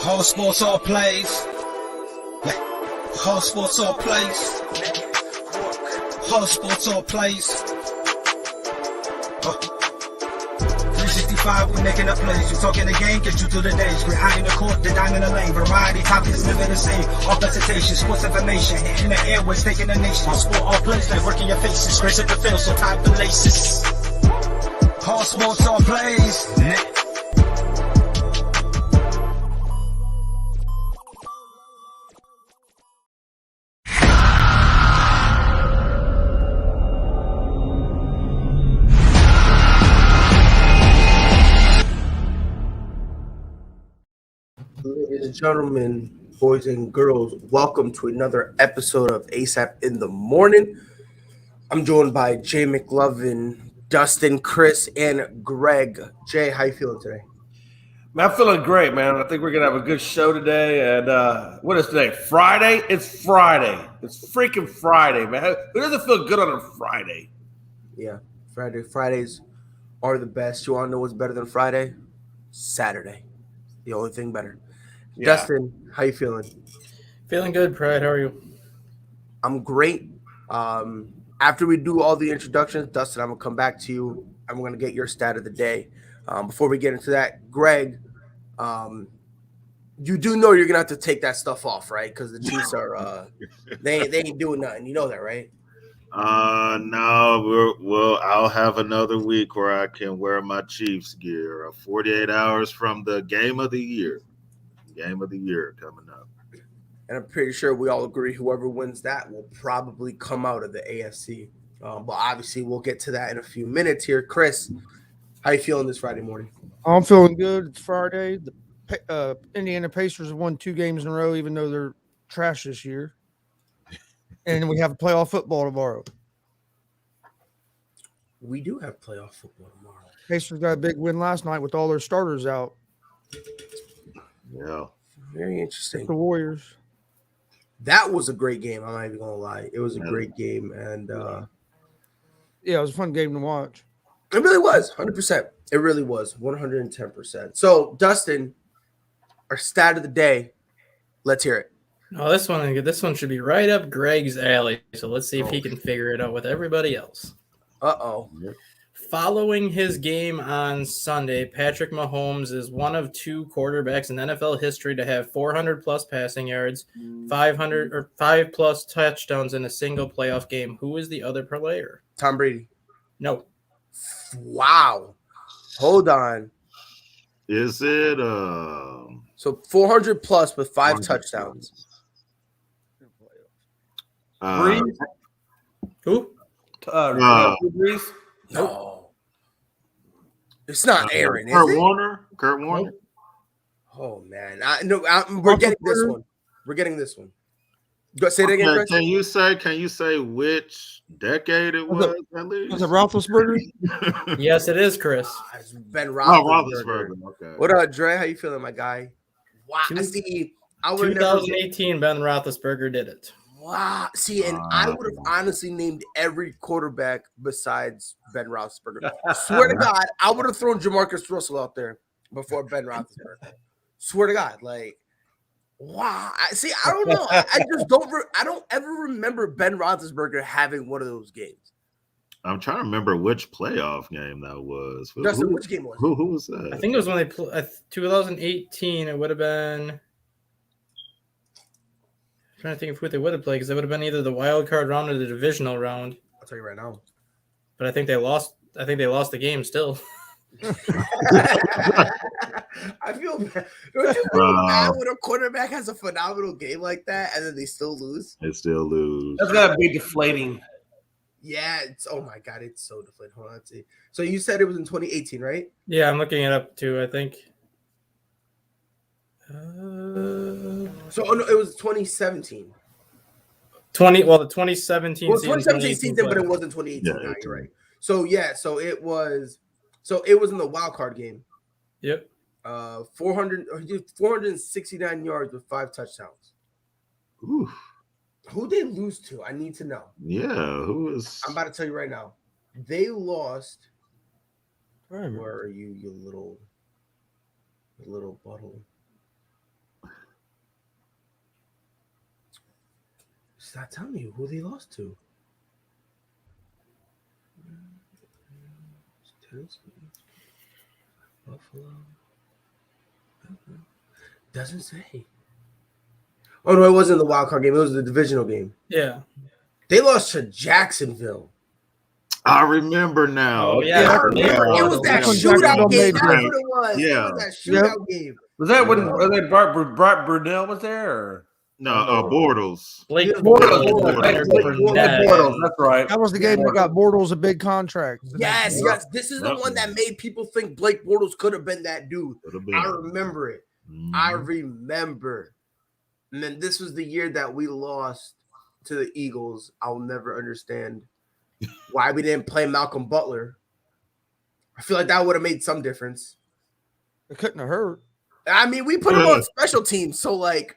All sports, all plays. All sports, all plays. All sports, all plays. 365, we making up plays. You talking the game, get you through the days. We're high in the court, the dime in the lane. Variety topics, living the same. All presentation, sports information. In the airways, taking the nation. All sport, all plays, like working your faces. Grace at the field, so tie the laces. All sports, all plays. Ladies and gentlemen, boys and girls, welcome to another episode of ASAP in the Morning. I'm joined by Jay McLovin, Dustin, Chris, and Greg. Jay, how you feeling today? Man, I'm feeling great, man. I think we're going to have a good show today. And what is today? Friday? It's Friday. It's freaking Friday, man. Who doesn't feel good on a Friday? Yeah, Fridays are the best. You want to know what's better than Friday? Saturday. The only thing better. Yeah. Dustin, how you feeling? Feeling good, Pride. How are you? I'm great. After we do all the introductions, Dustin, I'm going to come back to you. I'm going to get your stat of the day. Before we get into that, Greg, you do know you're going to have to take that stuff off, right? Because the Chiefs are they ain't doing nothing. You know that, right? No. Well, I'll have another week where I can wear my Chiefs gear. 48 hours from the game of the year. Game of the year coming up. And I'm pretty sure we all agree whoever wins that will probably come out of the AFC. But obviously, we'll get to that in a few minutes here. Chris, how you feeling this Friday morning? I'm feeling good. It's Friday. The Indiana Pacers have won 2 games in a row, even though they're trash this year. And we have playoff football tomorrow. We do have playoff football tomorrow. Pacers got a big win last night with all their starters out. Yeah. Very interesting. The Warriors. That was a great game. I'm not even going to lie. It was a great game. And yeah, it was a fun game to watch. It really was. 100%. It really was. 110%. So, Dustin, our stat of the day. Let's hear it. Oh, this one should be right up Greg's alley. So let's see if he can figure it out with everybody else. Uh-oh. Following his game on Sunday, Patrick Mahomes is one of 2 quarterbacks in NFL history to have 400-plus passing yards, 500 or 5-plus touchdowns in a single playoff game. Who is the other player? Tom Brady. No. Wow. Hold on. Is it So 400 plus with 5 touchdowns. Breeze? Who? Breeze? No. It's not Aaron, is Kurt it? Warner? Kurt Warner? Oh, man. We're getting this one. We're getting this one. Go say it again, Chris. Can you say which decade it was at least? Was it Roethlisberger? Yes, it is, Chris. It's Ben Roethlisberger. Okay. What up, Dre? How you feeling, my guy? Wow. See, I would 2018, Ben Roethlisberger did it. Wow. See, and I would have honestly named every quarterback besides Ben Roethlisberger. Swear to God, I would have thrown Jamarcus Russell out there before Ben Roethlisberger. Swear to God, like, wow. I don't know. I just don't. I don't ever remember Ben Roethlisberger having one of those games. I'm trying to remember which playoff game that was. Justin, which game was it? Who was that? I think it was when they 2018. It would have been. I'm trying to think of who they would have played because it would have been either the wild card round or the divisional round. I'll tell you right now. But I think they lost. I think they lost the game still. I feel bad. Don't you feel bad when a quarterback has a phenomenal game like that and then they still lose? They still lose. That's got to be deflating. Yeah, oh my God, it's so deflating. Hold on, let's see. So you said it was in 2018, right? Yeah, I'm looking it up too. I think. So no, it was 2017. The 2017 well, 2017 season, but it wasn't 2018. Yeah, you're right. So yeah, so it was in the wild card game. Yep. 469 yards with 5 touchdowns. Ooh. Who they lose to? I need to know. Yeah, who is? I'm about to tell you right now. They lost. Where are you, you little bottle? It's not telling you who they lost to. Buffalo. Doesn't say. Oh no, it wasn't the wild card game. It was the divisional game. Yeah. They lost to Jacksonville. I remember now. Oh, yeah. It was that Jacksonville shootout game. made That's that. what it was. Yeah. It was that shootout game. Was that when Bart Brunell was there? Or? No, Bortles. Blake Bortles. Bortles. That's right. That was the game that got Bortles a big contract. Yes. This is the one that made people think Blake Bortles could have been that dude. I remember it. I remember. And then this was the year that we lost to the Eagles. I'll never understand why we didn't play Malcolm Butler. I feel like that would have made some difference. It couldn't have hurt. I mean, we put him on special teams, so like,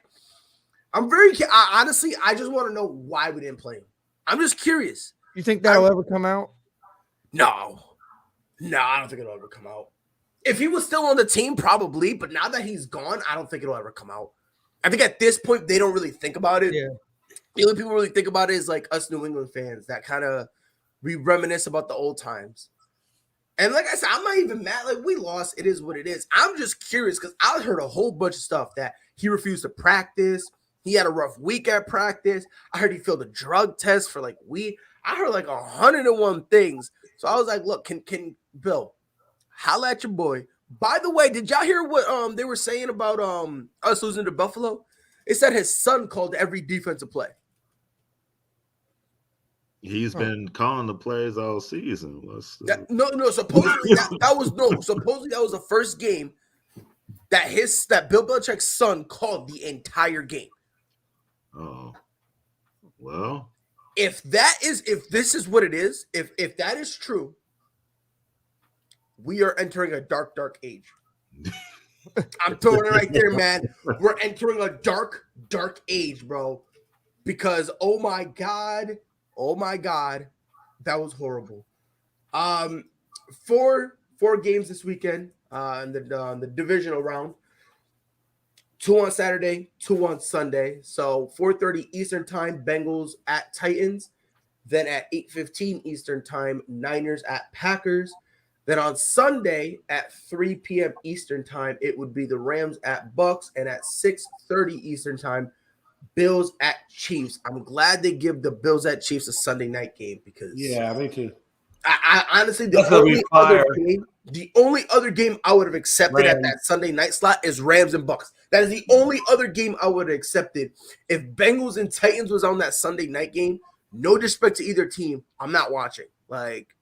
honestly, I just want to know why we didn't play him. I'm just curious. You think that'll ever come out? No, I don't think it'll ever come out. If he was still on the team, probably, but now that he's gone, I don't think it'll ever come out. I think at this point, they don't really think about it. Yeah. The only people really think about it is like us New England fans that kind of we reminisce about the old times. And like I said, I'm not even mad. Like, we lost. It is what it is. I'm just curious because I heard a whole bunch of stuff that he refused to practice. He had a rough week at practice. I heard he failed a drug test for like week. I heard like 101 things. So I was like, look, can Bill, holla at your boy. By the way, did y'all hear what they were saying about us losing to Buffalo? It said his son called every defensive play. He's been calling the plays all season. No. Supposedly supposedly that was the first game that Bill Belichick's son called the entire game. Oh, well. If this is what it is, if that is true, we are entering a dark, dark age. I'm throwing it right there, man. We're entering a dark, dark age, bro. Because oh my god, that was horrible. Four games this weekend in the divisional round. 2 on Saturday, 2 on Sunday. So 4:30 Eastern time, Bengals at Titans. Then at 8:15 Eastern time, Niners at Packers. Then on Sunday at 3 p.m. Eastern time, it would be the Rams at Bucks. And at 6:30 Eastern time, Bills at Chiefs. I'm glad they give the Bills at Chiefs a Sunday night game because me too. I honestly the only other game I would have accepted at that Sunday night slot is Rams and Bucks. That is the only other game I would have accepted. If Bengals and Titans was on that Sunday night game, no disrespect to either team, I'm not watching. Like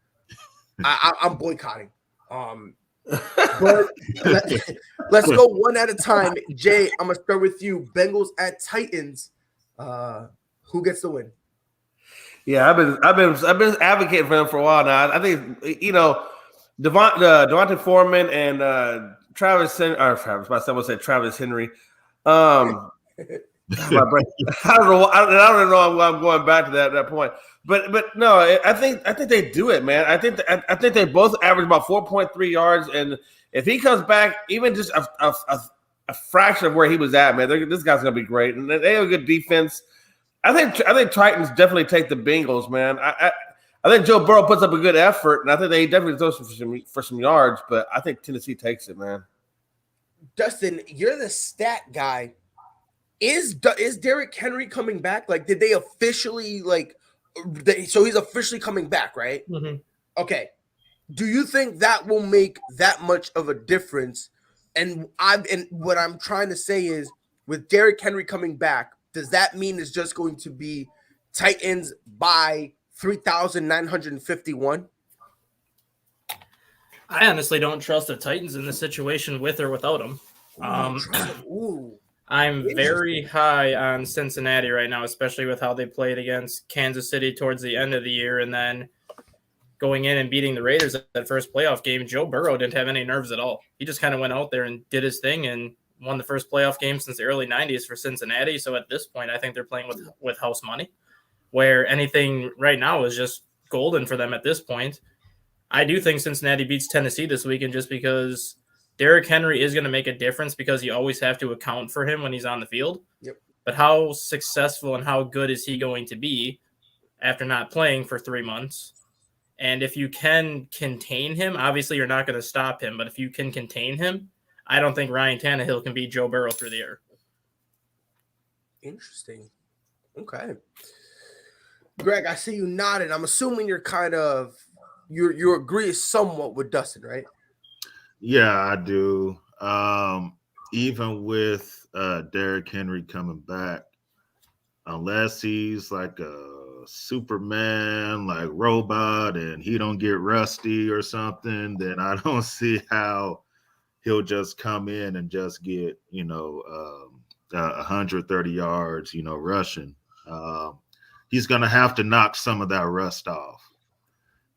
I'm boycotting. But let's go one at a time. Jay, I'm gonna start with you. Bengals at Titans. Who gets the win? Yeah, I've been advocating for them for a while now. I think Devontae Foreman and Travis Henry. My son would say Travis Henry. My brain. I don't know. I don't know why I'm going back to that point. But no, I think they do it, man. I think they both average about 4.3 yards, and if he comes back, even just a fraction of where he was at, man, this guy's gonna be great, and they have a good defense. I think Titans definitely take the Bengals, man. I think Joe Burrow puts up a good effort, and I think they definitely throw for some yards, but I think Tennessee takes it, man. Dustin, you're the stat guy. Is Derrick Henry coming back? Like, did they officially so he's officially coming back, right? Mm-hmm. Okay. Do you think that will make that much of a difference? And what I'm trying to say is, with Derrick Henry coming back, does that mean it's just going to be Titans by 3,951? I honestly don't trust the Titans in this situation with or without him. I'm very high on Cincinnati right now, especially with how they played against Kansas City towards the end of the year, and then going in and beating the Raiders at that first playoff game. Joe Burrow didn't have any nerves at all. He just kind of went out there and did his thing and won the first playoff game since the early 90s for Cincinnati. So at this point, I think they're playing with house money, where anything right now is just golden for them at this point. I do think Cincinnati beats Tennessee this weekend just because Derrick Henry is going to make a difference because you always have to account for him when he's on the field. Yep. but how successful and how good is he going to be after not playing for 3 months? And if you can contain him, obviously you're not going to stop him, but if you can contain him, I don't think Ryan Tannehill can beat Joe Burrow through the air. Interesting. Okay. Greg, I see you nodding. I'm assuming you're kind of you agree somewhat with Dustin, right? Yeah, I do. Even with Derrick Henry coming back, unless he's like a Superman, like robot, and he don't get rusty or something, then I don't see how he'll just come in and just get 130 yards, rushing. He's gonna have to knock some of that rust off,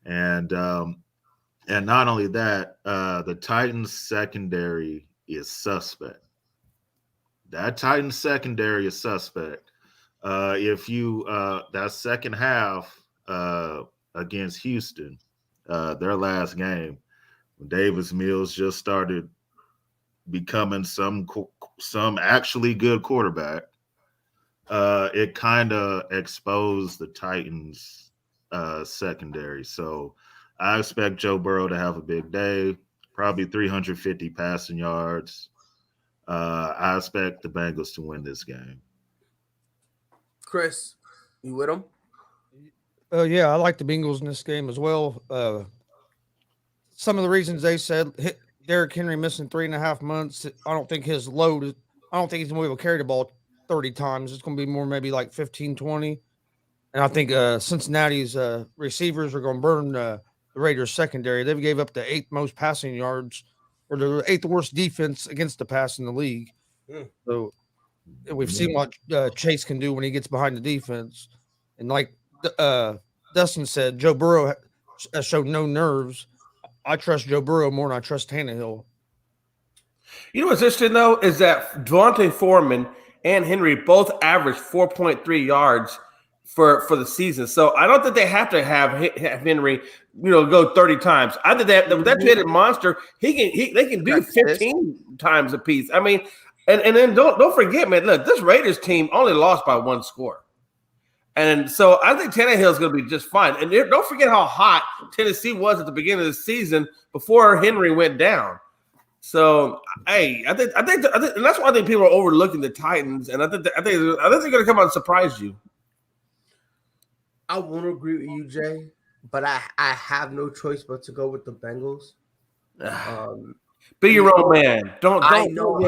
and not only that, the Titans secondary is suspect. That Titans secondary is suspect. If you that second half against Houston, their last game, when Davis Mills just started becoming some actually good quarterback, it kind of exposed the Titans secondary. So I expect Joe Burrow to have a big day, probably 350 passing yards. I expect the Bengals to win this game. Chris, you with him? Yeah, I like the Bengals in this game as well. Some of the reasons they said Derrick Henry missing 3.5 months. I don't think his load is. I don't think he's going to be able to carry the ball 30 times. It's going to be more maybe like 15, 20. And I think Cincinnati's receivers are going to burn the Raiders secondary. They've gave up the 8th most passing yards, or the 8th worst defense against the pass in the league. So we've seen what Chase can do when he gets behind the defense. And like Dustin said, Joe Burrow showed no nerves. I trust Joe Burrow more than I trust Tannehill. You know what's interesting, though, is that Devontae Foreman and Henry both averaged 4.3 yards for the season. So I don't think they have to have Henry, go 30 times. I think that two-headed monster, they can do 15 times a piece. I mean, and then don't forget, man, look, this Raiders team only lost by 1 score. And so I think Tannehill is going to be just fine. And don't forget how hot Tennessee was at the beginning of the season before Henry went down. So, hey, I think, and that's why I think people are overlooking the Titans. And I think they're going to come out and surprise you. I won't agree with you, Jay, but I have no choice but to go with the Bengals. Be your own man. Don't I know. Be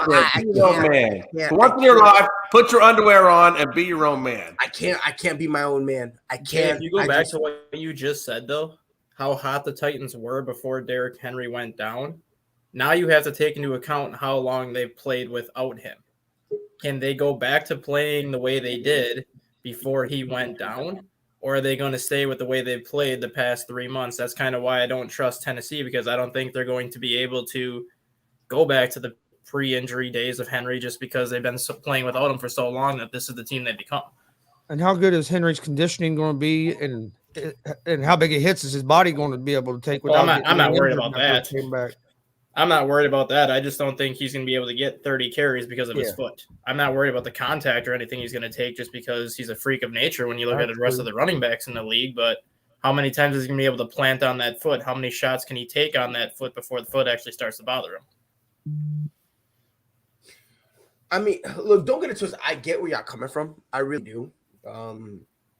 your own man. Once in your life, put your underwear on and be your own man. I can't be my own man. I can't. If you go back to what you just said, though, how hot the Titans were before Derrick Henry went down, now you have to take into account how long they've played without him. Can they go back to playing the way they did before he went down? Or are they going to stay with the way they've played the past 3 months? That's kind of why I don't trust Tennessee, because I don't think they're going to be able to go back to the pre-injury days of Henry just because they've been playing without him for so long that this is the team they've become. And how good is Henry's conditioning going to be, and how big it hits is his body going to be able to take? Well, I'm not worried about that. I'm not worried about that. I just don't think he's going to be able to get 30 carries because of his foot. I'm not worried about the contact or anything he's going to take just because he's a freak of nature when you look at the rest of the running backs in the league. But how many times is he going to be able to plant on that foot? How many shots can he take on that foot before the foot actually starts to bother him? I mean, look, don't get it twisted. I get where y'all coming from. I really do.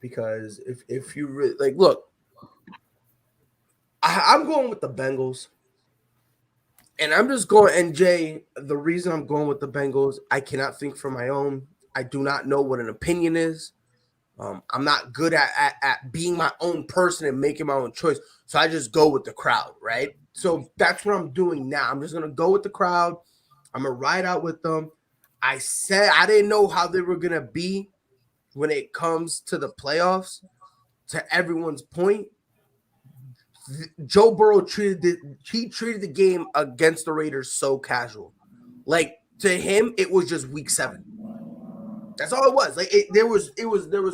Because if you really look, I'm going with the Bengals. And I'm just going, and Jay, the reason I'm going with the Bengals, I cannot think for my own. I do not know what an opinion is. I'm not good at being my own person and making my own choice. So I just go with the crowd, right? So that's what I'm doing now. I'm just going to go with the crowd. I'm going to ride out with them. I said I didn't know how they were going to be when it comes to the playoffs. To everyone's point, Joe Burrow treated the game against the Raiders so casual. Like, to him, it was just week 7. That's all it was. Like, there was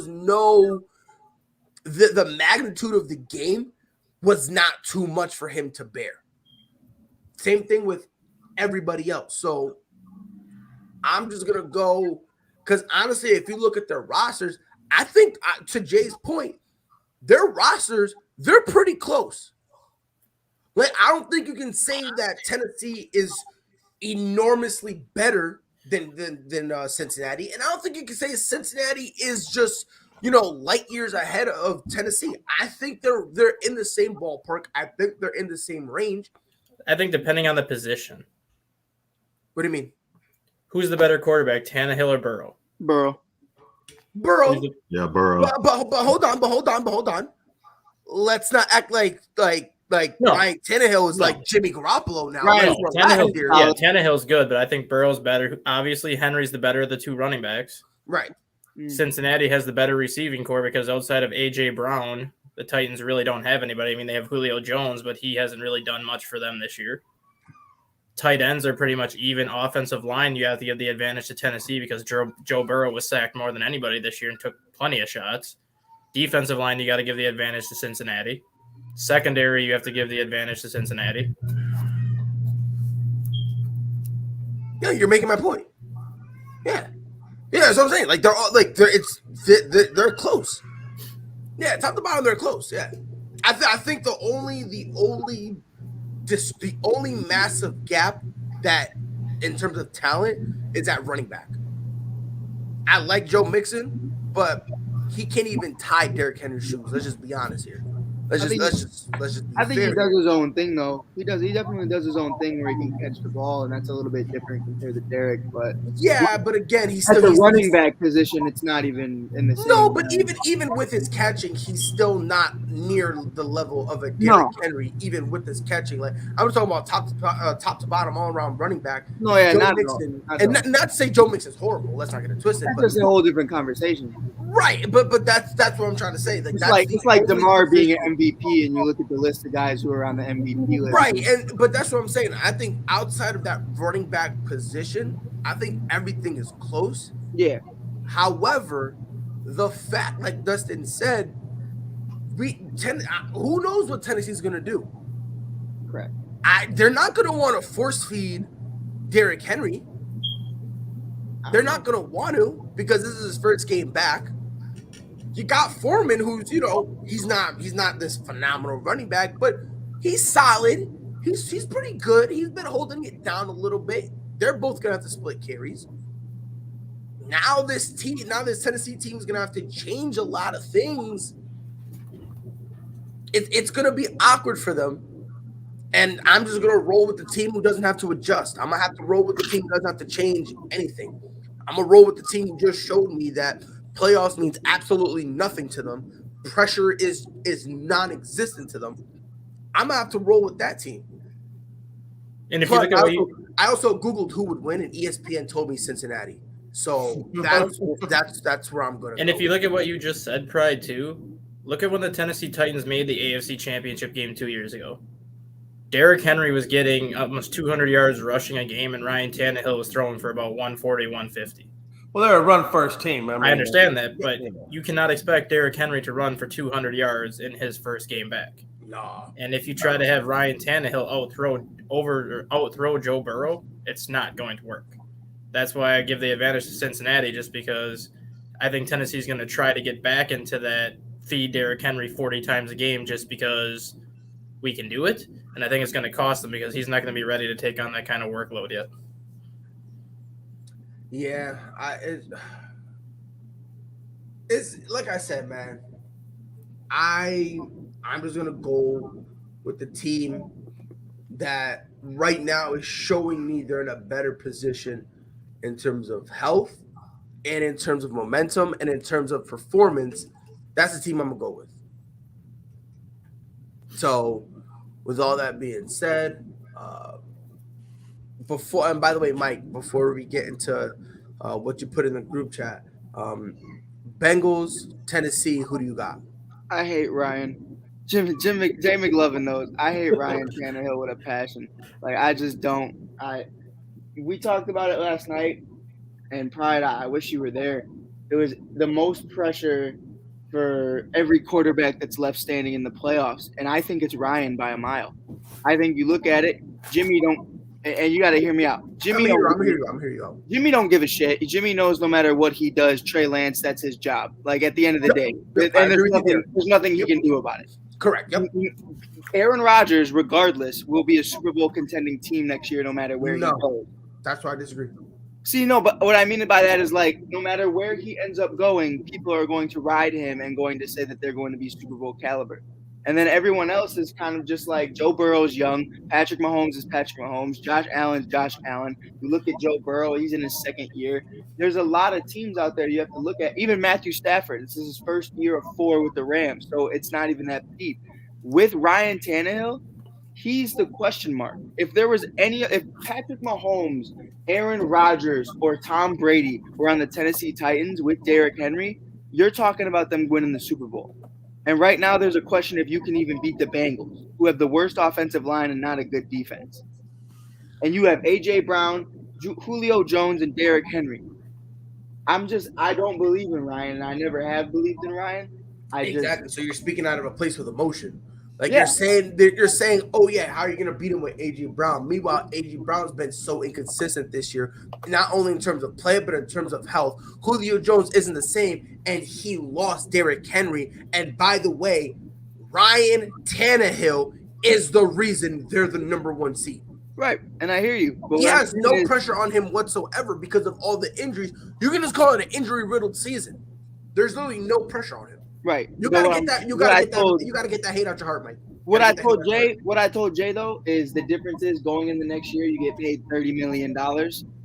no the magnitude of the game was not too much for him to bear. Same thing with everybody else. So I'm just gonna go Because honestly, if you look at their rosters, I think to Jay's point, their rosters, they're pretty close. Like, I don't think you can say that Tennessee is enormously better than Cincinnati, and I don't think you can say Cincinnati is just light years ahead of Tennessee. I think they're in the same ballpark. I think they're in the same range. I think depending on the position. What do you mean? Who's the better quarterback, Tannehill or Burrow? Burrow. Yeah, Burrow. But hold on. Let's not act like Ryan Tannehill is like Jimmy Garoppolo now. Right. Tannehill's good, but I think Burrow's better. Obviously, Henry's the better of the two running backs. Right. Cincinnati has the better receiving core because outside of A.J. Brown, the Titans really don't have anybody. I mean, they have Julio Jones, but he hasn't really done much for them this year. Tight ends are pretty much even. Offensive line, you have to give the advantage to Tennessee because Joe Burrow was sacked more than anybody this year and took plenty of shots. Defensive line, you got to give the advantage to Cincinnati. Secondary, you have to give the advantage to Cincinnati. Yeah, you're making my point. Yeah, that's what I'm saying. Like they're all they're close. Yeah, top to bottom, they're close. Yeah, I think the only massive gap that in terms of talent is at running back. I like Joe Mixon, but he can't even tie Derrick Henry's shoes. Let's just be honest here. Let's just be I think fair. he does his own thing though. He definitely does his own thing where he can catch the ball, and that's a little bit different compared to Derrick. But yeah, but again, he's at still the running back position. It's not even in the same. No, but even with his catching, he's still not near the level of a Derrick Henry. Even with his catching, like I was talking about top to bottom all around running back. No, yeah, Joe not Mixon, and not to say Joe Mixon's horrible. Let's not get it twisted. That's just a whole different conversation. Right, but that's what I'm trying to say. It's like DeMar being an MVP, and you look at the list of guys who are on the MVP list. Right, but that's what I'm saying. I think outside of that running back position, I think everything is close. Yeah. However, the fact, like Dustin said, who knows what Tennessee's going to do? Correct. They're not going to want to force feed Derrick Henry. They're not going to want to because this is his first game back. You got Foreman, who's he's not this phenomenal running back, but he's solid. He's pretty good. He's been holding it down a little bit. They're both gonna have to split carries. Now this Tennessee team is gonna have to change a lot of things. It's gonna be awkward for them, and I'm just gonna roll with the team who doesn't have to adjust. I'm gonna have to roll with the team who doesn't have to change anything. I'm gonna roll with the team who just showed me that playoffs means absolutely nothing to them. Pressure is non-existent to them. I'm gonna have to roll with that team. And if you look at I also Googled who would win, and ESPN told me Cincinnati. So that's where I'm gonna. And if you look at what you just said, Pride, too, look at when the Tennessee Titans made the AFC Championship game 2 years ago. Derrick Henry was getting almost 200 yards rushing a game, and Ryan Tannehill was throwing for about 140, 150. Well, they're a run-first team. I understand that, but you cannot expect Derrick Henry to run for 200 yards in his first game back. No. And if you try to have Ryan Tannehill outthrow Joe Burrow, it's not going to work. That's why I give the advantage to Cincinnati, just because I think Tennessee's going to try to get back into that feed Derrick Henry 40 times a game just because we can do it. And I think it's going to cost him because he's not going to be ready to take on that kind of workload yet. Yeah, it's like I said, man. I'm just gonna go with the team that right now is showing me they're in a better position in terms of health and in terms of momentum and in terms of performance. That's the team I'm gonna go with. So, with all that being said, before, and by the way, Mike, before we get into what you put in the group chat, Bengals, Tennessee, who do you got? I hate Ryan. Jay McLovin knows. I hate Ryan Tannehill with a passion. Like, I just don't. We talked about it last night, and Pride, I wish you were there. It was the most pressure for every quarterback that's left standing in the playoffs, and I think it's Ryan by a mile. I think you look at it, Jimmy and you got to hear me out. I'm Jimmy, here. I'm here. Out. Jimmy don't give a shit. Jimmy knows no matter what he does, Trey Lance, that's his job. Like at the end of the day, Yep, and there's nothing he can do about it. Correct. Yep. Aaron Rodgers, regardless, will be a Super Bowl contending team next year, no matter where he goes. That's why I disagree. See, no, but what I mean by that is like no matter where he ends up going, people are going to ride him and going to say that they're going to be Super Bowl caliber. And then everyone else is kind of just like Joe Burrow's young, Patrick Mahomes is Patrick Mahomes, Josh Allen's Josh Allen. You look at Joe Burrow, he's in his second year. There's a lot of teams out there you have to look at. Even Matthew Stafford, this is his first year of 4 with the Rams, so it's not even that deep. With Ryan Tannehill, he's the question mark. If Patrick Mahomes, Aaron Rodgers, or Tom Brady were on the Tennessee Titans with Derrick Henry, you're talking about them winning the Super Bowl. And right now there's a question if you can even beat the Bengals, who have the worst offensive line and not a good defense. And you have A.J. Brown, Julio Jones, and Derrick Henry. I don't believe in Ryan, and I never have believed in Ryan. Exactly. So you're speaking out of a place with emotion. Like you're saying, oh yeah, how are you gonna beat him with A.J. Brown? Meanwhile, A.J. Brown's been so inconsistent this year, not only in terms of play, but in terms of health. Julio Jones isn't the same, and he lost Derrick Henry. And by the way, Ryan Tannehill is the reason they're the number 1 seed. Right, and I hear you. But he has no pressure on him whatsoever because of all the injuries. You can just call it an injury-riddled season. There's literally no pressure on him. Right. You gotta get that. You gotta get that hate out your heart, Mike. What I told Jay though is the difference is going in the next year you get paid $30 million,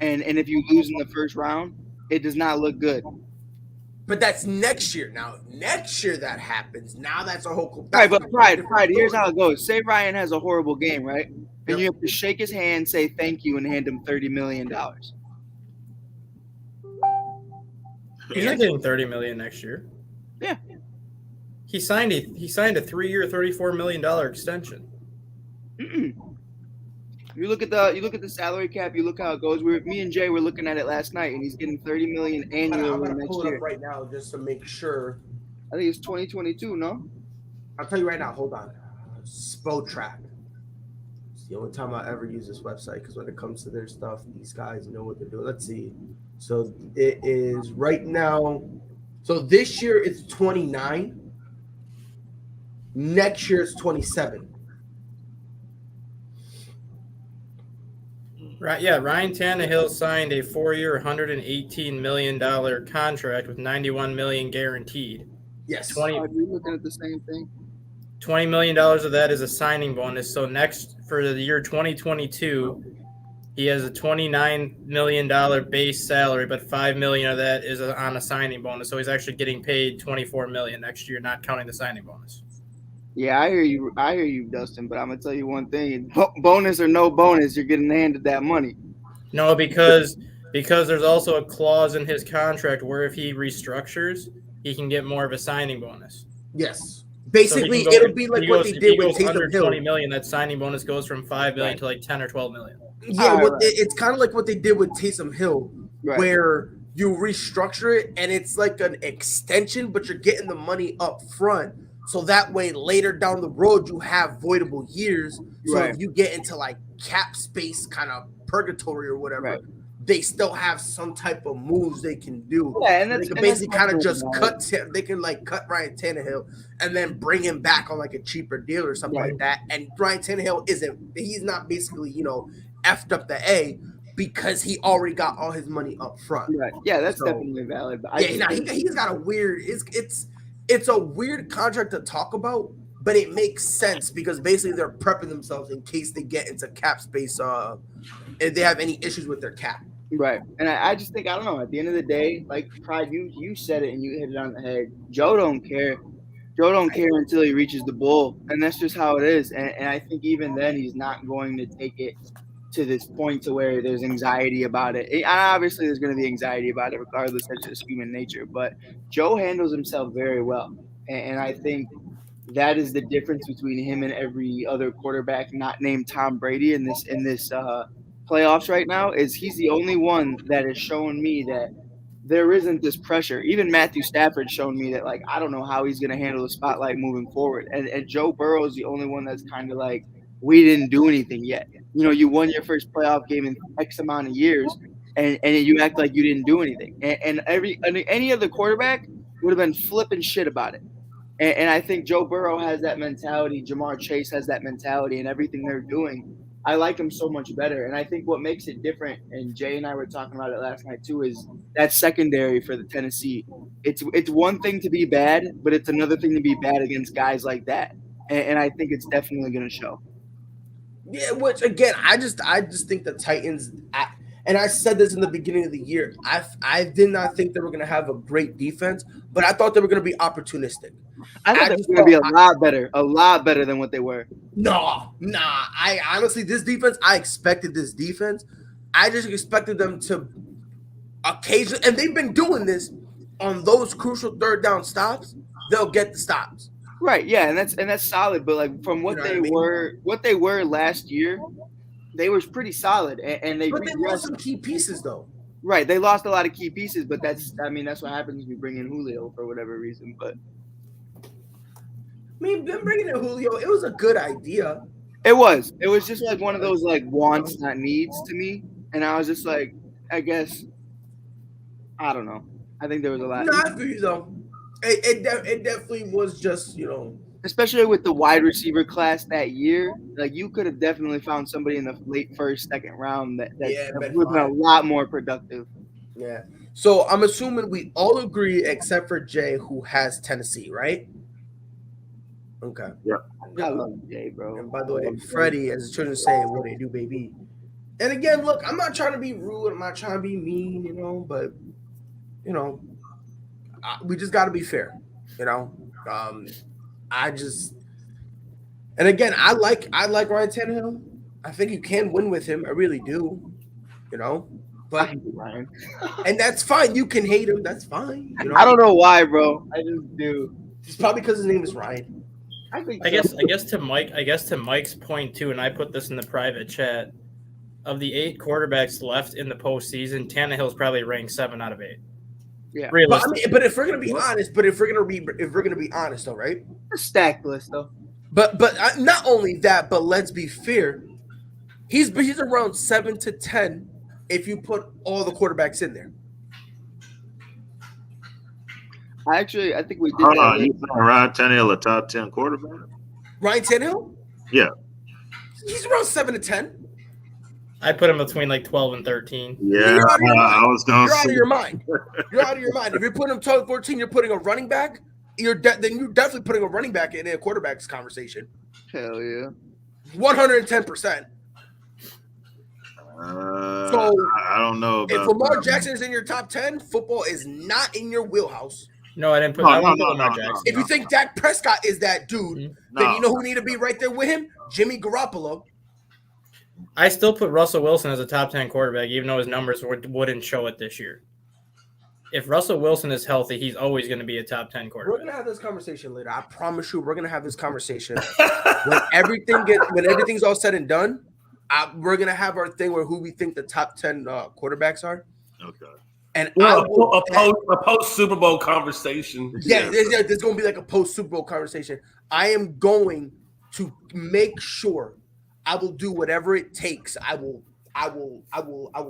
and if you lose in the first round, it does not look good. But that's next year. Now next year that happens. Now that's a whole. Right, but Pride. Here's how it goes. Say Ryan has a horrible game, right? And you have to shake his hand, say thank you, and hand him $30 million. He's not getting $30 million next year. Yeah. He signed a 3-year, $34 million extension. You look at the salary cap. You look how it goes. Me and Jay were looking at it last night, and he's getting $30 million annually I'm gonna next pull it year. up right now just to make sure. I think it's 2022. No, I'll tell you right now. Hold on. Spotrac. It's the only time I ever use this website because when it comes to their stuff, these guys know what they're doing. Let's see. So it is right now. So this year it's 29. Next year it's 27. Right, yeah. Ryan Tannehill signed a 4-year, $118 million contract with $91 million guaranteed. Yes. Are you looking at the same thing? $20 million of that is a signing bonus. So next for the year 2022, he has a $29 million base salary, but $5 million of that is on a signing bonus. So he's actually getting paid $24 million next year, not counting the signing bonus. Yeah, I hear you, Dustin. But I'm gonna tell you one thing: bonus or no bonus, you're getting handed that money. No, because there's also a clause in his contract where if he restructures, he can get more of a signing bonus. Yes. Basically, so it'll be like what they did with Taysom Hill. $20 million, that signing bonus goes from $5 million to like $10 or $12 million. Yeah, it's kind of like what they did with Taysom Hill, where you restructure it and it's like an extension, but you're getting the money up front. So that way, later down the road, you have voidable years. So if you get into like cap space kind of purgatory or whatever, they still have some type of moves they can do. Yeah, and they can basically kind of just cut. They can like cut Ryan Tannehill and then bring him back on like a cheaper deal or something like that. And Ryan Tannehill he's not basically effed up the A because he already got all his money up front. Right. Yeah, that's definitely valid. But he's got a weird. It's a weird contract to talk about, but it makes sense because basically they're prepping themselves in case they get into cap space if they have any issues with their cap. Right. And I just think, I don't know, at the end of the day, like Pride, you said it and you hit it on the head. Joe don't care. Joe don't care until he reaches the bull. And that's just how it is. And I think even then he's not going to take it to this point to where there's anxiety about it. And obviously there's going to be anxiety about it regardless. That's just human nature. But Joe handles himself very well. And I think that is the difference between him and every other quarterback not named Tom Brady in this playoffs right now is he's the only one that has shown me that there isn't this pressure. Even Matthew Stafford shown me that, like, I don't know how he's going to handle the spotlight moving forward. And Joe Burrow is the only one that's kind of like, we didn't do anything yet. you won your first playoff game in X amount of years, and you act like you didn't do anything. And any other quarterback would have been flipping shit about it. And I think Joe Burrow has that mentality. Jamar Chase has that mentality, and everything they're doing, I like them so much better. And I think what makes it different, and Jay and I were talking about it last night too, is that secondary for the Tennessee. It's one thing to be bad, but it's another thing to be bad against guys like that. And I think it's definitely going to show. Yeah, which again, I just think the Titans. And I said this in the beginning of the year. I did not think they were going to have a great defense, but I thought they were going to be opportunistic. I thought they were going to be a lot better than what they were. Nah. I honestly, this defense, I expected this defense. I just expected them to occasionally, and they've been doing this on those crucial third down stops. They'll get the stops. Right, yeah, and that's solid. But like from what they were last year, they were pretty solid, and they lost some key pieces though. Right, they lost a lot of key pieces, but that's what happens when you bring in Julio for whatever reason. But I mean, them bringing in Julio, it was a good idea. It was just like one of those like wants, not needs to me, and I was just like, I guess, I don't know. I think there was a lot. No, I feel you though. It definitely was just, especially with the wide receiver class that year, like you could have definitely found somebody in the late first, second round that would have been a lot more productive. Yeah. So I'm assuming we all agree except for Jay, who has Tennessee, right? Okay. Yeah. I love Jay, bro. And by the way, Freddie, as the children say, what they do, baby. And again, look, I'm not trying to be rude. I'm not trying to be mean, but we just got to be fair, and again, I like Ryan Tannehill. I think you can win with him. I really do, but Ryan. And that's fine. You can hate him. That's fine. I don't know why, bro. I just do. It's probably because his name is Ryan. I guess to Mike's point too, and I put this in the private chat. Of the 8 quarterbacks left in the postseason, Tannehill's probably ranked 7 out of 8. Yeah, but if we're gonna be honest, though, right? A stacked list though. But not only that, but let's be fair. He's around 7 to 10 if you put all the quarterbacks in there. I think we did. You think Ryan Tannehill a top 10 quarterback? Ryan Tannehill? Yeah. He's around 7 to 10. I put him between like 12 and 13. Yeah, I was going to say. You're out of your mind. You're out of your mind. If you're putting him 12, 14, you're putting a running back. Then you're definitely putting a running back in a quarterback's conversation. Hell yeah. 110%. So I don't know. If Lamar Jackson is in your top 10, football is not in your wheelhouse. No, I didn't put Lamar Jackson. If you think Dak Prescott is that dude, then you know who need to be right there with him? Jimmy Garoppolo. I still put Russell Wilson as a top 10 quarterback, even though his numbers wouldn't show it this year. If Russell Wilson is healthy, he's always going to be a top 10 quarterback. We're going to have this conversation later. I promise you, we're going to have this conversation when everything's all said and done. We're going to have our thing where who we think the top 10 quarterbacks are. Okay. And a post Super Bowl conversation. Yeah, there's going to be like a post Super Bowl conversation. I am going to make sure I will do whatever it takes. I will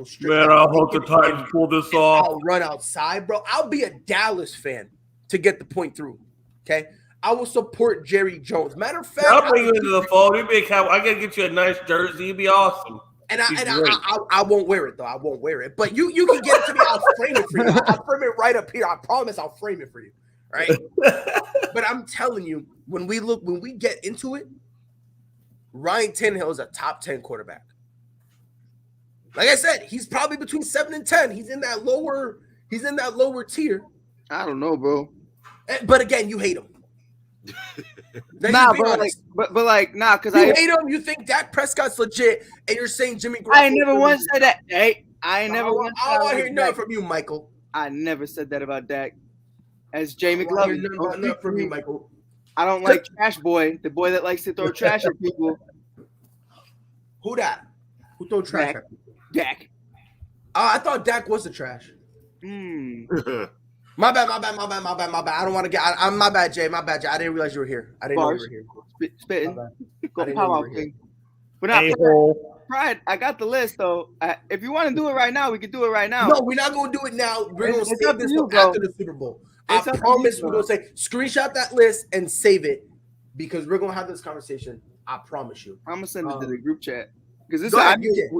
strip. Man, I hope the Titans pull this off. I'll run outside, bro. I'll be a Dallas fan to get the point through. Okay, I will support Jerry Jones. Matter of fact, I'll bring you into the fold. You be a Cowboy. I gotta get you a nice jersey. You'd be awesome. And I won't wear it though. I won't wear it. But you can get it to me. I'll frame it for you. I'll frame it right up here. I promise. I'll frame it for you. Right. But I'm telling you, when we get into it, Ryan Tannehill is a top 10 quarterback. Like I said, he's probably between 7 and 10. He's in that lower tier. I don't know, bro. But again, you hate him. Nah, bro. Because you hate him. You think Dak Prescott's legit, and you're saying Jimmy Garoppolo. I ain't never once said that. Hey, I ain't never once. I don't want to hear nothing from you, Michael. I never said that about Dak. As Jay McLovin, nothing from you, Michael. I don't like Trash Boy, the boy that likes to throw trash at people. Who that? Who throw trash at people? Dak. I thought Dak was the trash. My bad. I don't want to get. I'm my bad, Jay. My bad, Jay. I didn't realize you were here. I didn't know you were here. Spitting. Go power out thing. But not Pride, I got the list though. If you want to do it right now, we can do it right now. No, we're not gonna do it now. We're gonna It's save up to this you, for bro. after the Super Bowl. It's I up to promise you, we're bro. gonna say screenshot that list and save it because we're gonna have this conversation. I promise you. I'm gonna send it to the group chat because this Go ahead, you did.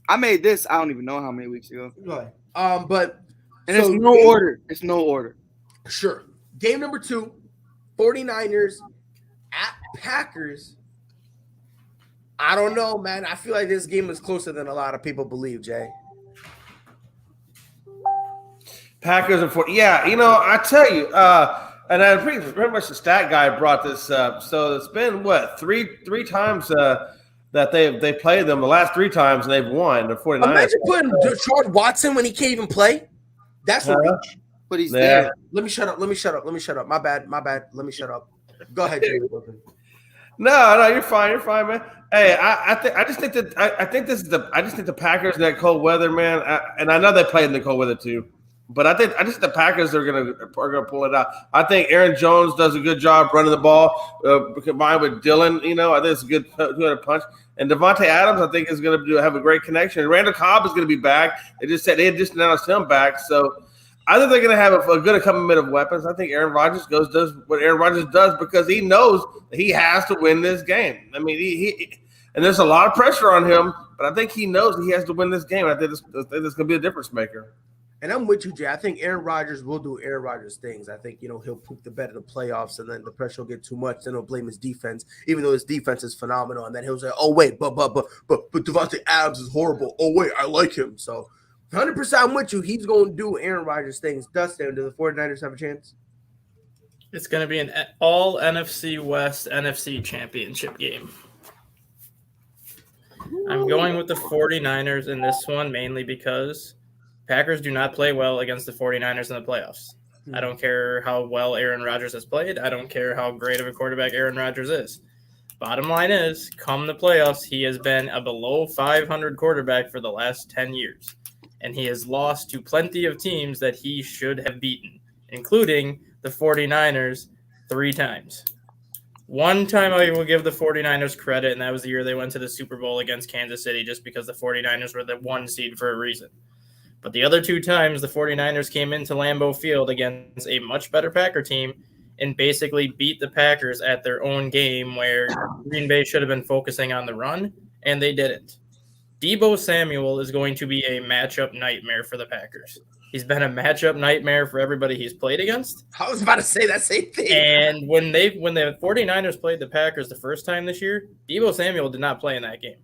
I made this. I don't even know how many weeks ago. Go ahead. But And it's no order. It's no order. Sure. Game number 2, 49ers at Packers. I don't know, man. I feel like this game is closer than a lot of people believe, Jay. Packers and 40. Yeah, you know, I tell you, and I pretty much the stat guy brought this up. So it's been what three times that they played them the last 3 times and they've won. The 49ers. Imagine putting Deshaun Watson when he can't even play. That's a reach. But he's Yeah. there. Let me shut up. My bad. Let me shut up. Go ahead, Jay. No, you're fine, man. Hey, I just think the Packers in that cold weather, man. And I know they played in the cold weather too, but I just think the Packers are gonna pull it out. I think Aaron Jones does a good job running the ball, combined with Dylan. You know, I think it's a good punch. And Devontae Adams, I think, is going to have a great connection. And Randall Cobb is going to be back. They had just announced him back, so I think they're going to have a good accompaniment of weapons. I think Aaron Rodgers does what Aaron Rodgers does because he knows that he has to win this game. I mean, he and there's a lot of pressure on him, but I think he knows he has to win this game. I think this is going to be a difference maker. And I'm with you, Jay. I think Aaron Rodgers will do Aaron Rodgers things. I think, he'll poop the bed in the playoffs, and then the pressure will get too much. Then he'll blame his defense, even though his defense is phenomenal. And then he'll say, "Oh wait, but Devontae Adams is horrible. Oh wait, I like him." So, 100% I'm with you. He's going to do Aaron Rodgers things. Dustin, do the 49ers have a chance? It's going to be an all NFC West NFC championship game. I'm going with the 49ers in this one mainly because Packers do not play well against the 49ers in the playoffs. I don't care how well Aaron Rodgers has played. I don't care how great of a quarterback Aaron Rodgers is. Bottom line is, come the playoffs, he has been a below 500 quarterback for the last 10 years. And he has lost to plenty of teams that he should have beaten, including the 49ers 3 times. One time I will give the 49ers credit, and that was the year they went to the Super Bowl against Kansas City just because the 49ers were the 1 seed for a reason. But the other 2 times, the 49ers came into Lambeau Field against a much better Packer team and basically beat the Packers at their own game where Green Bay should have been focusing on the run, and they didn't. Deebo Samuel is going to be a matchup nightmare for the Packers. He's been a matchup nightmare for everybody he's played against. I was about to say that same thing. And when the 49ers played the Packers the first time this year, Deebo Samuel did not play in that game.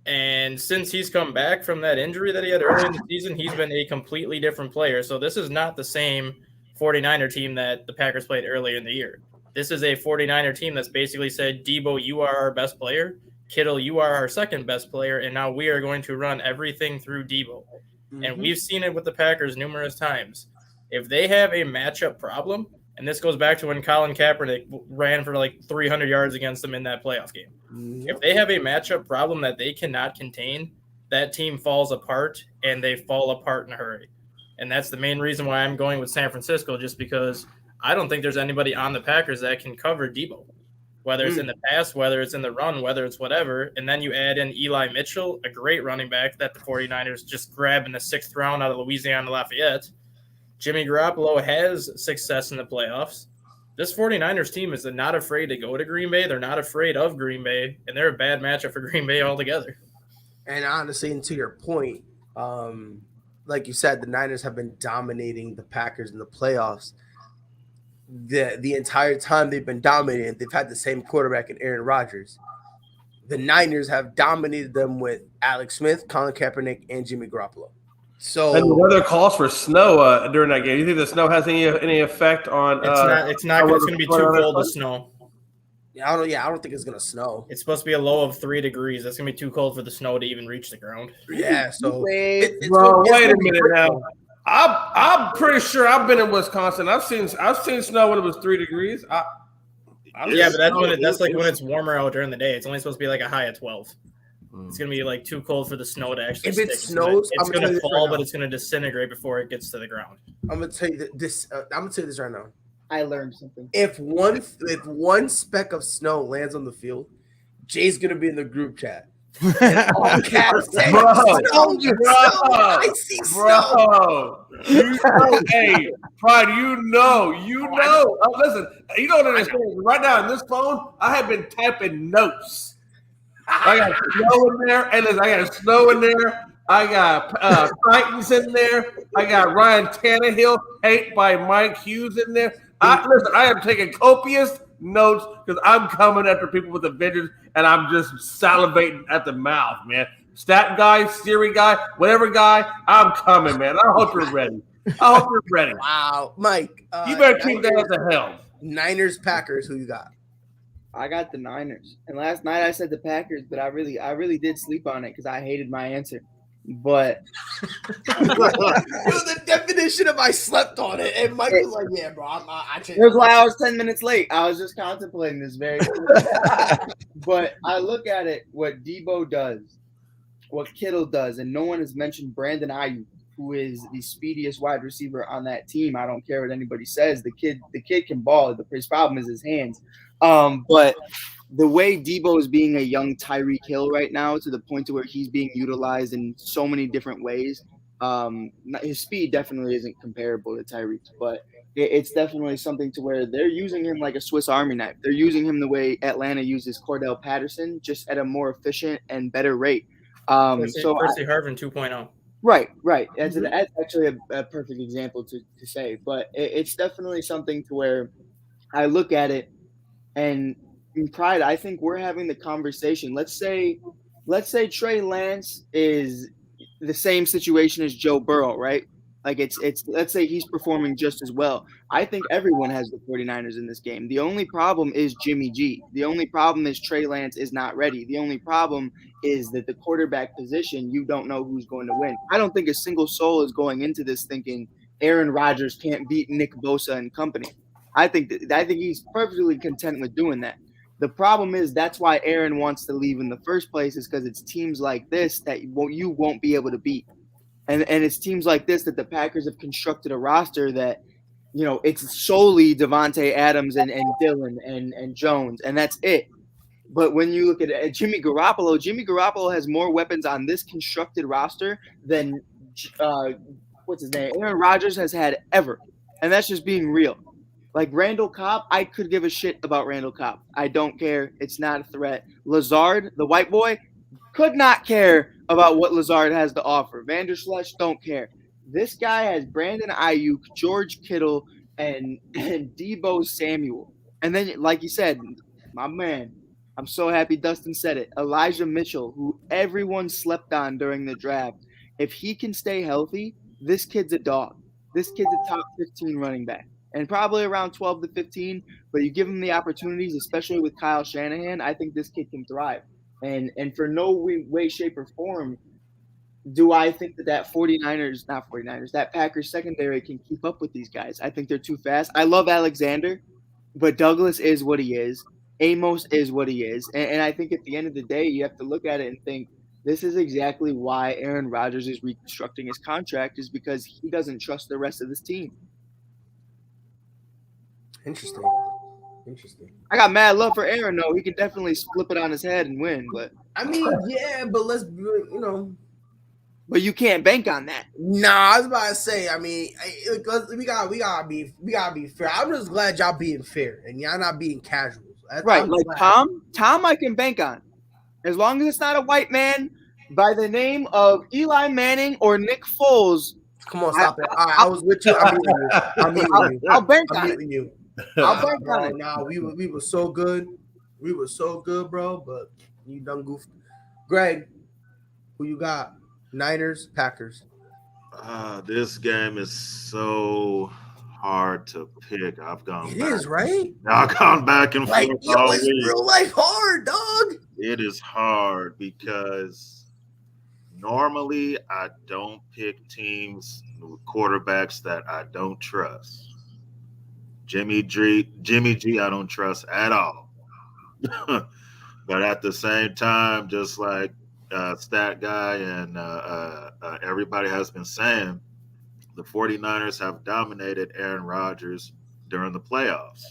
And since he's come back from that injury that he had early in the season, he's been a completely different player. So this is not the same 49er team that the Packers played earlier in the year. This is a 49er team that's basically said, Deebo, you are our best player. Kittle, you are our second best player. And now we are going to run everything through Deebo. Mm-hmm. And we've seen it with the Packers numerous times. If they have a matchup problem, and this goes back to when Colin Kaepernick ran for like 300 yards against them in that playoff game. If they have a matchup problem that they cannot contain, that team falls apart, and they fall apart in a hurry. And that's the main reason why I'm going with San Francisco, just because I don't think there's anybody on the Packers that can cover Deebo, whether it's in the pass, whether it's in the run, whether it's whatever. And then you add in Eli Mitchell, a great running back that the 49ers just grabbed in the 6th round out of Louisiana Lafayette. Jimmy Garoppolo has success in the playoffs. This 49ers team is not afraid to go to Green Bay. They're not afraid of Green Bay, and they're a bad matchup for Green Bay altogether. And honestly, and to your point, like you said, the Niners have been dominating the Packers in the playoffs. The entire time they've been dominating, they've had the same quarterback in Aaron Rodgers. The Niners have dominated them with Alex Smith, Colin Kaepernick, and Jimmy Garoppolo. So, and the weather calls for snow during that game. Do you think the snow has any effect on? It's not. It's going to be too cold to snow. I don't think it's going to snow. It's supposed to be a low of 3 degrees. That's going to be too cold for the snow to even reach the ground. Yeah. So, wait a minute now. I'm pretty sure I've been in Wisconsin. I've seen snow when it was 3 degrees. But that's like when it's warmer out during the day. It's only supposed to be like a high of 12. It's going to be like too cold for the snow to actually stick. If it snows, it's going to fall, but it's going to disintegrate before it gets to the ground. I'm going to tell you this. I'm going to tell you this right now. I learned something. If one speck of snow lands on the field, Jay's going to be in the group chat. All caps saying Bro, snow, I see snow. You know, hey, Pride, you know. Listen, you don't understand. Right now in this phone, I have been typing notes. I got snow in there. Hey, listen, I got snow in there. I got Titans in there. I got Ryan Tannehill, hate by Mike Hughes in there. Listen, I am taking copious notes because I'm coming after people with a vengeance, and I'm just salivating at the mouth, man. Stat guy, Siri guy, whatever guy, I'm coming, man. I hope you're ready. Wow, Mike. You better keep that at the helm. Niners, Packers. Who you got? I got the Niners. And last night I said the Packers, but I really did sleep on it because I hated my answer. But The definition of I slept on it, and Mike was like, "Yeah, bro, I changed." That's why I was 10 minutes late. I was just contemplating this very. But I look at it, what Debo does, what Kittle does, and no one has mentioned Brandon Ayuk, who is the speediest wide receiver on that team. I don't care what anybody says. The kid can ball. His problem is his hands. But the way Debo is being a young Tyreek Hill right now, to the point to where he's being utilized in so many different ways. His speed definitely isn't comparable to Tyreek's, but it's definitely something to where they're using him like a Swiss Army knife. They're using him the way Atlanta uses Cordell Patterson, just at a more efficient and better rate. Percy Harvin 2.0. Right. That's actually a perfect example to say, but it's definitely something to where I look at it, and in Pride, I think we're having the conversation. Let's say Trey Lance is the same situation as Joe Burrow, right? Like it's let's say he's performing just as well. I think everyone has the 49ers in this game. The only problem is Jimmy G. The only problem is Trey Lance is not ready. The only problem is that the quarterback position, you don't know who's going to win. I don't think a single soul is going into this thinking Aaron Rodgers can't beat Nick Bosa and company. I think he's perfectly content with doing that. The problem is that's why Aaron wants to leave in the first place, is because it's teams like this that you won't be able to beat. And it's teams like this that the Packers have constructed a roster that, it's solely Devontae Adams and Dillon and Jones, and that's it. But when you look at Jimmy Garoppolo has more weapons on this constructed roster than what's his name? Aaron Rodgers has had ever. And that's just being real. Like Randall Cobb, I could give a shit about Randall Cobb. I don't care. It's not a threat. Lazard, the white boy, could not care about what Lazard has to offer. Vanderslesh, don't care. This guy has Brandon Ayuk, George Kittle, and Debo Samuel. And then, like you said, my man, I'm so happy Dustin said it. Elijah Mitchell, who everyone slept on during the draft. If he can stay healthy, this kid's a dog. This kid's a top 15 running back. And probably around 12 to 15, but you give him the opportunities, especially with Kyle Shanahan, I think this kid can thrive. And for no way, shape, or form do I think that 49ers, not 49ers, that Packers secondary can keep up with these guys. I think they're too fast. I love Alexander, but Douglas is what he is. Amos is what he is. And I think at the end of the day, you have to look at it and think, this is exactly why Aaron Rodgers is reconstructing his contract, is because he doesn't trust the rest of this team. Interesting. I got mad love for Aaron, though. He can definitely flip it on his head and win. But I mean, yeah, but let's, But you can't bank on that. Nah, I was about to say. I mean, we gotta be fair. I'm just glad y'all being fair and y'all not being casuals. Right, like Tom, I can bank on, as long as it's not a white man by the name of Eli Manning or Nick Foles. Come on, stop it. All right, I was with you. I'm meeting you. I'll bank on it. You. I'll bank on it. Nah, we were so good. We were so good, bro. But you done goofed. Greg, who you got? Niners, Packers. This game is so hard to pick. I've gone back and forth. It's real life hard, dog. It is hard because normally I don't pick teams with quarterbacks that I don't trust. Jimmy G, I don't trust at all. But at the same time, just like Stat Guy and everybody has been saying, the 49ers have dominated Aaron Rodgers during the playoffs,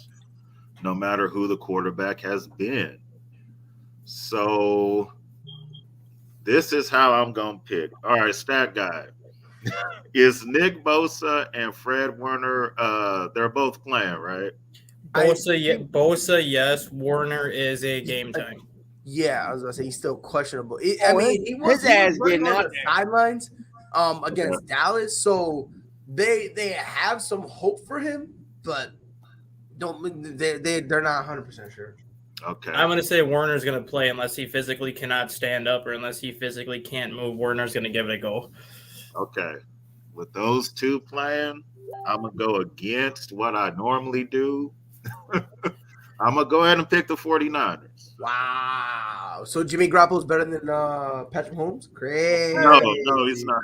no matter who the quarterback has been. So This is how I'm gonna pick. All right, stat guy. Is Nick Bosa and Fred Warner they're both playing, right? Bosa, yes. Warner is a game time. Yeah, I was gonna say he's still questionable. He Oh, was his ass running getting on out the sidelines against Dallas, so they have some hope for him, but they're not 100% sure. Okay. I'm going to say Warner's going to play unless he physically cannot stand up or unless he physically can't move. Warner's going to give it a go. Okay. With those two playing, I'm going to go against what I normally do. I'm going to go ahead and pick the 49ers. Wow. So Jimmy Garoppolo's better than Patrick Mahomes? Crazy. No, he's not.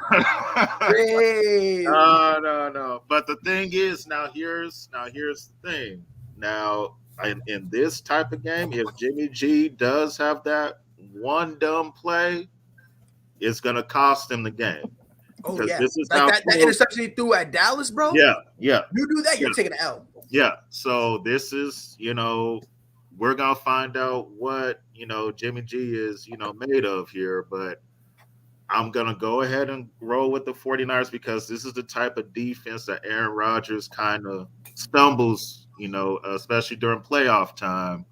Crazy. No. But the thing is, now here's the thing. Now, in this type of game, if Jimmy G does have that one dumb play, it's going to cost him the game. Oh, yeah. This is that interception he threw at Dallas, bro? Yeah. You do that, you're taking an L. Yeah. So this is, we're going to find out what, Jimmy G is, made of here. But I'm going to go ahead and roll with the 49ers because this is the type of defense that Aaron Rodgers kind of stumbles, especially during playoff time,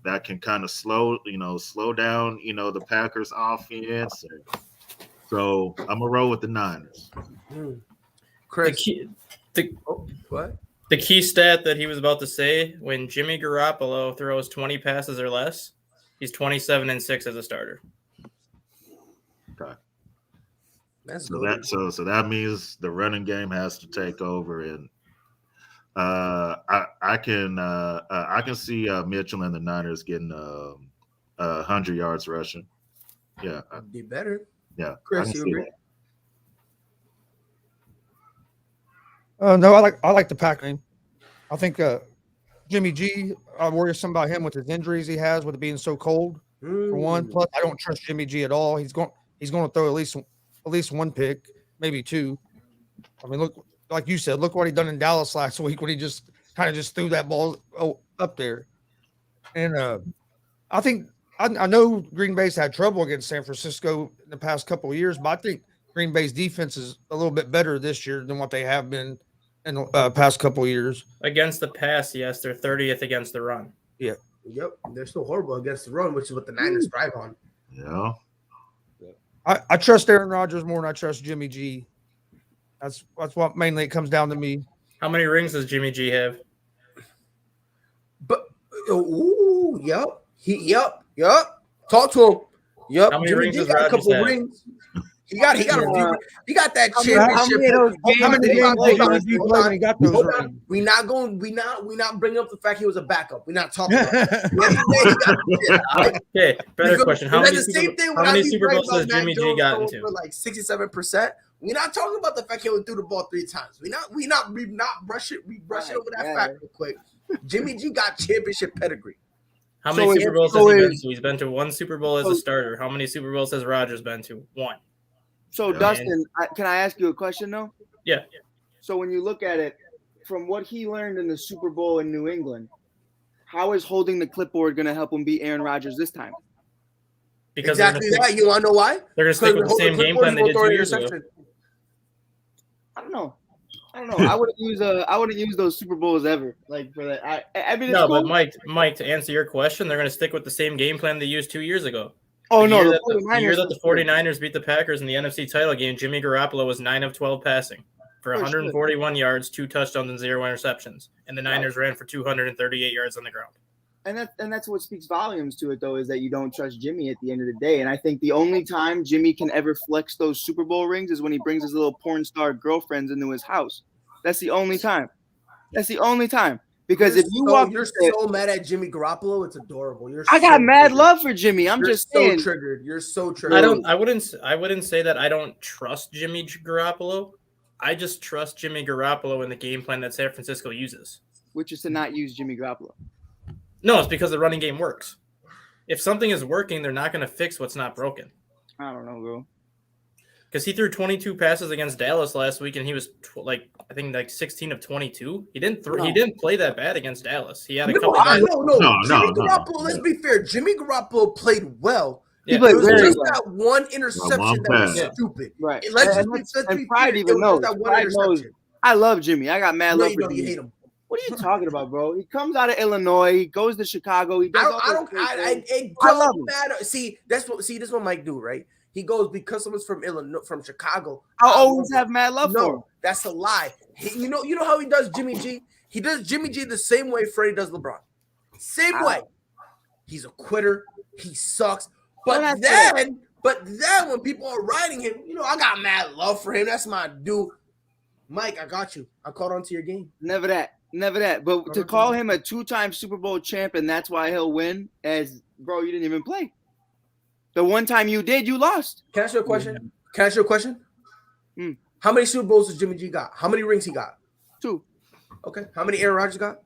that can kind of slow down, the Packers offense. So I'm going to roll with the Niners. Chris. What? The key stat that he was about to say, when Jimmy Garoppolo throws 20 passes or less, he's 27-6 as a starter. Okay. So that means the running game has to take over, and I can see Mitchell and the Niners getting 100 yards rushing. Yeah, be better. Yeah, Chris, you agree? No, I like the pack name. I think Jimmy G. I worry some about him with his injuries he has with it being so cold. For one, plus I don't trust Jimmy G at all. He's going to throw at least one pick, maybe two. I mean, look, like you said, look what he done in Dallas last week when he just kind of threw that ball up there. And I think I know Green Bay's had trouble against San Francisco in the past couple of years, but I think Green Bay's defense is a little bit better this year than what they have been in the past couple of years. Against the pass, yes, they're 30th against the run. Yeah. Yep, they're still horrible against the run, which is what the Niners thrive on. Yeah. I trust Aaron Rodgers more than I trust Jimmy G. That's what mainly it comes down to me. How many rings does Jimmy G have? But yep. Talk to him. Yep. How many Jimmy rings G does got a Rodgers couple have? rings. He got that championship. How many games did Jimmy G play when he got those rings? We not bringing up the fact he was a backup. We're not talking about that. Okay, better question. How many Super Bowls has Mac Jimmy G Jones gotten for to? like 67%. We're not talking about the fact he only threw the ball 3 times. We not brush it. We brush it over that fact real quick. Jimmy G got championship pedigree. How many Super Bowls has he been to? He's been to 1 Super Bowl as a starter. How many Super Bowls has Rodgers been to? 1. So, Dustin, can I ask you a question, though? Yeah. So, when you look at it, from what he learned in the Super Bowl in New England, how is holding the clipboard going to help him beat Aaron Rodgers this time? Because exactly that. You want to know why? They're going to stick with the same game plan they did 2 years ago. I don't know. I wouldn't use those Super Bowls ever. Like for that. I mean, it's cool. But Mike, to answer your question, they're going to stick with the same game plan they used 2 years ago. Oh, the no. year that the 49ers beat the Packers in the NFC title game, Jimmy Garoppolo was 9 of 12 passing for 141 yards, 2 touchdowns, and 0 interceptions. And the Niners ran for 238 yards on the ground. And that's what speaks volumes to it, though, is that you don't trust Jimmy at the end of the day. And I think the only time Jimmy can ever flex those Super Bowl rings is when he brings his little porn star girlfriends into his house. That's the only time. Because you're so mad at Jimmy Garoppolo, it's adorable. I got mad love for Jimmy. I'm just saying. Triggered. You're so triggered. I wouldn't say that I don't trust Jimmy Garoppolo. I just trust Jimmy Garoppolo in the game plan that San Francisco uses, which is to not use Jimmy Garoppolo. No, it's because the running game works. If something is working, they're not going to fix what's not broken. I don't know, bro. Because he threw 22 passes against Dallas last week, and he was 16 of 22. He didn't play that bad against Dallas. He had a couple. No. Jimmy Garoppolo. Let's be fair. Jimmy Garoppolo played well. He Yeah. played It was very just well. that one interception that was pass. stupid. Right. Let's And just be Pride clear. even It was knows. just that one Pride knows. interception. I love Jimmy. I got mad No, love you for don't. You Jimmy. hate him. What are you talking about, bro? He comes out of Illinois. He goes to Chicago. He does all I those don't. great things. It I love don't him. matter. See, this is what Mike do, right? He goes because someone's from Illinois, from Chicago. I'll I always love have mad love for him. No, that's a lie. You know how he does Jimmy G? He does Jimmy G the same way Freddie does LeBron. Same way. He's a quitter. He sucks. But then when people are riding him, I got mad love for him. That's my dude. Mike, I got you. I caught on to your game. Never that. But to call him a 2-time Super Bowl champ and that's why he'll win, as bro, you didn't even play. The one time you did, you lost. Can I ask you a question? How many Super Bowls does Jimmy G got? How many rings he got? 2. Okay. How many Aaron Rodgers got?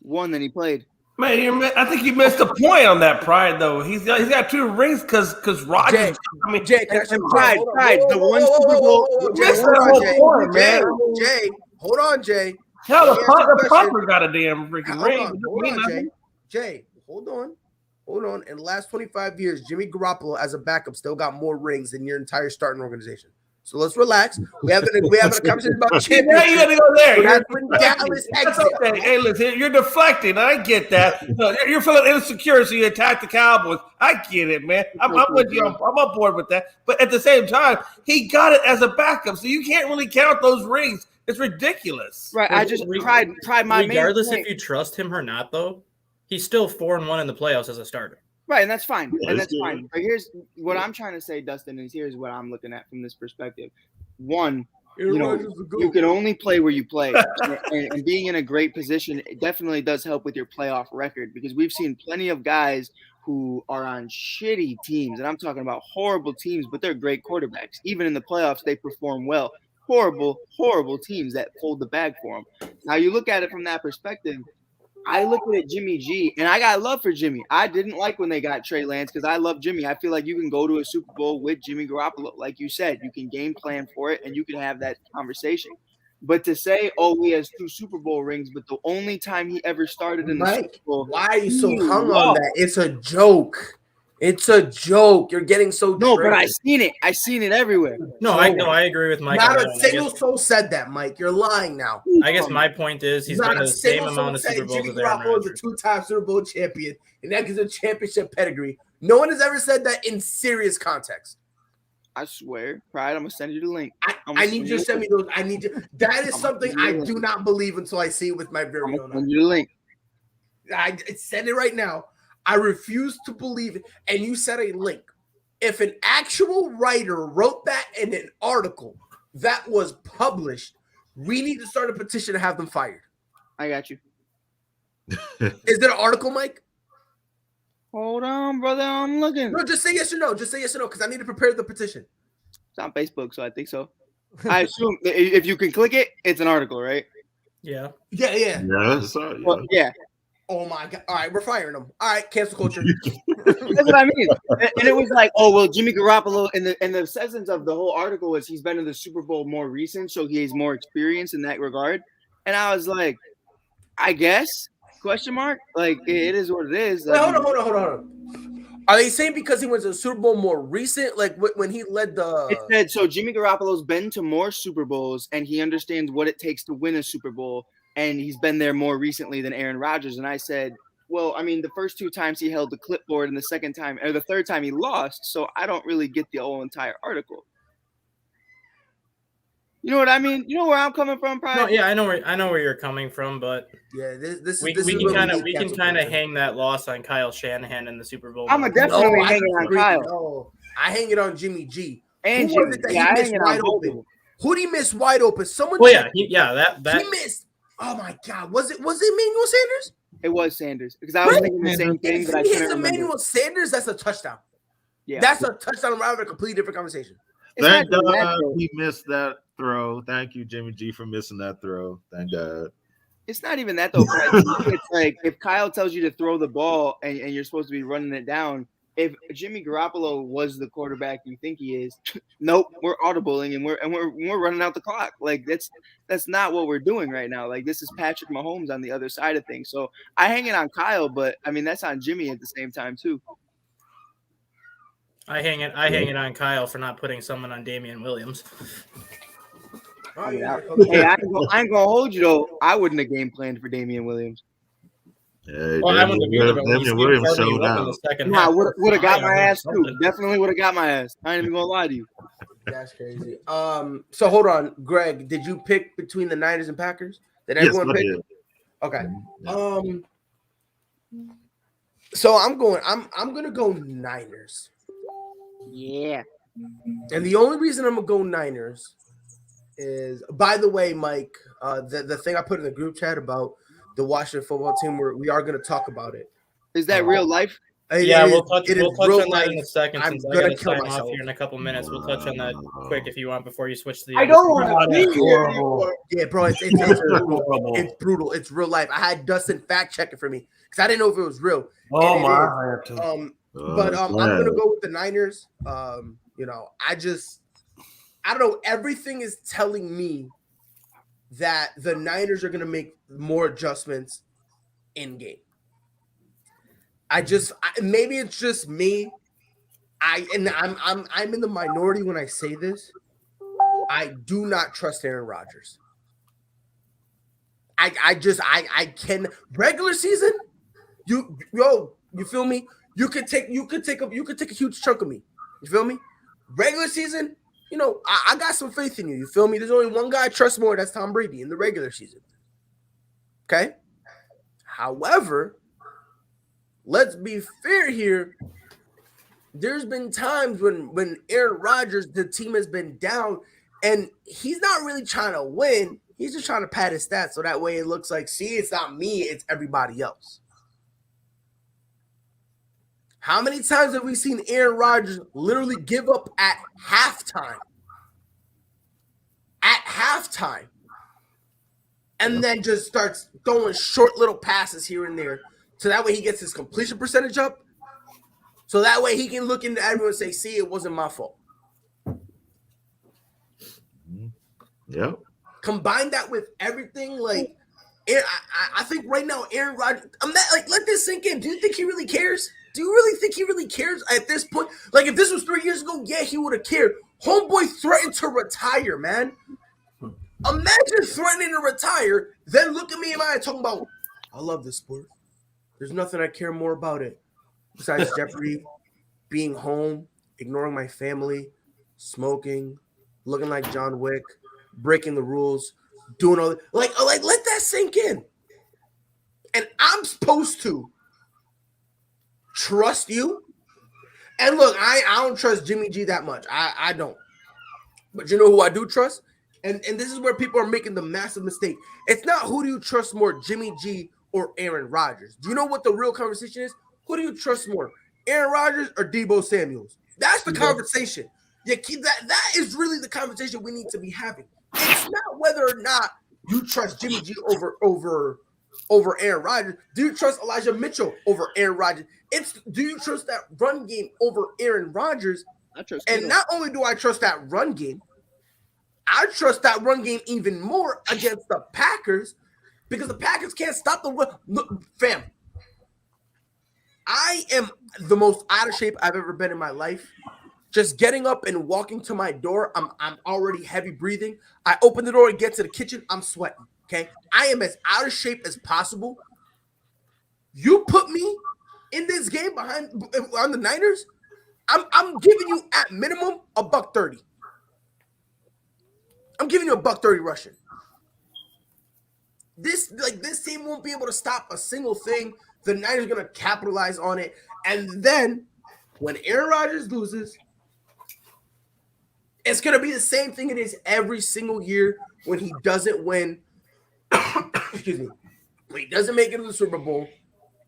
1 that he played. Man, I think you missed the point on that, Pride. Though he's got 2 rings because Rodgers. Jay, can I ask you a question? Pride. The one Super Bowl. Jay, hold on, Jay. Hell, the punter got a damn freaking ring. Hold on, Jay. Hold on. In the last 25 years, Jimmy Garoppolo as a backup still got more rings than your entire starting organization. So let's relax. We have a conversation about championship. Now you got to go there. That's okay. Hey, listen, you're deflecting. I get that. You're feeling insecure, so you attack the Cowboys. I get it, man. I'm with you. I'm on board with that. But at the same time, he got it as a backup, so you can't really count those rings. It's ridiculous. Right. I just Pride. My regardless main if you trust him or not, though, he's still 4-1 in the playoffs as a starter. Right, and that's fine. But here's what I'm trying to say, Dustin, is here's what I'm looking at from this perspective. One, you can only play where you play. and being in a great position, it definitely does help with your playoff record because we've seen plenty of guys who are on shitty teams, and I'm talking about horrible teams, but they're great quarterbacks. Even in the playoffs, they perform well. Horrible teams that hold the bag for them. Now, you look at it from that perspective, I look at Jimmy G, and I got love for Jimmy. I didn't like when they got Trey Lance because I love Jimmy. I feel like you can go to a Super Bowl with Jimmy Garoppolo. Like you said, you can game plan for it, and you can have that conversation. But to say, he has 2 Super Bowl rings, but the only time he ever started in the Super Bowl. Why are you so hung on that? It's a joke. It's a joke. You're getting so but I seen it. I seen it everywhere. I agree with Mike. Not a single soul said that, Mike. You're lying now. I guess my point is he's been to the same amount of Super Bowls Jimmy as Aaron Garoppolo is a Rodgers. 2-time Super Bowl champion, and that gives a championship pedigree. No one has ever said that in serious context. I swear, Pride, I'm gonna send you the link. I need you to send me those. I need you. That is something I do not believe until I see it with my very own eyes. Send you the link. I send it right now. I refuse to believe it. And you said a link. If an actual writer wrote that in an article that was published, we need to start a petition to have them fired. I got you. Is there an article, Mike? Hold on, brother. I'm looking. No, just say yes or no. Just say yes or no, because I need to prepare the petition. It's on Facebook, so I think so. I assume if you can click it, it's an article, right? Yeah. Yeah. Well, yeah. Oh my God. All right, we're firing them. All right, cancel culture. That's what I mean. And it was like, Jimmy Garoppolo, and the essence of the whole article was he's been in the Super Bowl more recent, so he has more experience in that regard. And I was like, I guess, ? Like, it is what it is. Wait, hold on. Are they saying because he went to the Super Bowl more recent, like when he led the? It said so. Jimmy Garoppolo's been to more Super Bowls, and he understands what it takes to win a Super Bowl, and he's been there more recently than Aaron Rodgers. And I said, well, I mean, the first 2 times he held the clipboard, and the third time he lost. So I don't really get the whole entire article. You know what I mean? You know where I'm coming from, Pride? No, yeah, I know where you're coming from, but Yeah, we can kind of hang that loss on Kyle Shanahan in the Super Bowl. I'm definitely hanging on Kyle. No, I hang it on Jimmy G. And who was it that he missed wide open? Who did he miss wide open? Someone. Well, he missed. Oh my God! Was it Emmanuel Sanders? It was Sanders because I was thinking the same thing, but I couldn't remember. Emmanuel Sanders, that's a touchdown. Yeah, that's a touchdown. We're having a completely different conversation. Thank God he missed that throw. Thank you, Jimmy G, for missing that throw. Thank God. It's not even that though. It's like if Kyle tells you to throw the ball and you're supposed to be running it down. If Jimmy Garoppolo was the quarterback you think he is, nope, we're audibling and we're running out the clock. Like that's not what we're doing right now. Like this is Patrick Mahomes on the other side of things. So I hang it on Kyle, but I mean that's on Jimmy at the same time too. I hang it on Kyle for not putting someone on Damian Williams. I mean, hey, I ain't gonna hold you though. I wouldn't have game planned for Damian Williams. Hey, Well, I wouldn't have either, but when you Damian see him Williams carving showed you up in out. the second Nah, half, would have got my ass too. something. Definitely would have got my ass. I ain't even gonna lie to you. That's crazy. So hold on, Greg. Did you pick between the Niners and Packers? Did Yes, everyone I pick? did. Okay. Yeah. So I'm gonna go Niners. Yeah. And the only reason I'm gonna go Niners is, by the way, Mike, the thing I put in the group chat about the Washington football team, we are gonna talk about it. Is that real life? Yeah, we'll touch it is on real that life. in a second. I'm Since I gonna got to kill sign off myself. here in a couple minutes, we'll touch on that quick if you want before you switch to the. I other don't team. want to be here anymore. Yeah, bro, it's brutal. It's brutal. It's real life. I had Dustin fact check it for me because I didn't know if it was real. Oh And it my! is. But I'm gonna go with the Niners. You know, I don't know. Everything is telling me that the Niners are gonna make more adjustments in game. Maybe it's just me. I'm in the minority when I say this. I do not trust Aaron Rodgers. I can regular season. You feel me? You could take a huge chunk of me. You feel me? Regular season, you know, I got some faith in you. You feel me? There's only one guy I trust more. That's Tom Brady in the regular season. Okay. However, let's be fair here. There's been times when Aaron Rodgers, the team has been down, and he's not really trying to win. He's just trying to pad his stats so that way it looks like, see, it's not me, it's everybody else. How many times have we seen Aaron Rodgers literally give up at halftime? At halftime. And then just starts throwing short little passes here and there. So that way he gets his completion percentage up. So that way he can look into everyone and say, see, it wasn't my fault. Yep. Combine that with everything, like, I think right now Aaron Rodgers, I'm not like, let this sink in. Do you think he really cares? Do you really think he really cares at this point? Like, if this was 3 years ago, yeah, he would have cared. Homeboy threatened to retire, man. Imagine threatening to retire, then look at me in my eye talking about, I love this sport. There's nothing I care more about it besides Jeopardy, being home, ignoring my family, smoking, looking like John Wick, breaking the rules, doing all that. Like let that sink in. And I'm supposed to trust you. And look, I don't trust Jimmy G that much. I don't. But you know who I do trust? And this is where people are making the massive mistake. It's not who do you trust more, Jimmy G or Aaron Rodgers. Do you know what the real conversation is? Who do you trust more, Aaron Rodgers or Debo Samuels? That's the conversation. Yeah, that is really the conversation we need to be having. It's not whether or not you trust Jimmy G over Aaron Rodgers. Do you trust Elijah Mitchell over Aaron Rodgers? It's do you trust that run game over Aaron Rodgers? I trust. And not only do I trust that run game, I trust that run game even more against the Packers because the Packers can't stop the run. Look, fam, I am the most out of shape I've ever been in my life. Just getting up and walking to my door, I'm already heavy breathing. I open the door and get to the kitchen, I'm sweating. Okay, I am as out of shape as possible. You put me in this game on the Niners, I'm giving you at minimum $130. I'm giving you $130 rushing. This team won't be able to stop a single thing. The Niners are gonna capitalize on it, and then when Aaron Rodgers loses, it's gonna be the same thing it is every single year when he doesn't win. Excuse me. When he doesn't make it to the Super Bowl,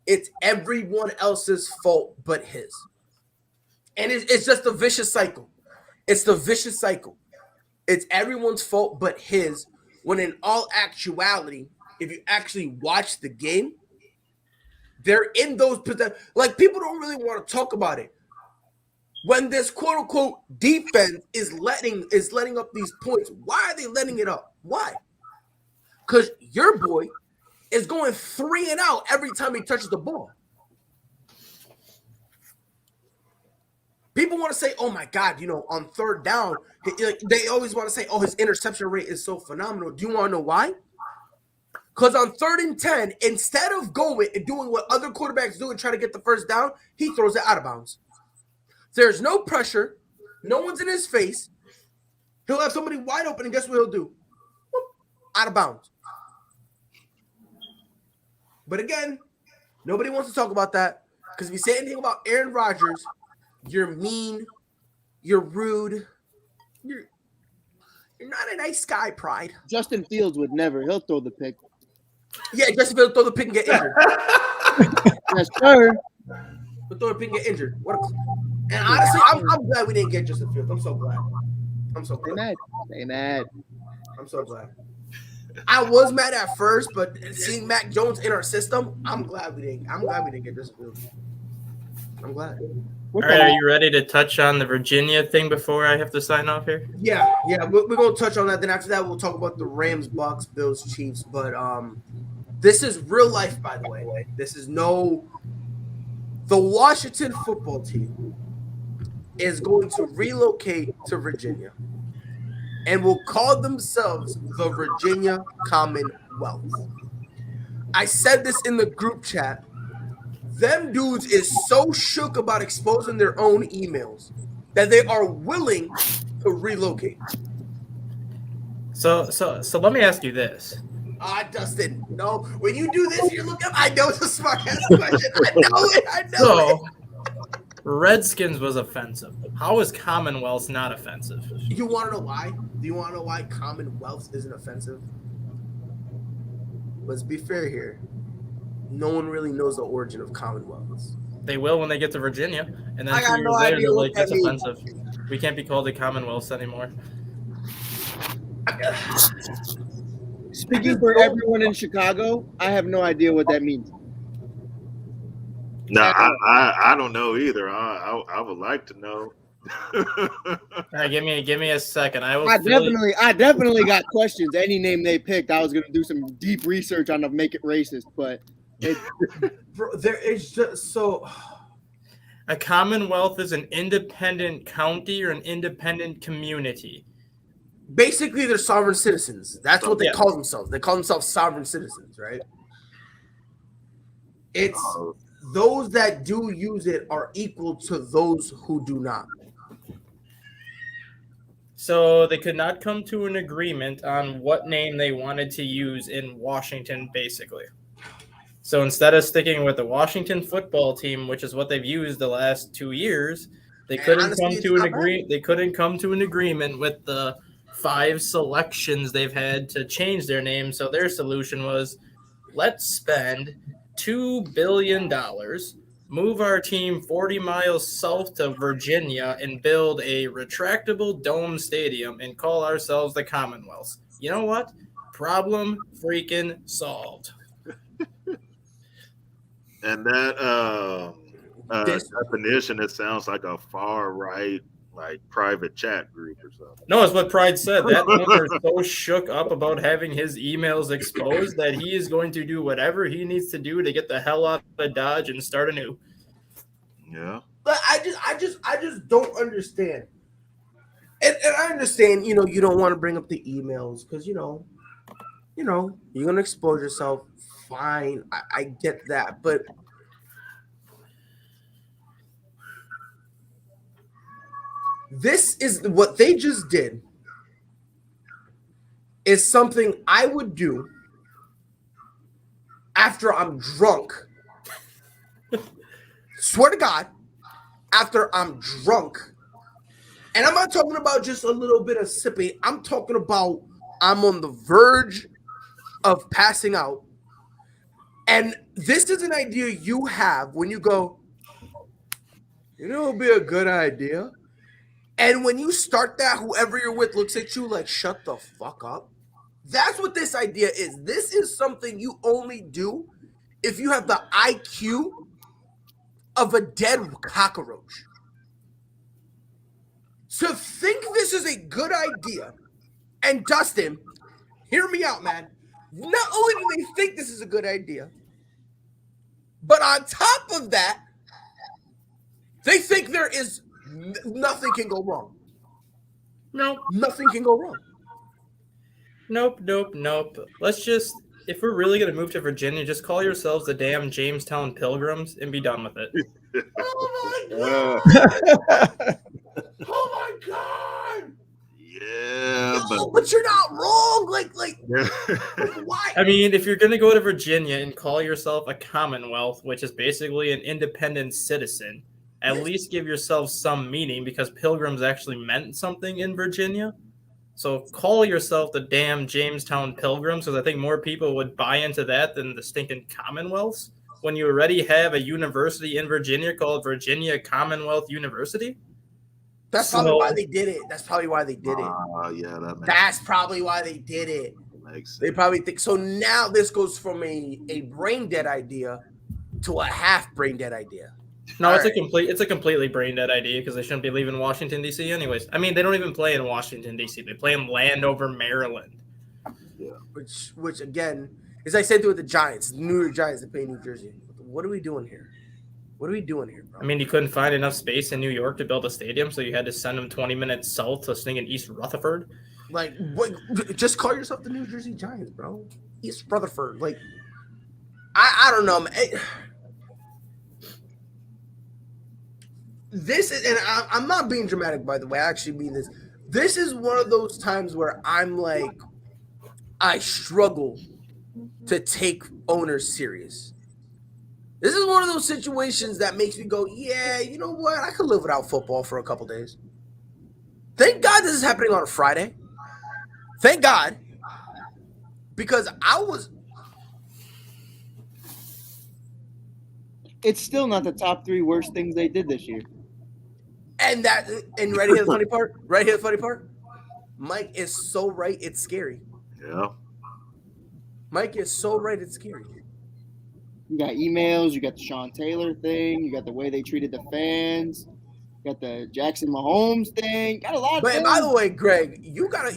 it's everyone else's fault but his. And it's just a vicious cycle. It's the vicious cycle. It's everyone's fault but his, when in all actuality, if you actually watch the game, they're in those positions. Like, people don't really want to talk about it. When this quote unquote defense is letting up these points, why are they letting it up? Why? Because your boy is going 3 and out every time he touches the ball. People want to say, oh my God, on third down, they always want to say, oh, his interception rate is so phenomenal. Do you want to know why? Because on 3rd and 10, instead of going and doing what other quarterbacks do and trying to get the first down, he throws it out of bounds. There's no pressure. No one's in his face. He'll have somebody wide open, and guess what he'll do? Whoop, out of bounds. But again, nobody wants to talk about that because if you say anything about Aaron Rodgers, you're mean, you're rude, you're not a nice guy, Pride. Justin Fields would never. He'll throw the pick. Yeah, Justin Fields throw the pick and get injured. Yes, sir. He'll throw the pick and get injured. And honestly, I'm glad we didn't get Justin Fields. I'm so glad. Stay mad. I'm so glad. I was mad at first, but seeing Mac Jones in our system, I'm glad we didn't get Justin Fields. I'm glad. All right, are you ready to touch on the Virginia thing before I have to sign off here? Yeah, we're gonna touch on that. Then after that, we'll talk about the Rams, Bucks, Bills, Chiefs. But this is real life, by the way. This is the Washington football team is going to relocate to Virginia and will call themselves the Virginia Commonwealth. I said this in the group chat. Them dudes is so shook about exposing their own emails that they are willing to relocate. So let me ask you this. Dustin, no. When you do this, you're looking. I know it's a smart ass question. I know So, it. Redskins was offensive. How is Commonwealth not offensive? You want to know why? Do you want to know why Commonwealth isn't offensive? Let's be fair here. No one really knows the origin of Commonwealths. They will when they get to Virginia, and then I got 2 years no later idea they're what like, that that's means. offensive. We can't be called the Commonwealths anymore. Speaking for everyone in Chicago, I have no idea what that means. No, I don't know either. I would like to know. All right, give me a second. I definitely got questions. Any name they picked, I was gonna do some deep research on to make it racist, but Bro, there is just so. A Commonwealth is an independent county or an independent community. Basically, they're sovereign citizens. That's what they Yeah. call themselves. They call themselves sovereign citizens, right? It's those that do use it are equal to those who do not. So they could not come to an agreement on what name they wanted to use in Washington, basically. So instead of sticking with the Washington football team, which is what they've used the last 2 years, they couldn't honestly, come it's to an not agreement. They couldn't come to an agreement with the 5 selections they've had to change their name. So their solution was, let's spend $2 billion, move our team 40 miles south to Virginia, and build a retractable dome stadium and call ourselves the Commonwealth. You know what? Problem freaking solved. And that definition, it sounds like a far right, like private chat group or something. No, it's what Pride said. That owner is so shook up about having his emails exposed that he is going to do whatever he needs to do to get the hell out of Dodge and start anew. Yeah. But I just don't understand. And I understand, you don't want to bring up the emails because you're gonna expose yourself. Fine, I get that, but this is what they just did. Is something I would do after I'm drunk. Swear to God, after I'm drunk. And I'm not talking about just a little bit of sipping. I'm talking about I'm on the verge of passing out. And this is an idea you have when you go, it would be a good idea. And when you start that, whoever you're with looks at you like, shut the fuck up. That's what this idea is. This is something you only do if you have the IQ of a dead cockroach. To think this is a good idea, and Dustin, hear me out, man. Not only do they think this is a good idea, but on top of that, they think there is nothing can go wrong. Nope. Nothing can go wrong. Nope. Let's just, if we're really going to move to Virginia, just call yourselves the damn Jamestown Pilgrims and be done with it. Oh my god! Oh my god! Yeah, but you're not wrong. Like why? I mean, if you're going to go to Virginia and call yourself a Commonwealth, which is basically an independent citizen, at least give yourself some meaning, because Pilgrims actually meant something in Virginia. So call yourself the damn Jamestown Pilgrims, because I think more people would buy into that than the stinking Commonwealths, when you already have a university in Virginia called Virginia Commonwealth University. That's probably why they did it. That's probably why they did it. Yeah, that's probably why they did it. Makes sense. They probably think so. Now this goes from a brain dead idea to a half brain dead idea. No, it's a completely brain dead idea, because they shouldn't be leaving Washington, D.C. anyways. I mean, they don't even play in Washington, D.C. They play in Landover, Maryland. Yeah. Which again, as I said with the Giants, the New York Giants, they play New Jersey. What are we doing here? What are we doing here, bro? I mean, you couldn't find enough space in New York to build a stadium, so you had to send them 20 minutes south to sing in East Rutherford. Like, just call yourself the New Jersey Giants, bro. East Rutherford. Like, I don't know, man. This is, and I'm not being dramatic, by the way. I actually mean this. This is one of those times where I'm like, I struggle to take owners serious. This is one of those situations that makes me go, yeah, you know what? I could live without football for a couple days. Thank God this is happening on a Friday. Thank God. Because It's still not the top 3 worst things they did this year. And right here the funny part? Right here the funny part? Mike is so right, it's scary. Yeah. Mike is so right, it's scary. You got emails, you got the Sean Taylor thing, you got the way they treated the fans, you got the Jackson Mahomes thing, you got a lot of things. But by the way, Greg, you gotta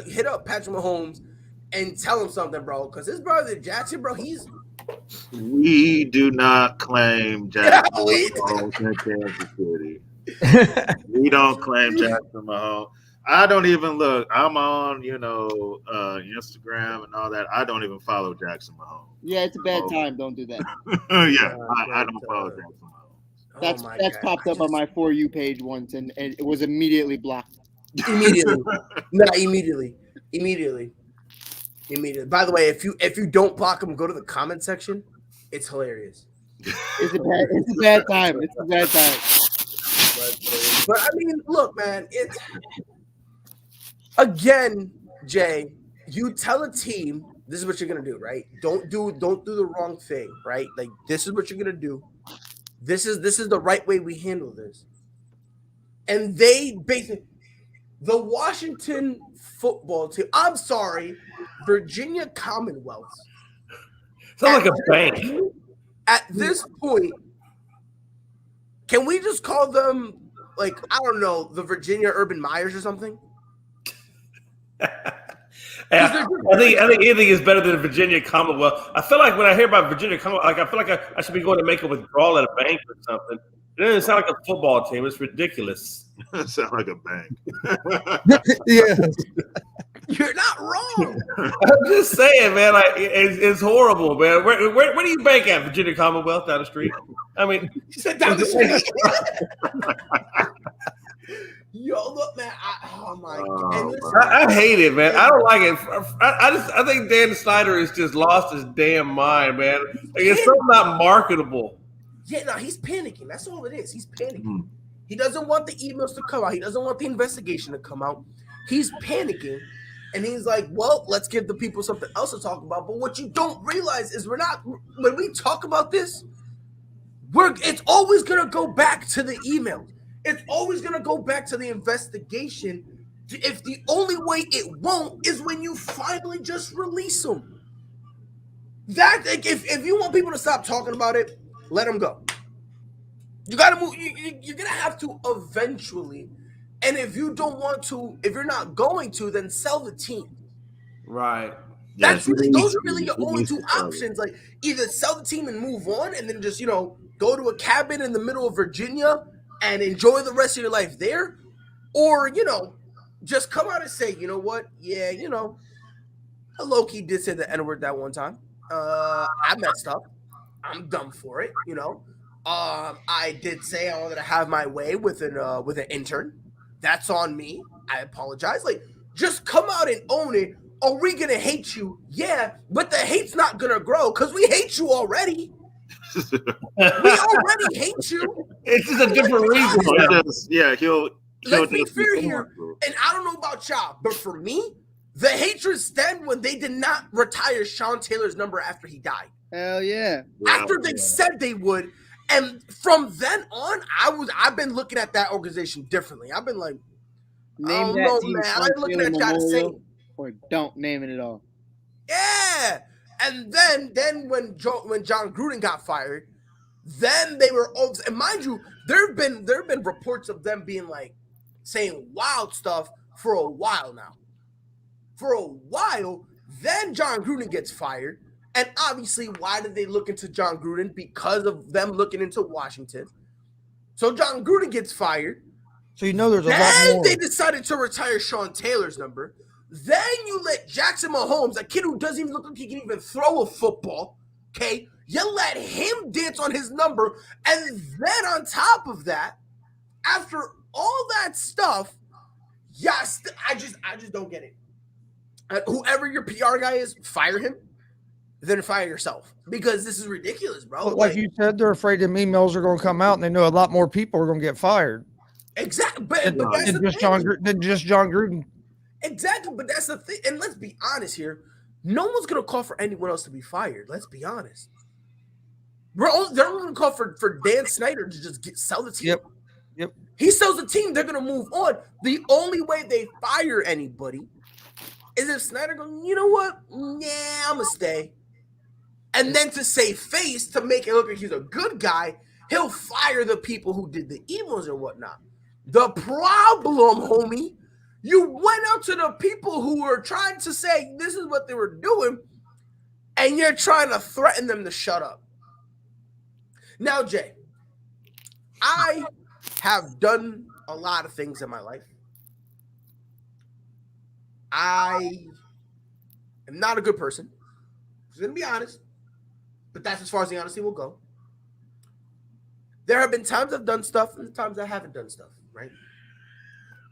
hit up Patrick Mahomes and tell him something, bro. Because his brother Jackson, bro, we do not claim Jackson Mahomes in Kansas City. We don't claim Jackson Mahomes. I don't even look. I'm on, Instagram and all that. I don't even follow Jackson Mahomes. Yeah, it's a bad time. Don't do that. Yeah, I don't follow Jackson Mahomes. That's popped up on my For You page once, and it was immediately blocked. Immediately. By the way, if you don't block him, go to the comment section. It's hilarious. It's a bad time. It's a bad time. But I mean, look, man, it's again, Jay, you tell a team this is what you're gonna do, right? Don't do the wrong thing, right? Like, this is what you're gonna do. This is the right way we handle this. And they basically, the Washington football team, I'm sorry, Virginia Commonwealths. Sounds like a bank. At this point, can we just call them, like, I don't know, the Virginia Urban Myers or something? I think anything is better than Virginia Commonwealth. I feel like when I hear about Virginia Commonwealth, I feel like I should be going to make a withdrawal at a bank or something. It doesn't sound like a football team. It's ridiculous. It sounds like a bank. Yeah. You're not wrong. I'm just saying, man. Like, it's horrible, man. Where do you bank at? Virginia Commonwealth down the street? I mean, She said down the street. Yo, look, man. Oh my god. And listen, I hate it, man. I don't like it. I think Dan Snyder has just lost his damn mind, man. Like, it's so not marketable. yeah, no, he's panicking. That's all it is. He's panicking. He doesn't want the emails to come out. He doesn't want the investigation to come out. He's panicking. And he's like, well, let's give the people something else to talk about. But what you don't realize is when we talk about this, it's always going to go back to the email. It's always going to go back to the investigation. If the only way it won't is when you finally just release them. That, if you want people to stop talking about it, let them go. You got to move. You're going to have to eventually. And if you don't want to, if you're not going to, then sell the team. Right. Those are really your only two options. Like, either sell the team and move on, and then just, go to a cabin in the middle of Virginia and enjoy the rest of your life there, or just come out and say, you know what? Yeah, I low-key did say the N-word that one time. I messed up. I'm dumb for it, I did say I wanted to have my way with an intern. That's on me. I apologize. Like, just come out and own it. Are we gonna hate you? Yeah, but the hate's not gonna grow because we hate you already. We already hate you. It's just a different reason. Yeah, he'll Let's be fair here, and I don't know about y'all, but for me, the hatred stemmed when they did not retire Sean Taylor's number after he died. Hell yeah. After they said they would, and from then on, I've been looking at that organization differently. I've been like, Name I don't know, man. I've been looking at y'all the same. Or don't name it at all. Yeah. And then when John Gruden got fired, then they were, and mind you, there have been reports of them being like saying wild stuff for a while now. For a while, then John Gruden gets fired. And obviously, why did they look into John Gruden? Because of them looking into Washington. So John Gruden gets fired. So there's a lot Then more. they decided to retire Sean Taylor's number. Then you let Jackson Mahomes, a kid who doesn't even look like he can even throw a football, okay? You let him dance on his number. And then on top of that, after all that stuff, yes, I just don't get it. Whoever your PR guy is, fire him. Then fire yourself, because this is ridiculous, bro. Like you said, they're afraid them emails are going to come out, and they know a lot more people are going to get fired. Exactly, but Than that's just John Gruden. Exactly, but that's the thing. And let's be honest here. No one's going to call for anyone else to be fired. Let's be honest. They're only going to call for Dan Snyder to just sell the team. Yep. He sells the team, they're going to move on. The only way they fire anybody is if Snyder goes, you know what? Yeah, I'm going to stay. And then to save face, to make it look like he's a good guy, he'll fire the people who did the evils and whatnot. The problem, homie, you went out to the people who were trying to say this is what they were doing, and you're trying to threaten them to shut up. Now, Jay, I have done a lot of things in my life. I am not a good person. I'm going to be honest. But that's as far as the honesty will go. There have been times I've done stuff and times I haven't done stuff, right?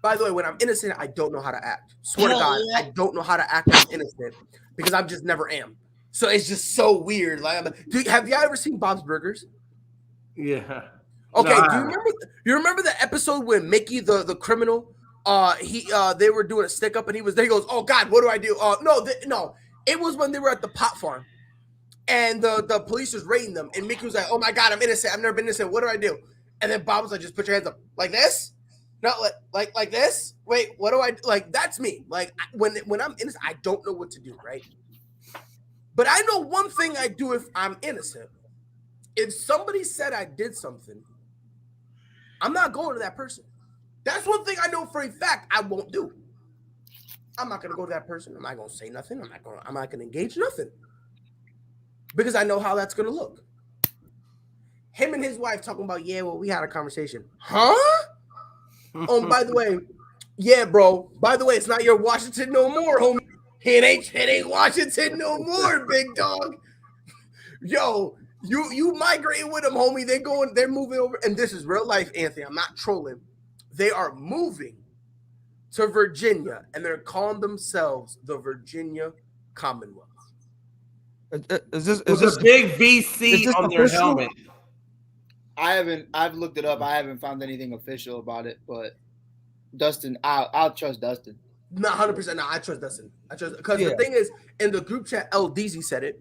By the way, when I'm innocent, I don't know how to act. Swear to God, I don't know how to act when I'm innocent because I just never am. So it's just so weird. Like, have you ever seen Bob's Burgers? Yeah. Okay, do you remember the episode when Mickey, the criminal, they were doing a stick up and he goes, oh God, what do I do? No, it was when they were at the pot farm. And the police was raiding them. And Mickey was like, oh, my God, I'm innocent. I've never been innocent. What do I do? And then Bob was like, just put your hands up. Like this? No, like this? Wait, what do I do? Like, that's me. Like, when I'm innocent, I don't know what to do, right? But I know one thing I do if I'm innocent. If somebody said I did something, I'm not going to that person. That's one thing I know for a fact I won't do. I'm not going to go to that person. I'm not going to say nothing. I'm not going to engage nothing. Because I know how that's going to look. Him and his wife talking about, yeah, well, we had a conversation. Huh? Oh, by the way, yeah, bro. By the way, it's not your Washington no more, homie. It ain't Washington no more, big dog. Yo, you migrating with them, homie. They're moving over. And this is real life, Anthony. I'm not trolling. They are moving to Virginia, and they're calling themselves the Virginia Commonwealth. Is this a big VC on their helmet? I've looked it up. I haven't found anything official about it, but Dustin, I'll trust Dustin. Not 100%. No, I trust Dustin. Because the thing is, in the group chat, L. Deezy said it.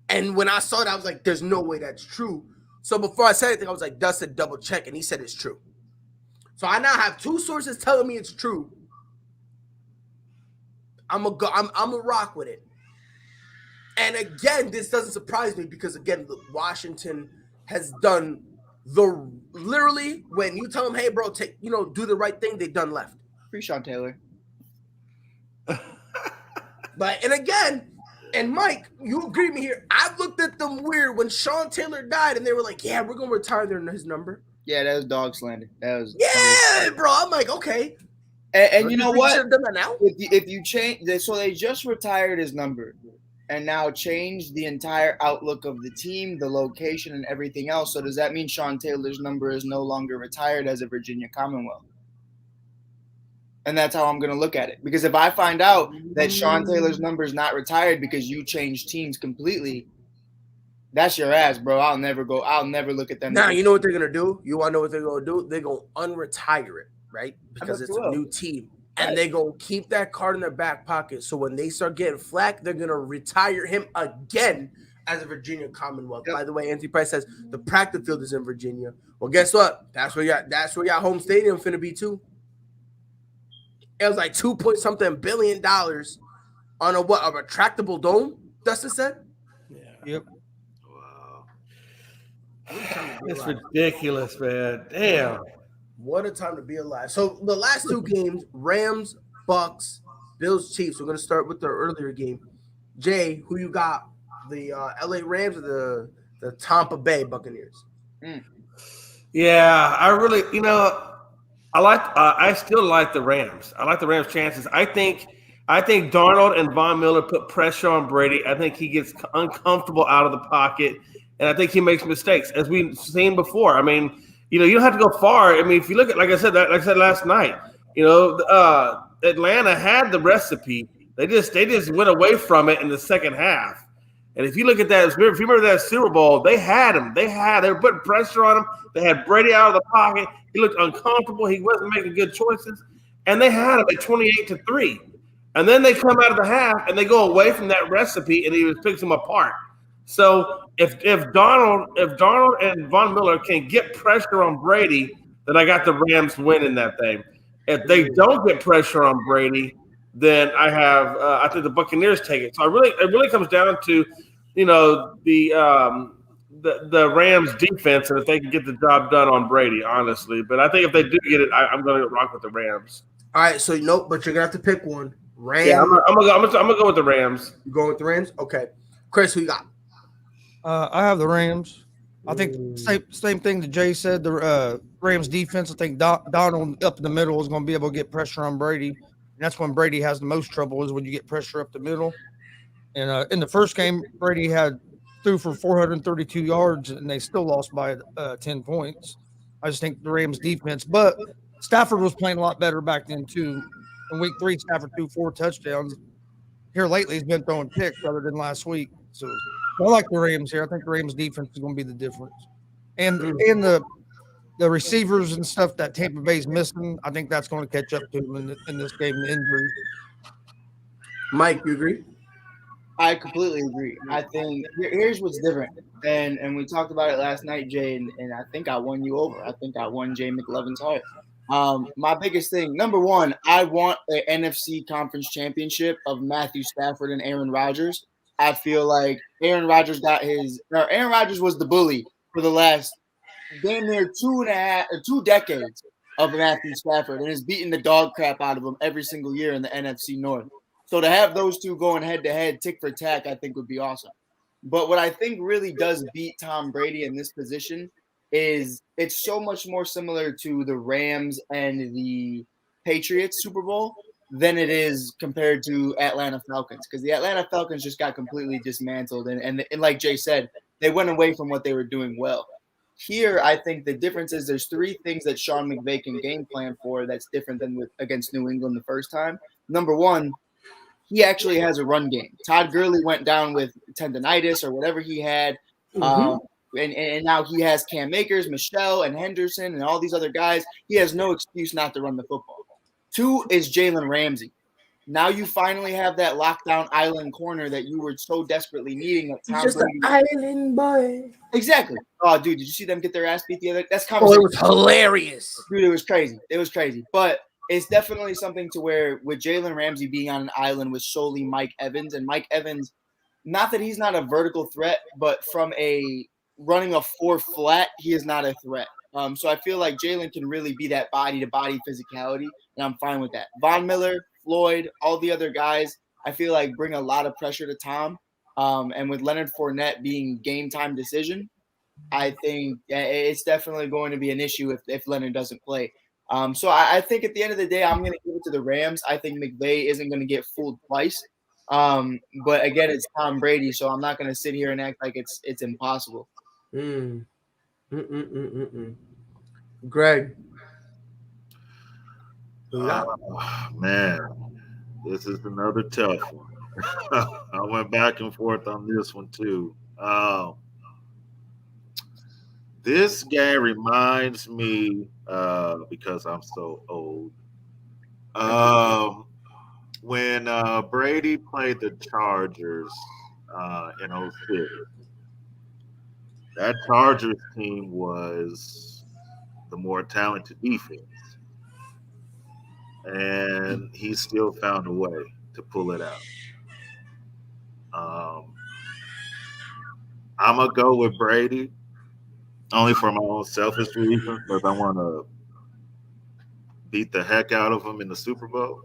And when I saw it, I was like, there's no way that's true. So before I said anything, I was like, Dustin, double check. And he said it's true. So I now have two sources telling me it's true. I'm a rock with it. And again, this doesn't surprise me because, again, Washington has done literally when you tell them, hey, bro, do the right thing, they've done left. Free Sean Taylor. And again, and Mike, you agree with me here. I looked at them weird when Sean Taylor died and they were like, yeah, we're going to retire his number. Yeah, that was dog slander. That was Yeah, bro. I'm like, okay. And you know what? Should have done that now. If you change, so they just retired his number, and now changed the entire outlook of the team, the location, and everything else. So does that mean Sean Taylor's number is no longer retired as a Virginia Commonwealth? And that's how I'm going to look at it. Because if I find out that Sean Taylor's number is not retired because you changed teams completely, that's your ass, bro. I'll never look at them. Now, you know what they're going to do? You want to know what they're going to do? They're going to unretire it, right? Because it's a new team. And they're going to keep that card in their back pocket. So when they start getting flack, they're going to retire him again as a Virginia Commonwealth. Yep. By the way, Anthony Price says the practice field is in Virginia. Well, guess what? That's where your home stadium finna be too. It was like $2.something billion on a retractable dome, Dustin said? Yeah. Yep. Wow. It's ridiculous, man. Damn. What a time to be alive. So the last two games, Rams, Bucks, Bills, Chiefs. We're going to start with the earlier game. Jay, who you got? The LA Rams or the Tampa Bay Buccaneers? Yeah, I really, I still like the Rams. I like the Rams' chances. I think Darnold and Von Miller put pressure on Brady. I think he gets uncomfortable out of the pocket, and I think he makes mistakes, as we've seen before. I mean, you don't have to go far. I mean, if you look at, like I said last night, Atlanta had the recipe. They just went away from it in the second half. And if you look at that, if you remember that Super Bowl, they had him. They were putting pressure on him. They had Brady out of the pocket. He looked uncomfortable. He wasn't making good choices. And they had him at 28-3. And then they come out of the half and they go away from that recipe, and he just picks them apart. So if Darnold and Von Miller can get pressure on Brady, then I got the Rams winning that thing. If they don't get pressure on Brady, then I think the Buccaneers take it. So it really comes down to, the Rams defense, and if they can get the job done on Brady, honestly. But I think if they do get it, I'm going to rock with the Rams. All right, so but you're gonna have to pick one. Rams. Yeah, I'm gonna go with the Rams. You going with the Rams? Okay, Chris, who you got? I have the Rams. I think same thing that Jay said. The Rams defense. I think Donald up in the middle is going to be able to get pressure on Brady, and that's when Brady has the most trouble, is when you get pressure up the middle. And in the first game, Brady threw for 432 yards, and they still lost by 10 points. I just think the Rams defense, but Stafford was playing a lot better back then too. In week 3, Stafford threw 4 touchdowns. Here lately, he's been throwing picks other than last week. So I like the Rams here. I think the Rams defense is going to be the difference. And the receivers and stuff that Tampa Bay's missing, I think that's going to catch up to them in this game, the injury. Mike, you agree? I completely agree. I think here's what's different. And we talked about it last night, Jay, and I think I won you over. I think I won Jay McLovin's heart. My biggest thing, number one, I want an NFC conference championship of Matthew Stafford and Aaron Rodgers. I feel like Aaron Rodgers was the bully for the last damn near 2 decades of Matthew Stafford, and has beaten the dog crap out of him every single year in the NFC North. So to have those two going head to head, tick for tack, I think would be awesome. But what I think really does beat Tom Brady in this position is it's so much more similar to the Rams and the Patriots Super Bowl than it is compared to Atlanta Falcons, because the Atlanta Falcons just got completely dismantled. And like Jay said, they went away from what they were doing well. Here, I think the difference is there's 3 things that Sean McVay can game plan for that's different than against New England the first time. Number one, he actually has a run game. Todd Gurley went down with tendonitis or whatever he had. And now he has Cam Akers, Michelle, and Henderson, and all these other guys. He has no excuse not to run the football. 2 is Jalen Ramsey. Now you finally have that lockdown island corner that you were so desperately needing. He's just an island boy. Exactly. Oh, dude, did you see them get their ass beat the other? That's conversation. Oh, it was hilarious. Dude, it was crazy. It was crazy. But it's definitely something to where with Jalen Ramsey being on an island with solely Mike Evans, and Mike Evans, not that he's not a vertical threat, but from running a 4 flat, he is not a threat. So I feel like Jalen can really be that body-to-body physicality, and I'm fine with that. Von Miller, Floyd, all the other guys, I feel like bring a lot of pressure to Tom. And with Leonard Fournette being game time decision, I think it's definitely going to be an issue if Leonard doesn't play. So I think at the end of the day, I'm going to give it to the Rams. I think McVay isn't going to get fooled twice. But again, it's Tom Brady, so I'm not going to sit here and act like it's impossible. Greg. Man, this is another tough one. I went back and forth on this one too. This game reminds me, because I'm so old, when Brady played the Chargers in 06. That Chargers team was the more talented defense. And he still found a way to pull it out. I'm going to go with Brady, only for my own selfish reasons, because I want to beat the heck out of him in the Super Bowl.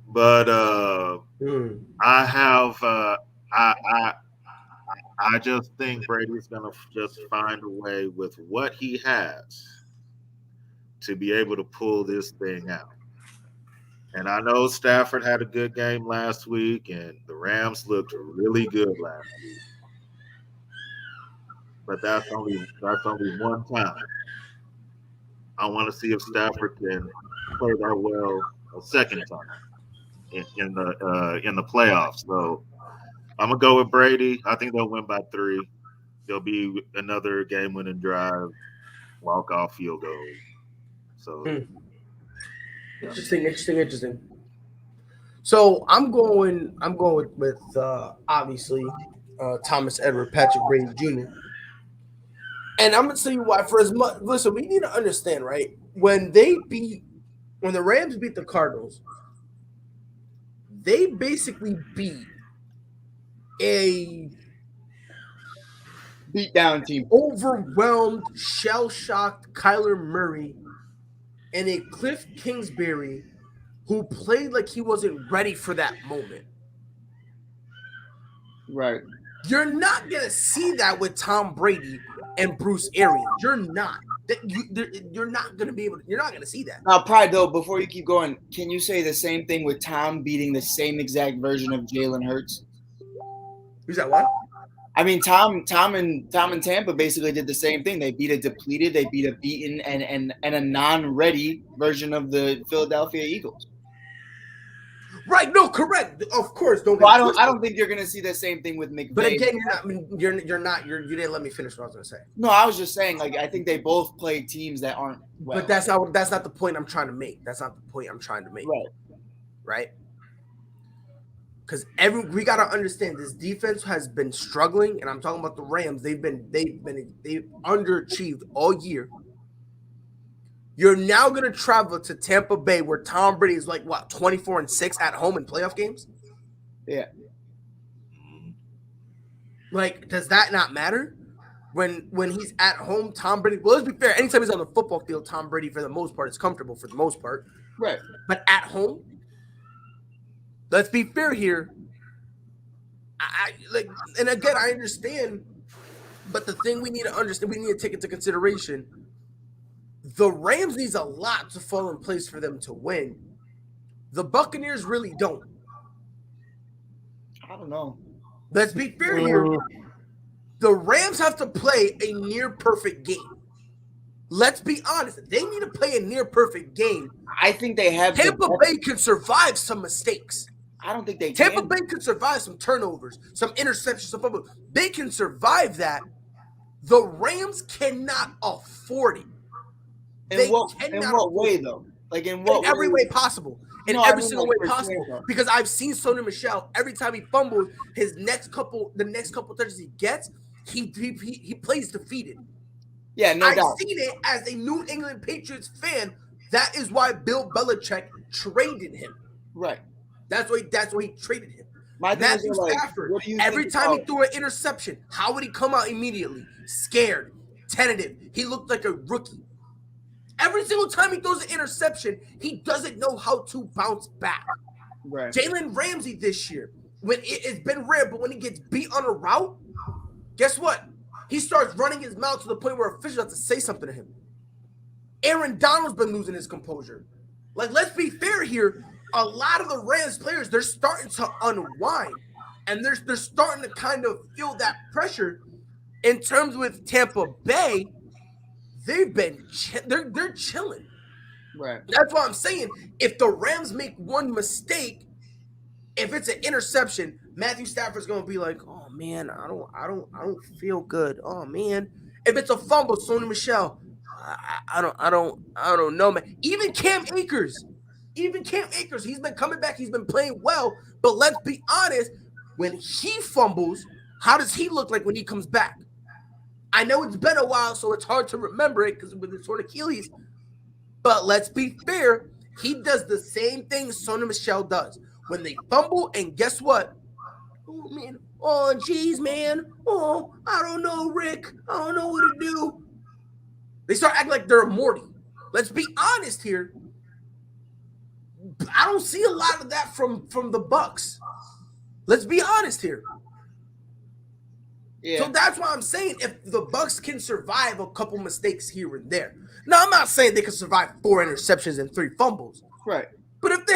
But I have I just think Brady's going to just find a way with what he has to be able to pull this thing out. And I know Stafford had a good game last week, and the Rams looked really good last week. But that's only one time. I want to see if Stafford can play that well a second time in the playoffs. So I'm gonna go with Brady. I think they'll win by 3. There'll be another game-winning drive, walk-off field goal. So Interesting. So I'm going with obviously Thomas Edward Patrick Brady Jr. And I'm gonna tell you why. For as much, listen, we need to understand, right? When the Rams beat the Cardinals, they basically beat a beat down team, overwhelmed, shell-shocked Kyler Murray and a Cliff Kingsbury who played like he wasn't ready for that moment. Right. You're not going to see that with Tom Brady and Bruce Arians. You're not. You're not going to be able to. You're not going to see that. Now, Pride, though, before you keep going, can you say the same thing with Tom beating the same exact version of Jalen Hurts? Who's that? What? I mean, Tom and Tampa basically did the same thing. They beat a depleted, they beat a beaten, and a non-ready version of the Philadelphia Eagles. Right? No, correct. Of course, don't. Well, I don't think you're going to see the same thing with McVay. But again, you're not. You didn't let me finish what I was going to say. No, I was just saying, like, I think they both play teams that aren't well. But that's not the point I'm trying to make. That's not the point I'm trying to make. Right. Because we got to understand this defense has been struggling, and I'm talking about the Rams. They've underachieved all year. You're now going to travel to Tampa Bay, where Tom Brady is like 24-6 at home in playoff games. Yeah. Like, does that not matter? When he's at home, Tom Brady. Well, let's be fair. Anytime he's on the football field, Tom Brady, for the most part, is comfortable for the most part. Right. But at home. Let's be fair here. And again, I understand, but the thing we need to understand, we need to take into consideration, the Rams needs a lot to fall in place for them to win. The Buccaneers really don't. I don't know. Let's be fair here. The Rams have to play a near perfect game. Let's be honest. They need to play a near perfect game. I think they have. Tampa Bay can survive some mistakes. I don't think they Tampa Bay could survive some turnovers, some interceptions, some fumbles. They can survive that. The Rams cannot afford it. In what way, though? Like, in what way? Every way possible. In every single way possible. Sure. Because I've seen Sony Michel, every time he fumbles, the next couple touches he gets, he plays defeated. Yeah, no doubt. I've seen it as a New England Patriots fan. That is why Bill Belichick traded him. Right. That's why he traded him. Matthew Stafford, every time he threw an interception, how would he come out immediately? Scared, tentative. He looked like a rookie. Every single time he throws an interception, he doesn't know how to bounce back. Right. Jalen Ramsey this year, when it's been rare, but when he gets beat on a route, guess what? He starts running his mouth to the point where officials have to say something to him. Aaron Donald's been losing his composure. Like, let's be fair here. A lot of the Rams players, they're starting to unwind. And they're starting to kind of feel that pressure. In terms with Tampa Bay, they're chilling. Right. That's why I'm saying if the Rams make one mistake, if it's an interception, Matthew Stafford's gonna be like, "Oh man, I don't feel good. Oh man." If it's a fumble, Sony Michel, I don't know, man. Even Cam Akers, he's been coming back. He's been playing well. But let's be honest, when he fumbles, how does he look like when he comes back? I know it's been a while, so it's hard to remember it because with the sort of Achilles. But let's be fair, he does the same thing Sony Michel does. When they fumble, and guess what? Oh, man. Oh, geez, man. Oh, I don't know, Rick. I don't know what to do. They start acting like they're a Morty. Let's be honest here. I don't see a lot of that from the Bucs. Let's be honest here. Yeah. So that's why I'm saying if the Bucs can survive a couple mistakes here and there. Now, I'm not saying they can survive 4 interceptions and 3 fumbles. Right. But if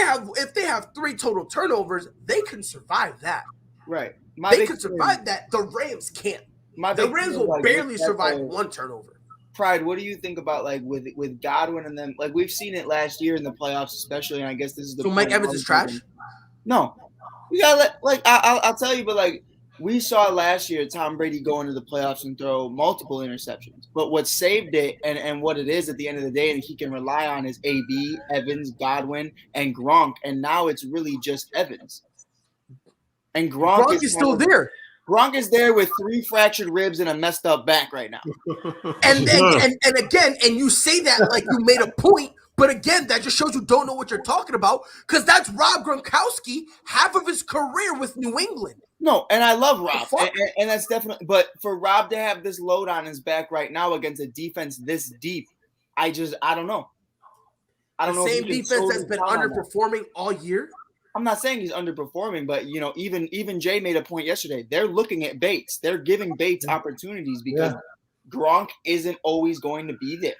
they have 3 total turnovers, they can survive that. Right. They can survive that. The Rams can't. The Rams will barely survive 1 turnover. Pride, what do you think about like with Godwin and them? Like we've seen it last year in the playoffs, especially, and I guess this is the. So Mike Evans is trash? No, we gotta I'll tell you, but like we saw last year, Tom Brady go into the playoffs and throw multiple interceptions. But what saved it and what it is at the end of the day, and he can rely on is AB, Evans, Godwin, and Gronk, and now it's really just Evans. And Gronk is still there. Gronk is there with 3 fractured ribs and a messed up back right now. And then and again, and you say that like you made a point, but again, that just shows you don't know what you're talking about because that's Rob Gronkowski, half of his career with New England. No, and I love Rob, and that's definitely. But for Rob to have this load on his back right now against a defense this deep, I don't know. I don't know. The same defense that's been underperforming all year. I'm not saying he's underperforming, but even Jay made a point yesterday. They're looking at Bates. They're giving Bates opportunities because Gronk isn't always going to be there.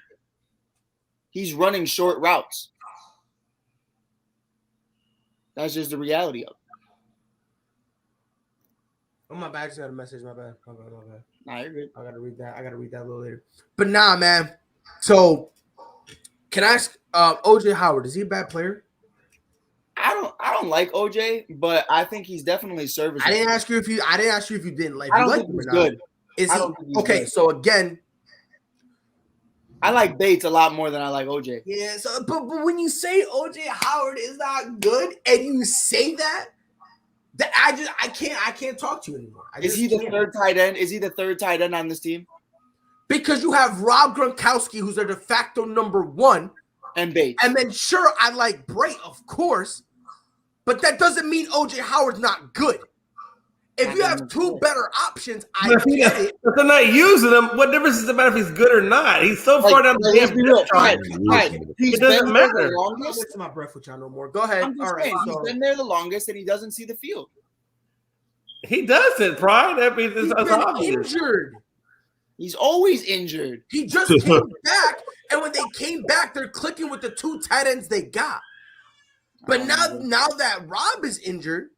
He's running short routes. That's just the reality of it. Oh, my bad. I just got a message. My bad. Nah, you're good. I gotta read that a little later. But nah, man. So can I ask OJ Howard, is he a bad player? I don't like OJ, but I think he's definitely serviceable. I didn't ask you if you didn't like him. I don't think he's good. Is he okay? Good. So again, I like Bates a lot more than I like OJ. Yeah. So, but when you say OJ Howard is not good, and you say that I can't talk to you anymore. Is he the third tight end? Is he the third tight end on this team? Because you have Rob Gronkowski, who's a de facto number 1, and Bates, and then sure I like Bray, of course. But that doesn't mean OJ Howard's not good. If you have 2 better options, I get it. If they're not using him, what difference does it matter if he's good or not? He's so far down the damn. It doesn't matter. I'm not wasting my breath with y'all no more. Go ahead. All right. He's been there the longest, and he doesn't see the field. He doesn't, Pride. I mean, he's been injured. He's always injured. He just came back, and when they came back, they're clicking with the 2 tight ends they got. But now that Rob is injured,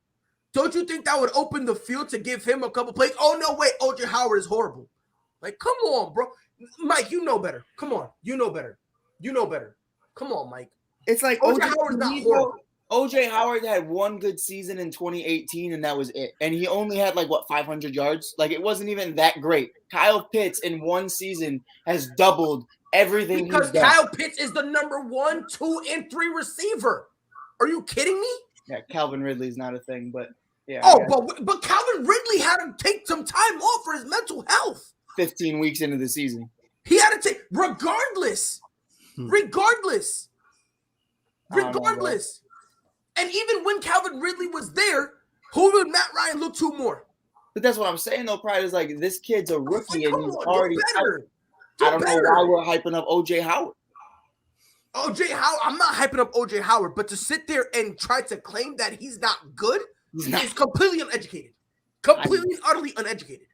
don't you think that would open the field to give him a couple plays? Oh, no, wait, OJ Howard is horrible. Like, come on, bro. Mike, you know better. Come on. You know better. Come on, Mike. It's like OJ Howard's not horrible. OJ Howard had 1 good season in 2018, and that was it. And he only had, 500 yards? Like, it wasn't even that great. Kyle Pitts in 1 season has doubled everything he's done. Because Kyle Pitts is the number 1, 2, and 3 receiver. Are you kidding me? Yeah, Calvin Ridley's not a thing, but yeah. Oh, but Calvin Ridley had to take some time off for his mental health. 15 weeks into the season. He had to take, regardless. And even when Calvin Ridley was there, who would Matt Ryan look to more? But that's what I'm saying, though, Pride, is like this kid's a rookie and he's on, already better. I don't know why we're hyping up OJ Howard. OJ Howard, I'm not hyping up OJ Howard, but to sit there and try to claim that he's not good is completely uneducated. Utterly uneducated.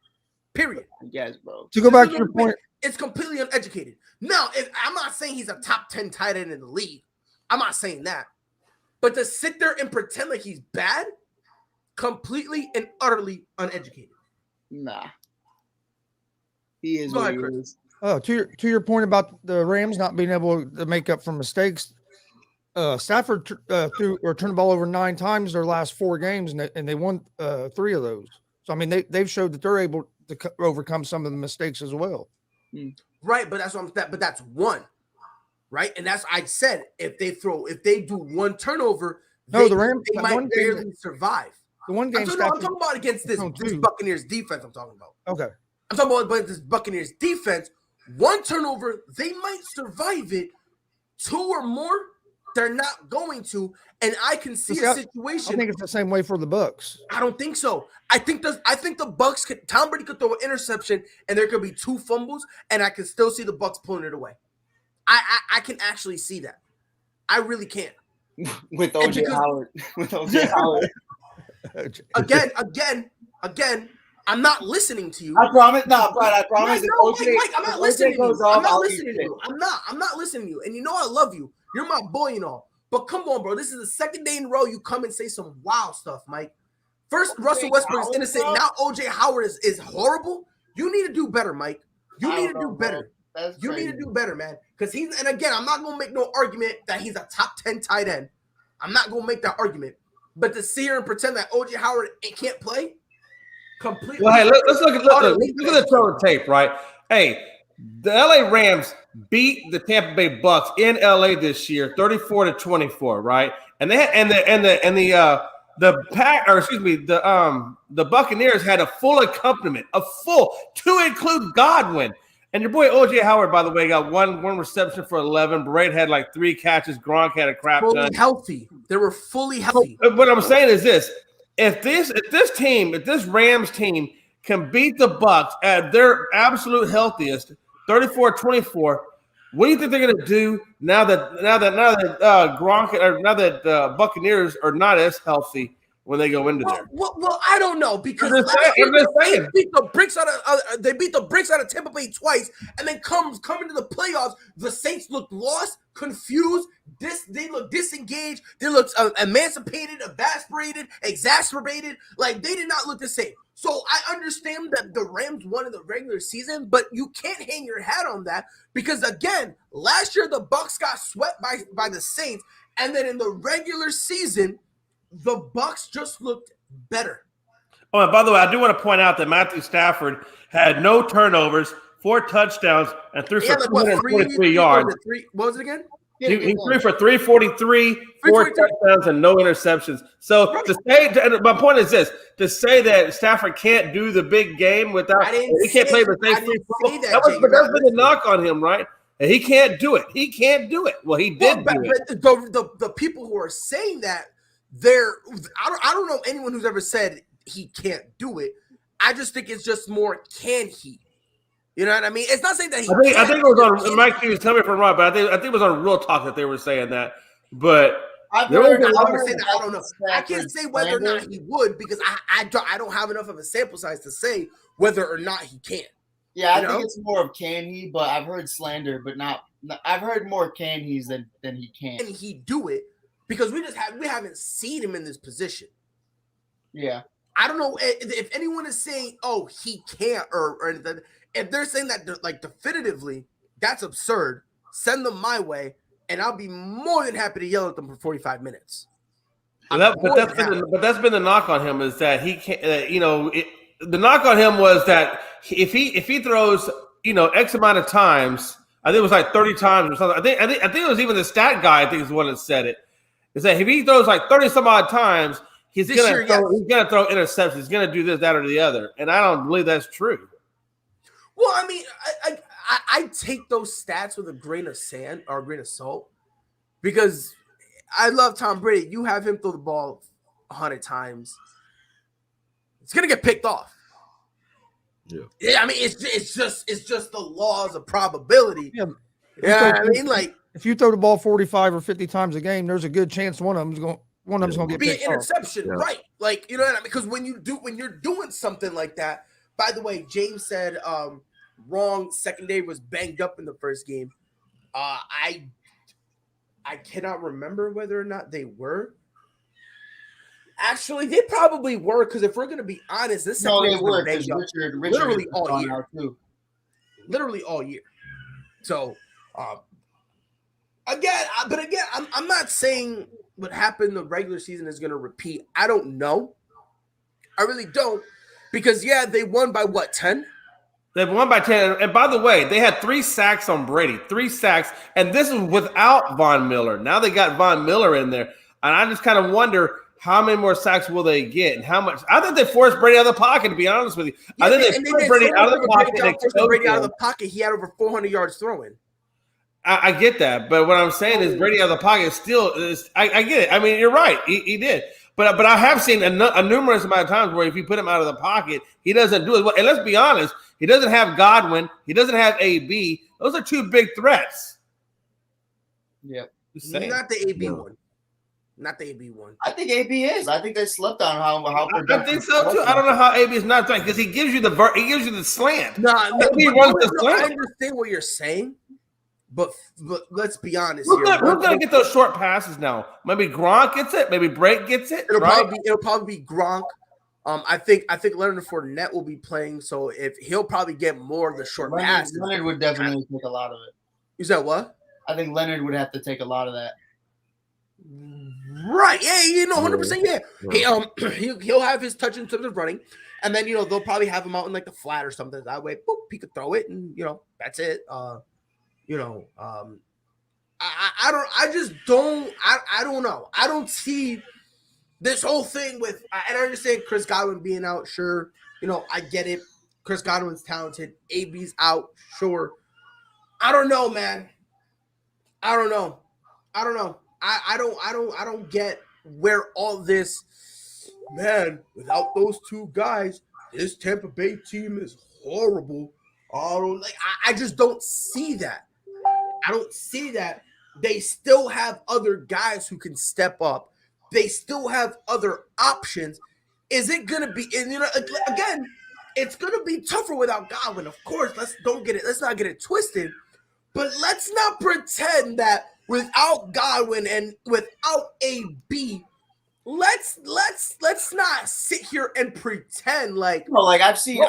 Period. Yes, bro. To go back to your point, It's completely uneducated. Now, if I'm not saying he's a top 10 tight end in the league. I'm not saying that. But to sit there and pretend like he's bad, completely and utterly uneducated. Nah. He is Go what ahead, he Chris. is. to your point about the Rams not being able to make up for mistakes, Stafford threw or turned the ball over 9 times their last 4 games, and they won 3 of those. So I mean, they've showed that they're able to overcome some of the mistakes as well. Right, but that's one. Right, and that's I said if they do one turnover, No, the Rams they might barely survive. The one game I'm talking about against this Buccaneers defense. I'm talking about. Okay. I'm talking about this Buccaneers defense. One turnover, they might survive it. 2 or more, they're not going to. And I can see a situation. I think it's the same way for the Bucks. I don't think so. I think the Bucks could. Tom Brady could throw an interception, and there could be 2 fumbles, and I can still see the Bucks pulling it away. I can actually see that. I really can. With OJ Howard. With OJ Howard. Again, I'm not listening to you. I promise. No, Brian, I promise. Mike, I'm not listening to you. I'm not listening to you. I'm not listening to you. And you know I love you. You're my boy and all. But come on, bro. This is the 2nd day in a row you come and say some wild stuff, Mike. First, Russell Westbrook is innocent. Now OJ Howard is horrible. You need to do better, Mike. You need to do better. You need to do better, man. Because and again, I'm not gonna make no argument that he's a top 10 tight end. I'm not gonna make that argument. But to sit here and pretend that OJ Howard can't play, completely. Well, hey, let's look at the total tape, right? Hey, the LA Rams beat the Tampa Bay Bucks in LA this year, 34-24, right? And they had, the Buccaneers had a full accompaniment, to include Godwin. And your boy OJ Howard, by the way, got one reception for 11. Braid had like 3 catches. Gronk had a crap ton. Fully healthy. They were fully healthy. What I'm saying is this: if this Rams team can beat the Bucks at their absolute healthiest, 34-24, what do you think they're going to do now that Gronk or now that Buccaneers are not as healthy when they go into there? Well, I don't know because they beat the bricks out of Tampa Bay twice, and then come into the playoffs, the Saints looked lost, confused. They look disengaged. They look emancipated, exacerbated. Like they did not look the same. So I understand that the Rams won in the regular season, but you can't hang your hat on that because again, last year the Bucks got swept by the Saints, and then in the regular season, the Bucks just looked better. Oh, and by the way, I do want to point out that Matthew Stafford had no turnovers, 4 touchdowns, and threw for 243 yards. What was it again? He threw for 343, 4 touchdowns, and no interceptions. So my point is this: to say that Stafford can't do the big game without he can't play the same football. That's been the knock on him, right? And he can't do it. He can't do it. Well, he did do it. But the people who are saying that I don't know anyone who's ever said he can't do it. I just think it's just more can he? You know what I mean? It's not saying that he. I think it was on Mike. He was telling me from Rob, but I think it was on Real Talk that they were saying that. But I don't know. I can't say whether or not he would because I don't have enough of a sample size to say whether or not he can. Yeah, I think it's more of can he, but I've heard slander, but not. I've heard more can he's than he can. Can he do it? Because we haven't seen him in this position. Yeah, I don't know if anyone is saying, "Oh, he can't," or anything. If they're saying that like definitively, that's absurd. Send them my way, and I'll be more than happy to yell at them for 45 minutes. But that's been the knock on him is that he can't. The knock on him was that if he throws X amount of times, I think it was like 30 times or something. I think it was even the stat guy. I think is the one that said it. Is that if he throws like 30 some odd times, he's gonna throw interceptions. He's gonna do this, that, or the other, and I don't believe that's true. Well, I mean, I take those stats with a grain of sand or a grain of salt because I love Tom Brady. You have him throw the ball 100 times, it's gonna get picked off. Yeah. I mean, it's just the laws of probability. Yeah, I mean, like if you throw the ball 45 or 50 times a game, there's a good chance one of them's going to get be picked an interception, off. right? Like, you know what I mean? Because when you're doing something like that, By the way, James said wrong. Secondary was banged up in the first game. I cannot remember whether or not they were. Actually, they probably were, because if we're going to be honest, this secondary they were, banged up Richard literally is all gone year. out too. Literally all year. So, again, I'm not saying what happened in the regular season is going to repeat. I don't know. I really don't. Because, yeah, they won by what, 10? They won by 10. And by the way, they had 3 sacks on Brady. 3 sacks. And this is without Von Miller. Now they got Von Miller in there. And I just kind of wonder how many more sacks will they get and how much. I think they forced Brady out of the pocket, to be honest with you. Yeah, I think they forced Brady out of the pocket. Brady out of the pocket. He had over 400 yards throwing. I get that. But what I'm saying is Brady out of the pocket still is. I get it. I mean, you're right. He did. But I have seen a numerous amount of times where if you put him out of the pocket, he doesn't do it well. And let's be honest, he doesn't have Godwin. He doesn't have AB. Those are 2 big threats. Yep. Not the AB one. Not the AB one. I think AB is. I think they slept on how I think so too. I don't know how AB is not throwing because he gives you the slant. No, AB runs the slant. I understand what you're saying, but let's be honest Who's here. Who's gonna get those short passes now? Maybe Gronk gets it. Maybe Brake gets it. It'll probably be Gronk. I think Leonard Fournette will be playing, so if he'll probably get more of the short passes. Leonard would definitely take a lot of it. You said what? I think Leonard would have to take a lot of that. Right. Yeah, 100%. Yeah. He'll have his touch in terms of running, and then they'll probably have him out in like the flat or something. That way, boop, he could throw it, and that's it. I don't know. I don't see this whole thing with, and I understand Chris Godwin being out. Sure, I get it. Chris Godwin's talented. AB's out. Sure. I don't know, man. I don't know. I don't get where all this, man, without those 2 guys, this Tampa Bay team is horrible. I just don't see that. I don't see that. They still have other guys who can step up. They still have other options. Is it going to be, and again, it's going to be tougher without Godwin, of course. Let's not get it twisted. But let's not pretend that without Godwin and without AB, let's not sit here and pretend like I've seen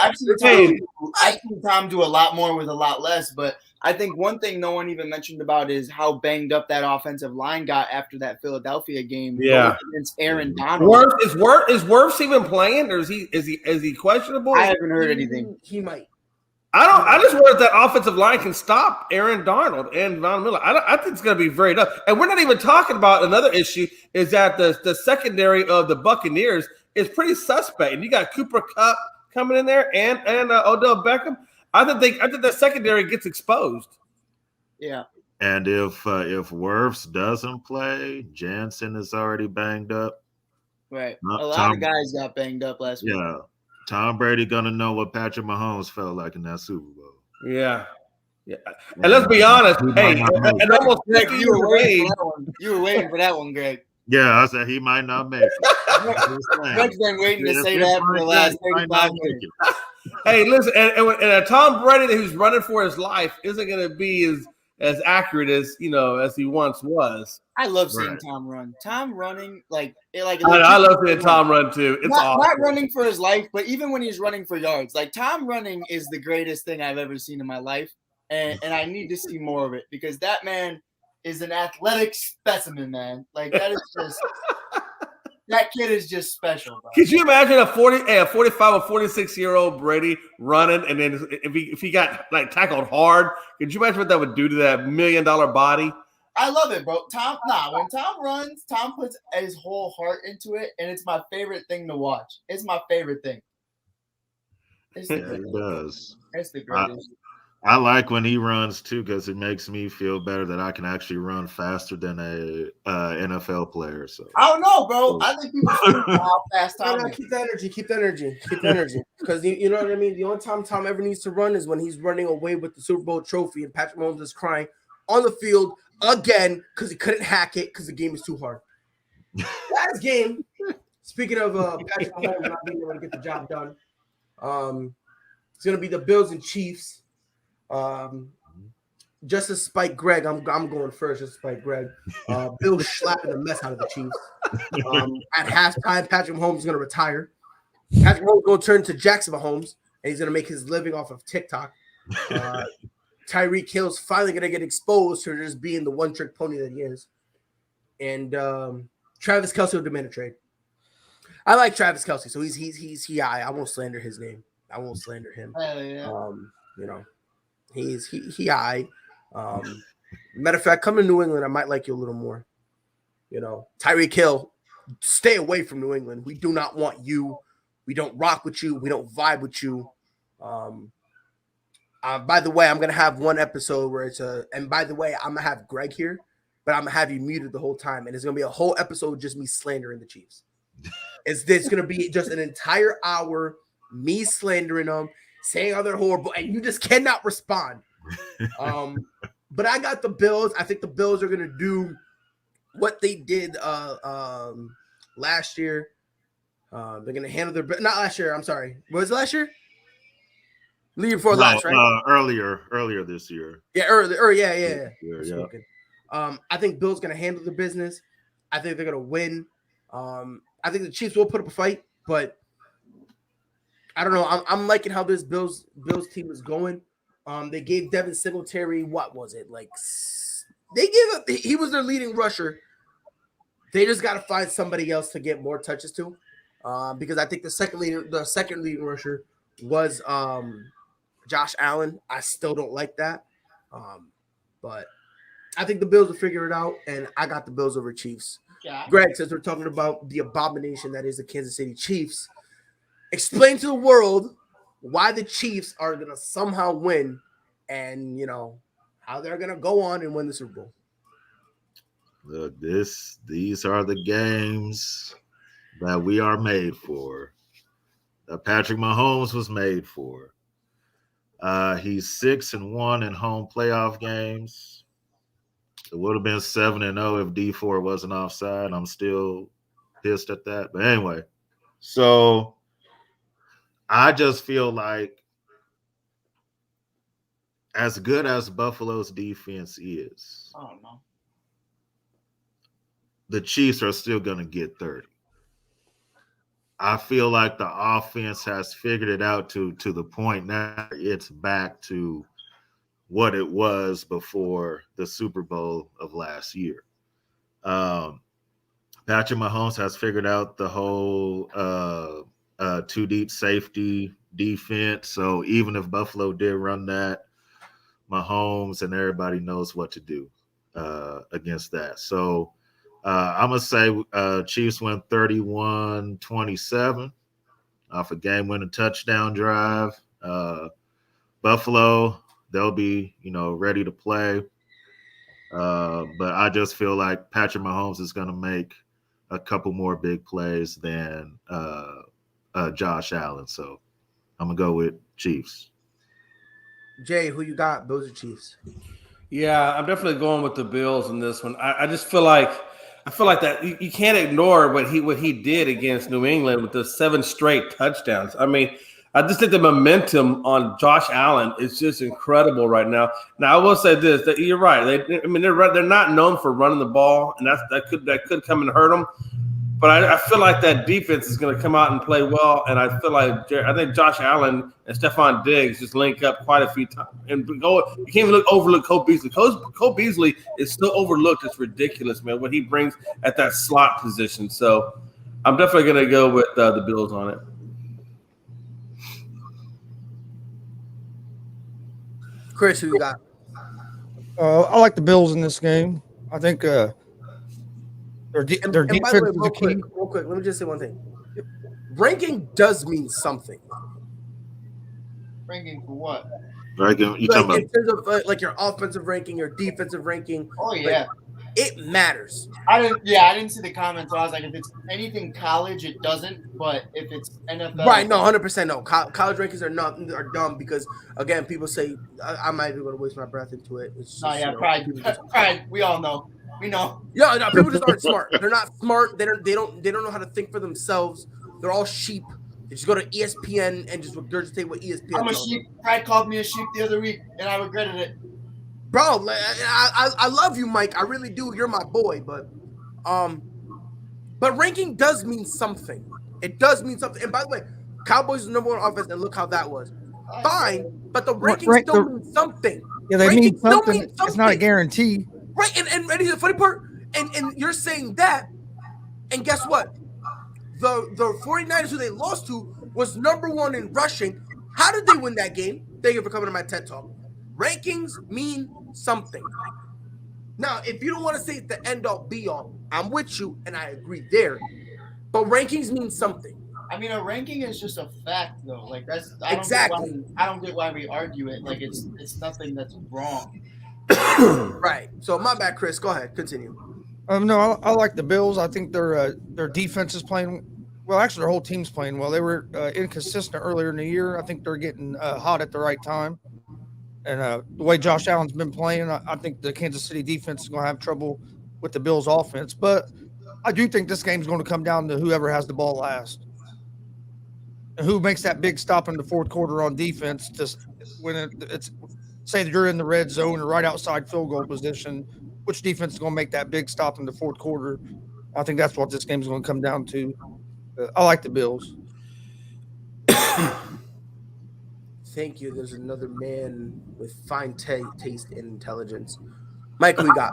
Tom do a lot more with a lot less. But I think one thing no one even mentioned about is how banged up that offensive line got after that Philadelphia game. Yeah, against Aaron Donald. Is Wirfs even playing, or is he questionable? I haven't heard anything. He might. I just wonder if that offensive line can stop Aaron Darnold and Von Miller. I think it's going to be very tough. And we're not even talking about another issue is that the secondary of the Buccaneers is pretty suspect. And you got Cooper Kupp coming in there and Odell Beckham. I think that secondary gets exposed. Yeah. And if Wirfs doesn't play, Jansen is already banged up. Right. A lot of guys got banged up last week. Yeah. Tom Brady gonna know what Patrick Mahomes felt like in that Super Bowl. Yeah. And let's be honest. Hey, and almost Greg, you were waiting for that one, Greg. Yeah, I said he might not make it. Greg's been waiting to say that for the last 35 minutes. Hey, listen, and a Tom Brady who's running for his life isn't going to be as accurate as he once was. I love seeing Tom run. Tom running I love seeing Tom run too. It's awesome. Not running for his life, but even when he's running for yards, Tom running is the greatest thing I've ever seen in my life, and I need to see more of it because that man is an athletic specimen, man. That is just that kid is just special. Bro. Could you imagine a 45 or 46-year-old Brady running, and then if he got tackled hard, could you imagine what that would do to that $1 million body? I love it, bro. When Tom runs, Tom puts his whole heart into it, and it's my favorite thing to watch. It's my favorite thing. He does. It's the greatest. I like when he runs too because it makes me feel better that I can actually run faster than a NFL player. So I don't know, bro. I think people know how fast Tom is. Keep that energy. Because you know what I mean. The only time Tom ever needs to run is when he's running away with the Super Bowl trophy, and Patrick Mahomes is crying on the field again because he couldn't hack it because the game is too hard. Last game. Speaking of Patrick Mahomes not being able to get the job done, It's gonna be the Bills and Chiefs. Just to spite Greg, I'm going first. Just to spite Greg. Bills slapping the mess out of the Chiefs. At halftime, Patrick Mahomes is gonna retire. Patrick Mahomes is gonna turn to Jackson Mahomes, and he's gonna make his living off of TikTok. Tyreek Hill's finally gonna get exposed for just being the one-trick pony that he is. And Travis Kelce will demand a trade. I like Travis Kelce, so he's I won't slander his name. I won't slander him. Yeah. You know, he matter of fact, come to New England, I might like you a little more. You know, Tyreek Hill, stay away from New England. We do not want you. We don't rock with you. We don't vibe with you. By the way, I'm gonna have one episode where and by the way, I'm gonna have Greg here, but I'm gonna have you muted the whole time, and it's gonna be a whole episode just me slandering the Chiefs. It's gonna be just an entire hour me slandering them, saying how they're horrible, and you just cannot respond. But I got the Bills. I think the Bills are gonna do what they did last year. They're gonna handle their not last year. I'm sorry. What was it last year? The year before last, right? Earlier this year. Yeah, yeah. Yeah. I think Bill's gonna handle the business. I think they're gonna win. I think the Chiefs will put up a fight, but I don't know. I'm liking how this Bills team is going. They gave Devin Singletary, what was it? Like he was their leading rusher. They just got to find somebody else to get more touches to, because I think the second leading rusher was Josh Allen. I still don't like that, but I think the Bills will figure it out, and I got the Bills over Chiefs. Yeah. Greg, since we're talking about the abomination that is the Kansas City Chiefs, explain to the world why the Chiefs are going to somehow win, and, you know, how they're going to go on and win the Super Bowl. Look, these are the games that we are made for, that Patrick Mahomes was made for. He's 6-1 in home playoff games. It would have been 7-0 if D4 wasn't offside. I'm still pissed at that. But anyway, so I just feel like as good as Buffalo's defense is, I don't know, the Chiefs are still going to get 30. I feel like the offense has figured it out to the point now it's back to what it was before the Super Bowl of last year. Patrick Mahomes has figured out the whole two deep safety defense. So even if Buffalo did run that, Mahomes and everybody knows what to do against that. So I'm going to say Chiefs win 31-27 off a game-winning touchdown drive. Buffalo, they'll be, ready to play. But I just feel like Patrick Mahomes is going to make a couple more big plays than Josh Allen. So I'm going to go with Chiefs. Jay, who you got? Bills or Chiefs? Yeah, I'm definitely going with the Bills in this one. I just feel like that you can't ignore what he did against New England with the 7 straight touchdowns. I mean, I just think the momentum on Josh Allen is just incredible right now. Now, I will say this: that you're right. They're not known for running the ball, and that could come and hurt them. But I feel like that defense is going to come out and play well, and I think Josh Allen and Stephon Diggs just link up quite a few times. And you can't even overlook Cole Beasley. Cole Beasley is still overlooked. It's ridiculous, man, what he brings at that slot position. So I'm definitely going to go with the Bills on it. Chris, who you got? I like the Bills in this game. I think their defense is the key. Real quick, let me just say one thing. Ranking does mean something. Ranking for what? Ranking, you talking about in terms of like your offensive ranking, your defensive ranking. Oh yeah, it matters. I didn't see the comments. So I was like, if it's anything college, it doesn't. But if it's NFL, right? No, 100% no. College rankings are dumb because again, people say I might be able to waste my breath into it. It's just, pride. We all know. We know. Yeah, no, people just aren't smart. They're not smart. They don't know how to think for themselves. They're all sheep. They just go to ESPN and just regurgitate what ESPN I'm a tells sheep. them. Pride called me a sheep the other week, and I regretted it. Bro, I love you, Mike. I really do. You're my boy, but ranking does mean something. It does mean something. And by the way, Cowboys is number one offense, and look how that was. Fine, but the rankings still mean something. Yeah, they mean Rankings still something. mean something. It's not a guarantee. Right, and here's the funny part, and you're saying that, and guess what? The 49ers, who they lost to, was number one in rushing. How did they win that game? Thank you for coming to my TED Talk. Rankings mean something. Now, if you don't want to say it's the end-all, be-all, I'm with you, and I agree there. But rankings mean something. I mean, a ranking is just a fact, though. Like that's Exactly. I don't get why we argue it. Like it's nothing that's wrong. Right. So my bad, Chris. Go ahead. Continue. No, I like the Bills. I think their defense is playing well. Actually, their whole team's playing well. They were inconsistent earlier in the year. I think they're getting hot at the right time. And the way Josh Allen's been playing, I think the Kansas City defense is going to have trouble with the Bills' offense. But I do think this game's going to come down to whoever has the ball last. And who makes that big stop in the fourth quarter on defense to when it's say that you're in the red zone or right outside field goal position, which defense is going to make that big stop in the fourth quarter? I think that's what this game is going to come down to. I like the Bills. Thank you. There's another man with fine taste and intelligence. Mike, we got.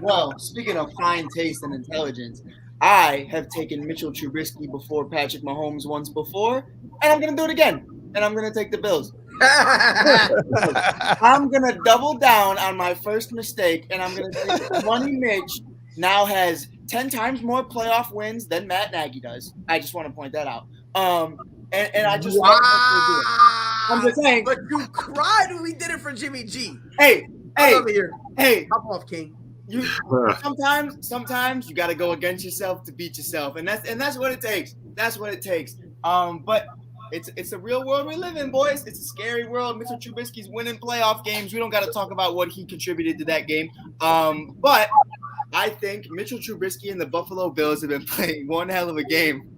Well, speaking of fine taste and intelligence, I have taken Mitchell Trubisky before Patrick Mahomes once before, and I'm going to do it again. And I'm going to take the Bills. I'm going to double down on my first mistake, and I'm going to say Money Mitch now has 10 times more playoff wins than Matt Nagy does. I just want to point that out. And I just I'm just saying. But you cried when we did it for Jimmy G. Hey, over here. Hey, hop off, King. You sometimes you got to go against yourself to beat yourself, and that's what it takes. That's what it takes. But it's a real world we live in, boys. It's a scary world. Mitchell Trubisky's winning playoff games. We don't got to talk about what he contributed to that game. But I think Mitchell Trubisky and the Buffalo Bills have been playing one hell of a game.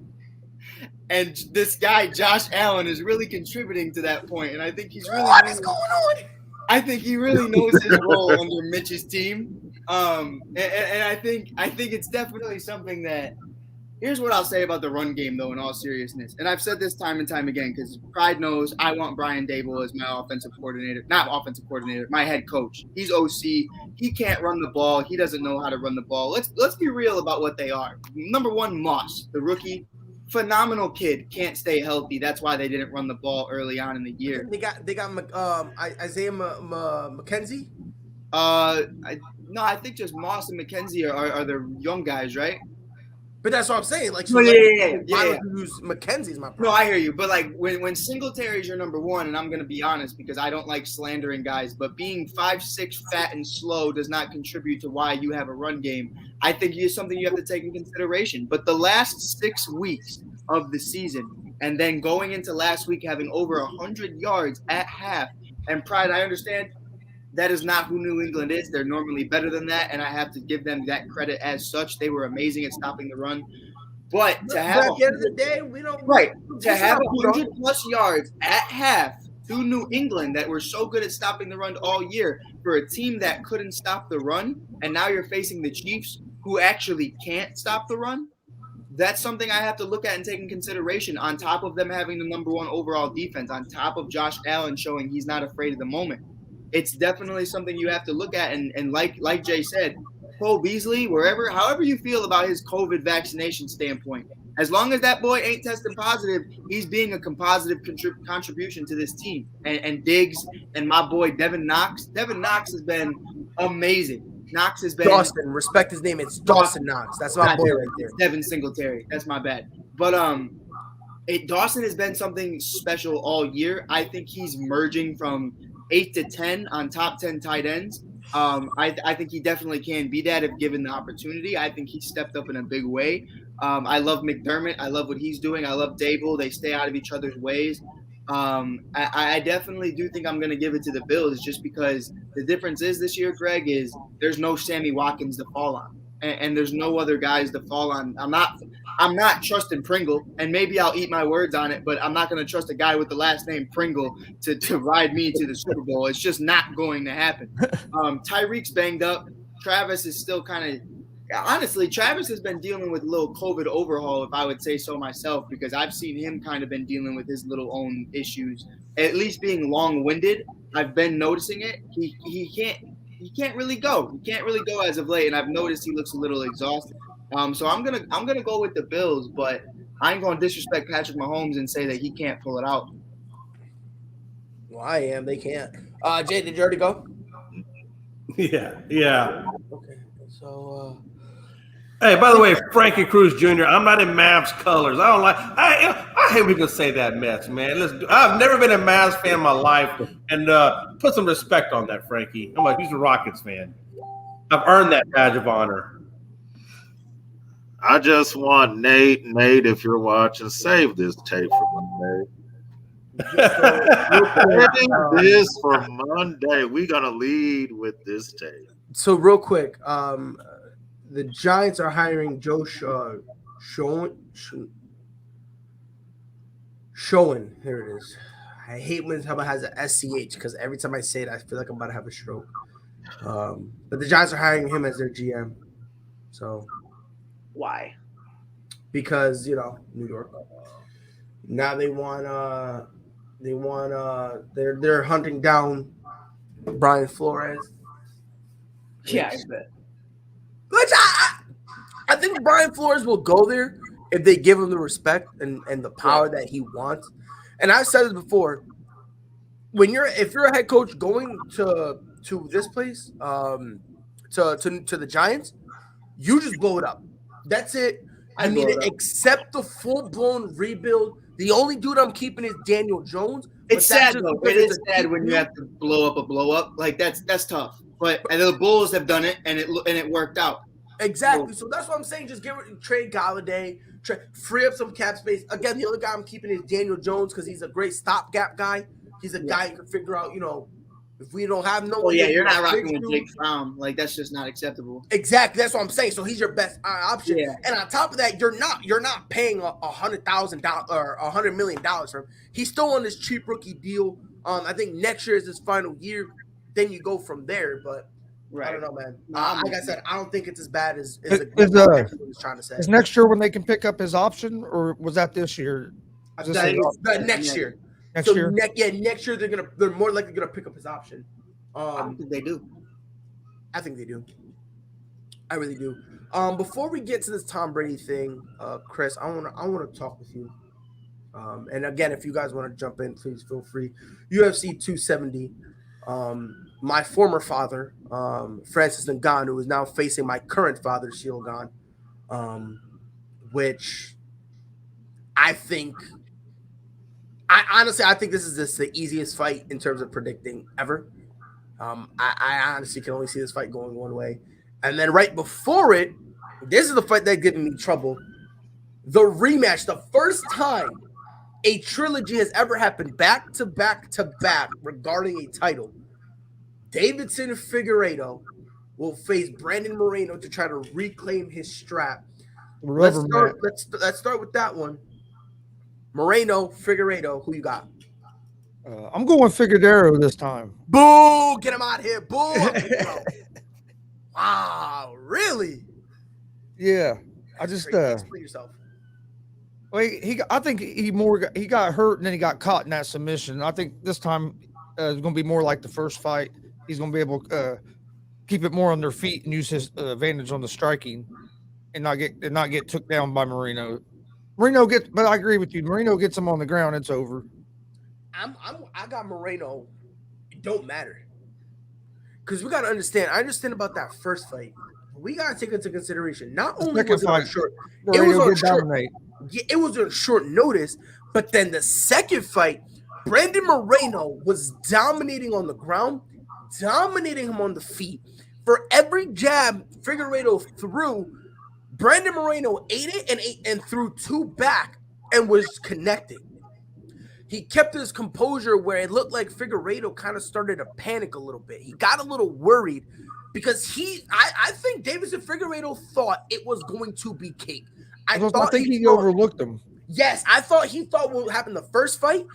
And this guy, Josh Allen, is really contributing to that point. And I think he's really what is going on? I think he really knows his role under Mitch's team. And I think it's definitely something that here's what I'll say about the run game, though, in all seriousness. And I've said this time and time again, because Pride knows I want Brian Dable as my offensive coordinator, not offensive coordinator, my head coach. He's OC. He can't run the ball. He doesn't know how to run the ball. Let's be real about what they are. Number one, Moss, the rookie. Phenomenal kid, can't stay healthy. That's why they didn't run the ball early on in the year. They got Isaiah McKenzie. I think just Moss and McKenzie are the young guys, right? But that's what I'm saying. Like, so why would you use McKenzie's my problem? No, I hear you. But like when Singletary's your number one, and I'm gonna be honest because I don't like slandering guys, but being 5'6", fat and slow does not contribute to why you have a run game. I think it's something you have to take in consideration. But the last 6 weeks of the season, and then going into last week having over 100 yards at half, and Pride, I understand that is not who New England is. They're normally better than that, and I have to give them that credit as such. They were amazing at stopping the run. But to have at the end of the day, we don't to have 100 plus yards at half through New England that were so good at stopping the run all year for a team that couldn't stop the run, and now you're facing the Chiefs who actually can't stop the run. That's something I have to look at and take in consideration on top of them having the number one overall defense, on top of Josh Allen showing he's not afraid of the moment. It's definitely something you have to look at. And like Jay said, Cole Beasley, however you feel about his COVID vaccination standpoint, as long as that boy ain't testing positive, he's being a positive contribution to this team. And Diggs and my boy Devin Knox. Devin Knox has been amazing. Knox has been Dawson. Respect his name. It's Dawson Knox. That's my boy right there. Devin Singletary. That's my bad. But Dawson has been something special all year. I think he's merging from 8 to 10 on top 10 tight ends. I think he definitely can be that if given the opportunity. I think he stepped up in a big way. I love McDermott. I love what he's doing. I love Dable. They stay out of each other's ways. I definitely do think I'm going to give it to the Bills just because the difference is this year, Greg, is there's no Sammy Watkins to fall on. And there's no other guys to fall on. I'm I'm not trusting Pringle, and maybe I'll eat my words on it, but I'm not going to trust a guy with the last name Pringle to ride me to the Super Bowl. It's just not going to happen. Tyreek's banged up. Travis is still kind of – honestly, Travis has been dealing with a little COVID overhaul, if I would say so myself, because I've seen him kind of been dealing with his little own issues, at least being long-winded. I've been noticing it. He can't really go. He can't really go as of late, and I've noticed he looks a little exhausted. So I'm gonna go with the Bills, but I ain't gonna disrespect Patrick Mahomes and say that he can't pull it out. Well, I am. They can't. Jay, did you already go? Yeah. Okay. So Hey, by the way, Frankie Cruz Jr., I'm not in Mavs colors. I don't like. I hate when people say that mess, man. I've never been a Mavs fan in my life, and put some respect on that, Frankie. I'm a Houston Rockets fan. I've earned that badge of honor. I just want Nate, if you're watching, save this tape for Monday. Save this for Monday. We're gonna lead with this tape. So real quick, the Giants are hiring Joe Schoen. Here it is. I hate when someone has an SCH because every time I say it, I feel like I'm about to have a stroke. But the Giants are hiring him as their GM. So Why? because New York. Now they're hunting down Brian Flores. Yeah, I bet. Which I think Brian Flores will go there if they give him the respect and the power that he wants. And I've said it before. If you're a head coach going to this place, to the Giants, you just blow it up. That's it. I need to accept the full-blown rebuild. The only dude I'm keeping is Daniel Jones. It's sad though. It is sad when you have to blow up a blow up. Like that's tough. But the Bulls have done it, and it worked out. Exactly. So that's what I'm saying. Just trade Galladay, free up some cap space. Again, the other guy I'm keeping is Daniel Jones because he's a great stopgap guy. He's a guy who can figure out, if we don't have no one. Yeah, you're not rocking with Jake Fromm. Like that's just not acceptable. Exactly. That's what I'm saying. So he's your best option. Yeah. And on top of that, you're not paying $100,000 or $100 million for him. He's still on this cheap rookie deal. I think next year is his final year. Then you go from there, but I don't know, man. Like I said, I don't think it's as bad as the was trying to say. Is next year when they can pick up his option, or was that this year? Next year. Next year. Next year they're more likely gonna pick up his option. I don't think they do. I think they do. I really do. Before we get to this Tom Brady thing, Chris, I wanna talk with you. And again, if you guys want to jump in, please feel free. UFC 270. My former father, Francis Ngannou, is now facing my current father, Ciryl Gane, which I think this is just the easiest fight in terms of predicting ever. I honestly can only see this fight going one way. And then right before it, this is the fight that giving me trouble. The rematch, the first time a trilogy has ever happened back to back to back regarding a title. Davidson Figueiredo will face Brandon Moreno to try to reclaim his strap. Let's start with that one. Moreno, Figueiredo, who you got? I'm going Figueiredo this time. Boo! Get him out of here. Boo! Wow, really? Yeah. I just explain yourself. Well, I think he got hurt and then he got caught in that submission. I think this time it's going to be more like the first fight. He's going to be able to keep it more on their feet and use his advantage on the striking, and not get took down by Moreno. But I agree with you. Moreno gets him on the ground, it's over. I got Moreno. It don't matter because we got to understand. I understand about that first fight. We got to take into consideration. Not only was it on short, it was on short notice, but then the second fight, Brandon Moreno was dominating on the ground, dominating him on the feet. For every jab Figueiredo threw, Brandon Moreno ate it and threw two back and was connecting. He kept his composure where it looked like Figueiredo kind of started to panic a little bit. He got a little worried because I think Davidson Figueiredo thought it was going to be cake. I think he overlooked him. Yes, I thought he thought what happened the first fight.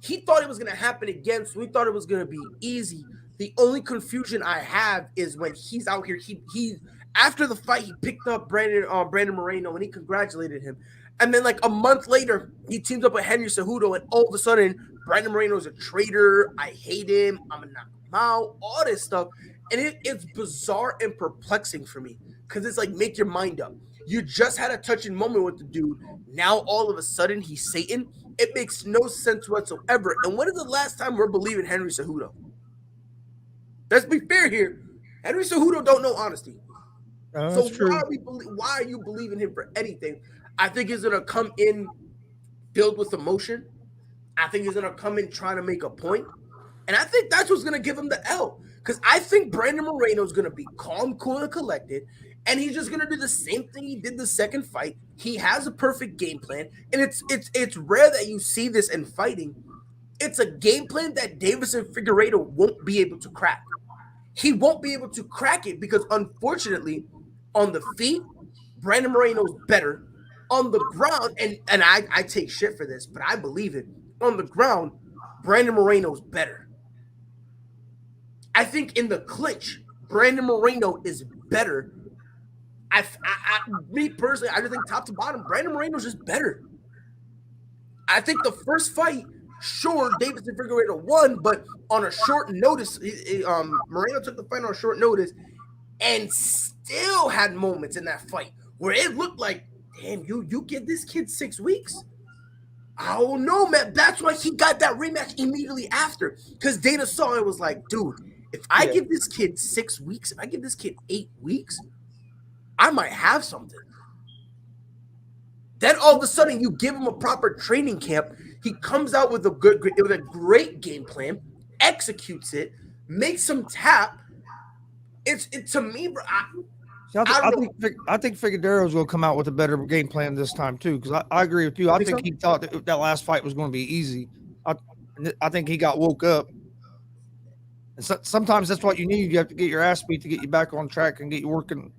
He thought it was going to happen again, so we thought it was going to be easy. The only confusion I have is when he's out here. He after the fight, he picked up Brandon Moreno and he congratulated him. And then like a month later, he teams up with Henry Cejudo, and all of a sudden, Brandon Moreno's a traitor. I hate him. I'm gonna knock him out. All this stuff, and it's bizarre and perplexing for me because it's like make your mind up. You just had a touching moment with the dude. Now all of a sudden he's Satan. It makes no sense whatsoever. And when is the last time we're believing Henry Cejudo? Let's be fair here. Henry Cejudo don't know honesty. So why are you believing him for anything? I think he's gonna come in filled with emotion. I think he's gonna come in trying to make a point. And I think that's what's gonna give him the L. Because I think Brandon Moreno is gonna be calm, cool, and collected. And he's just gonna do the same thing he did the second fight. He has a perfect game plan, and it's rare that you see this in fighting. It's a game plan that Deiveson Figueiredo won't be able to crack. He won't be able to crack it because, unfortunately, on the feet, Brandon Moreno's better. On the ground, and I take shit for this, but I believe it. On the ground, Brandon Moreno's better. I think in the clinch, Brandon Moreno is better. Me personally, I just think top to bottom, Brandon Moreno's just better. I think the first fight, sure, Deiveson Figueiredo won, but on a short notice, Moreno took the fight on a short notice and still had moments in that fight where it looked like, damn, you give this kid 6 weeks? I don't know, man. That's why he got that rematch immediately after. Because Dana saw it was like, dude, if I give this kid 6 weeks, if I give this kid 8 weeks, I might have something. Then all of a sudden, you give him a proper training camp. He comes out with a great game plan, executes it, makes him tap. It's to me, bro. I think Figueiredo's going to come out with a better game plan this time too. Because I agree with you. I think he thought that last fight was going to be easy. I think he got woke up. And sometimes that's what you need. You have to get your ass beat to get you back on track and get you working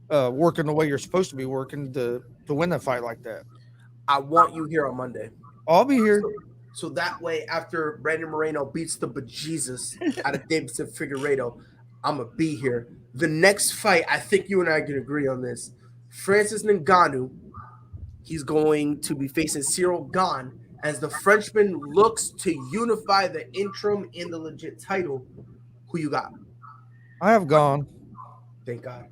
the way you're supposed to be working to win a fight like that. I want you here on Monday. I'll be here. So that way, after Brandon Moreno beats the bejesus out of Deiveson Figueiredo, I'm going to be here. The next fight, I think you and I can agree on this. Francis Ngannou, he's going to be facing Cyril Gane as the Frenchman looks to unify the interim and the legit title. Who you got? I have Gane. Thank God.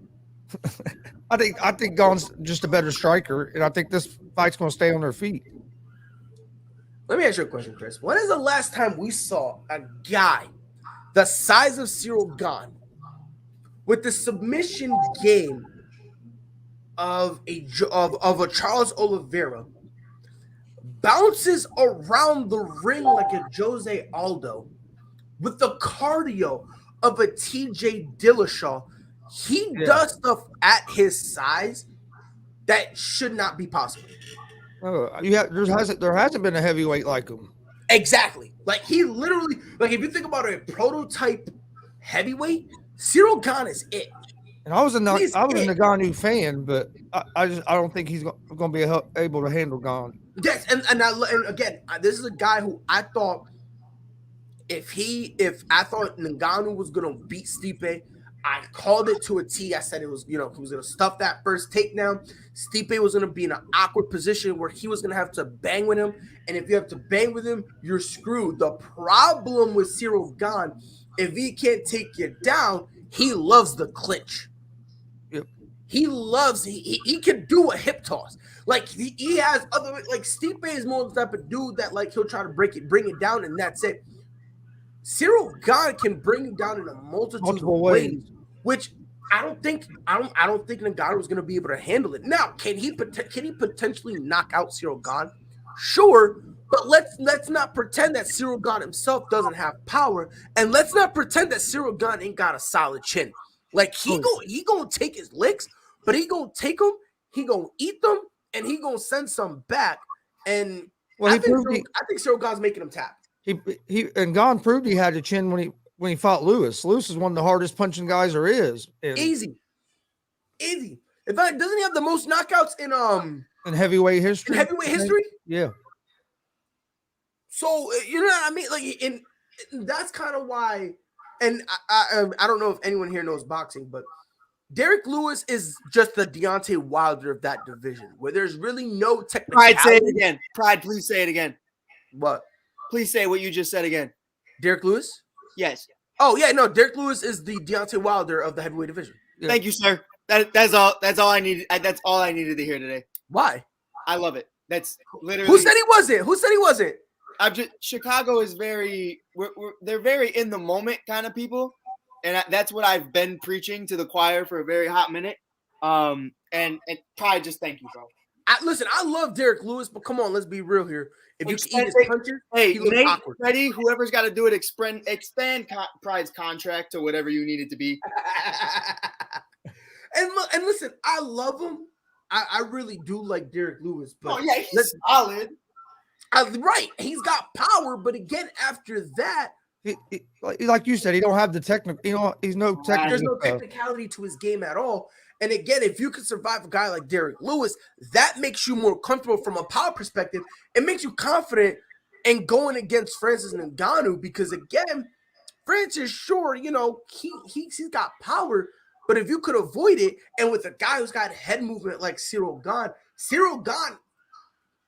I think Gane's just a better striker, and I think this fight's going to stay on their feet. Let me ask you a question, Chris. When is the last time we saw a guy the size of Cyril Gane with the submission game of a Charles Oliveira bounces around the ring like a Jose Aldo with the cardio of a TJ Dillashaw? He does stuff at his size that should not be possible. There hasn't been a heavyweight like him. Exactly. Like he literally, like if you think about a prototype heavyweight, Cyril Gane is it. And I was a Ngannou fan, but I don't think he's going to be able to handle Gane. Yes, and again, this is a guy who I thought if I thought Ngannou was going to beat Stipe, I called it to a T. I said it was, he was going to stuff that first takedown. Stipe was going to be in an awkward position where he was going to have to bang with him. And if you have to bang with him, you're screwed. The problem with Cyril Gane, if he can't take you down, he loves the clinch. Yep. He can do a hip toss. Like he has other, like Stipe is more the type of dude that like he'll try to bring it down and that's it. Cyril Gane can bring you down in a multitude of ways, which I don't think Ngannou was going to be able to handle it. Now, can he potentially knock out Cyril Gane? Sure, but let's not pretend that Cyril Gane himself doesn't have power, and let's not pretend that Cyril Gane ain't got a solid chin. Like he gonna take his licks, but he gonna take them, he gonna eat them, and he gonna send some back. And I think Cyril Gane's making him tap. And Gane proved he had a chin when he fought Lewis. Lewis is one of the hardest punching guys there is. Easy. In fact, doesn't he have the most knockouts In heavyweight history. Yeah. So you know what I mean? Like, and that's kind of why. And I don't know if anyone here knows boxing, but Derek Lewis is just the Deontay Wilder of that division, where there's really no technicality. Pride, say it again. Pride, please say it again. What? Please say what you just said again. Derek Lewis? Yes. Oh yeah, no. Derek Lewis is the Deontay Wilder of the heavyweight division. Yeah. Thank you, sir. That's all. That's all I needed. That's all I needed to hear today. Why? I love it. That's literally. Who said he wasn't? Who said he wasn't? Chicago is very. They're very in the moment kind of people, and that's what I've been preaching to the choir for a very hot minute. And probably just thank you, bro. Listen, I love Derek Lewis, but come on, let's be real here. If you can eat his punches, hey, he looks Nate, awkward. Freddie, whoever's got to do it, expand Pride's contract to whatever you need it to be. and listen, I love him. I really do like Derek Lewis, but yeah, he's solid. Right, he's got power, but again, after that, like you said, he don't have the technical. He's no technical. There's no technicality to his game at all. And again, if you can survive a guy like Derek Lewis, that makes you more comfortable from a power perspective. It makes you confident in going against Francis Ngannou because, again, Francis, sure, he's got power, but if you could avoid it, and with a guy who's got head movement like Cyril Gane,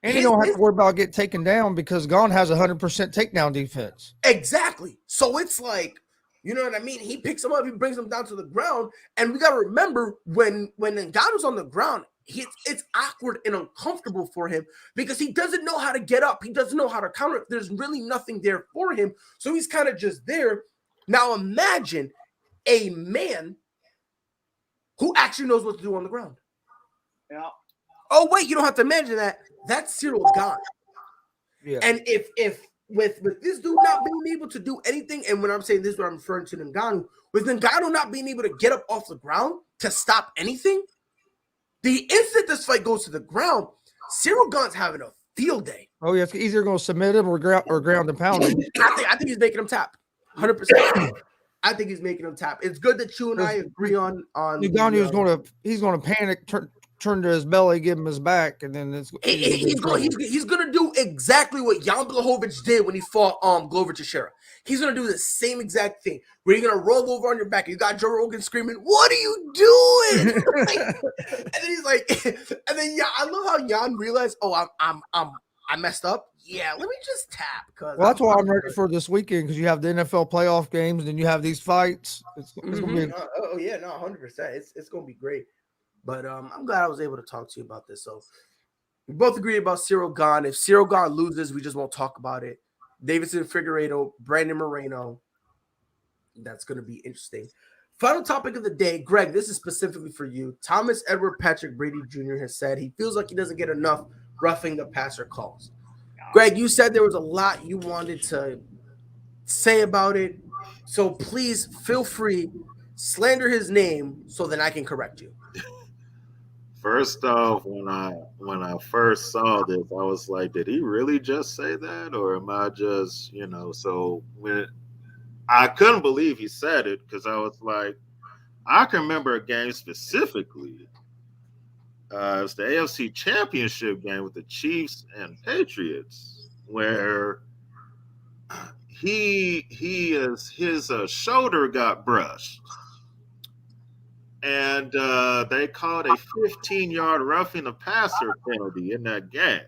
and you don't have to worry about getting taken down because Gane has 100% takedown defense. Exactly. So it's like, you know what I mean? He picks him up, he brings him down to the ground. And we got to remember when Ngannou's on the ground, it's awkward and uncomfortable for him because he doesn't know how to get up. He doesn't know how to counter. There's really nothing there for him. So he's kind of just there. Now imagine a man who actually knows what to do on the ground. Yeah. Oh, wait, you don't have to imagine that. That's Cyril Gane. Yeah. And if with this dude not being able to do anything, and when I'm saying this, what I'm referring to Ngannou, with Ngannou not being able to get up off the ground to stop anything, the instant this fight goes to the ground, Cyril Gane's having a field day. Oh yeah, it's either going to submit him or ground and pound him. I think he's making him tap, 100%. I think he's making him tap. It's good that you and I agree on. Ngannou he's going to panic, turn to his belly, give him his back, and then he's going to do exactly what Jan Blachowicz did when he fought Glover Teixeira. He's going to do the same exact thing where you're going to roll over on your back. You got Joe Rogan screaming, "What are you doing?" And then he's like, and then I love how Jan realized, "Oh, I messed up. Yeah, let me just tap." Well, that's why I'm ready for this weekend because you have the NFL playoff games, and then you have these fights. It's gonna be 100%. It's going to be great. But I'm glad I was able to talk to you about this. So we both agree about Cyril Gane. If Cyril Gane loses, we just won't talk about it. Davidson Figueiredo, Brandon Moreno. That's going to be interesting. Final topic of the day. Greg, this is specifically for you. Thomas Edward Patrick Brady Jr. has said he feels like he doesn't get enough roughing the passer calls. Greg, you said there was a lot you wanted to say about it. So please feel free, slander his name so that I can correct you. First off, when I first saw this, I was like, did he really just say that? Or am I just, so when I couldn't believe he said it because I was like, I can remember a game specifically. It was the AFC Championship game with the Chiefs and Patriots where his shoulder got brushed. And they called a 15-yard roughing the passer penalty in that game.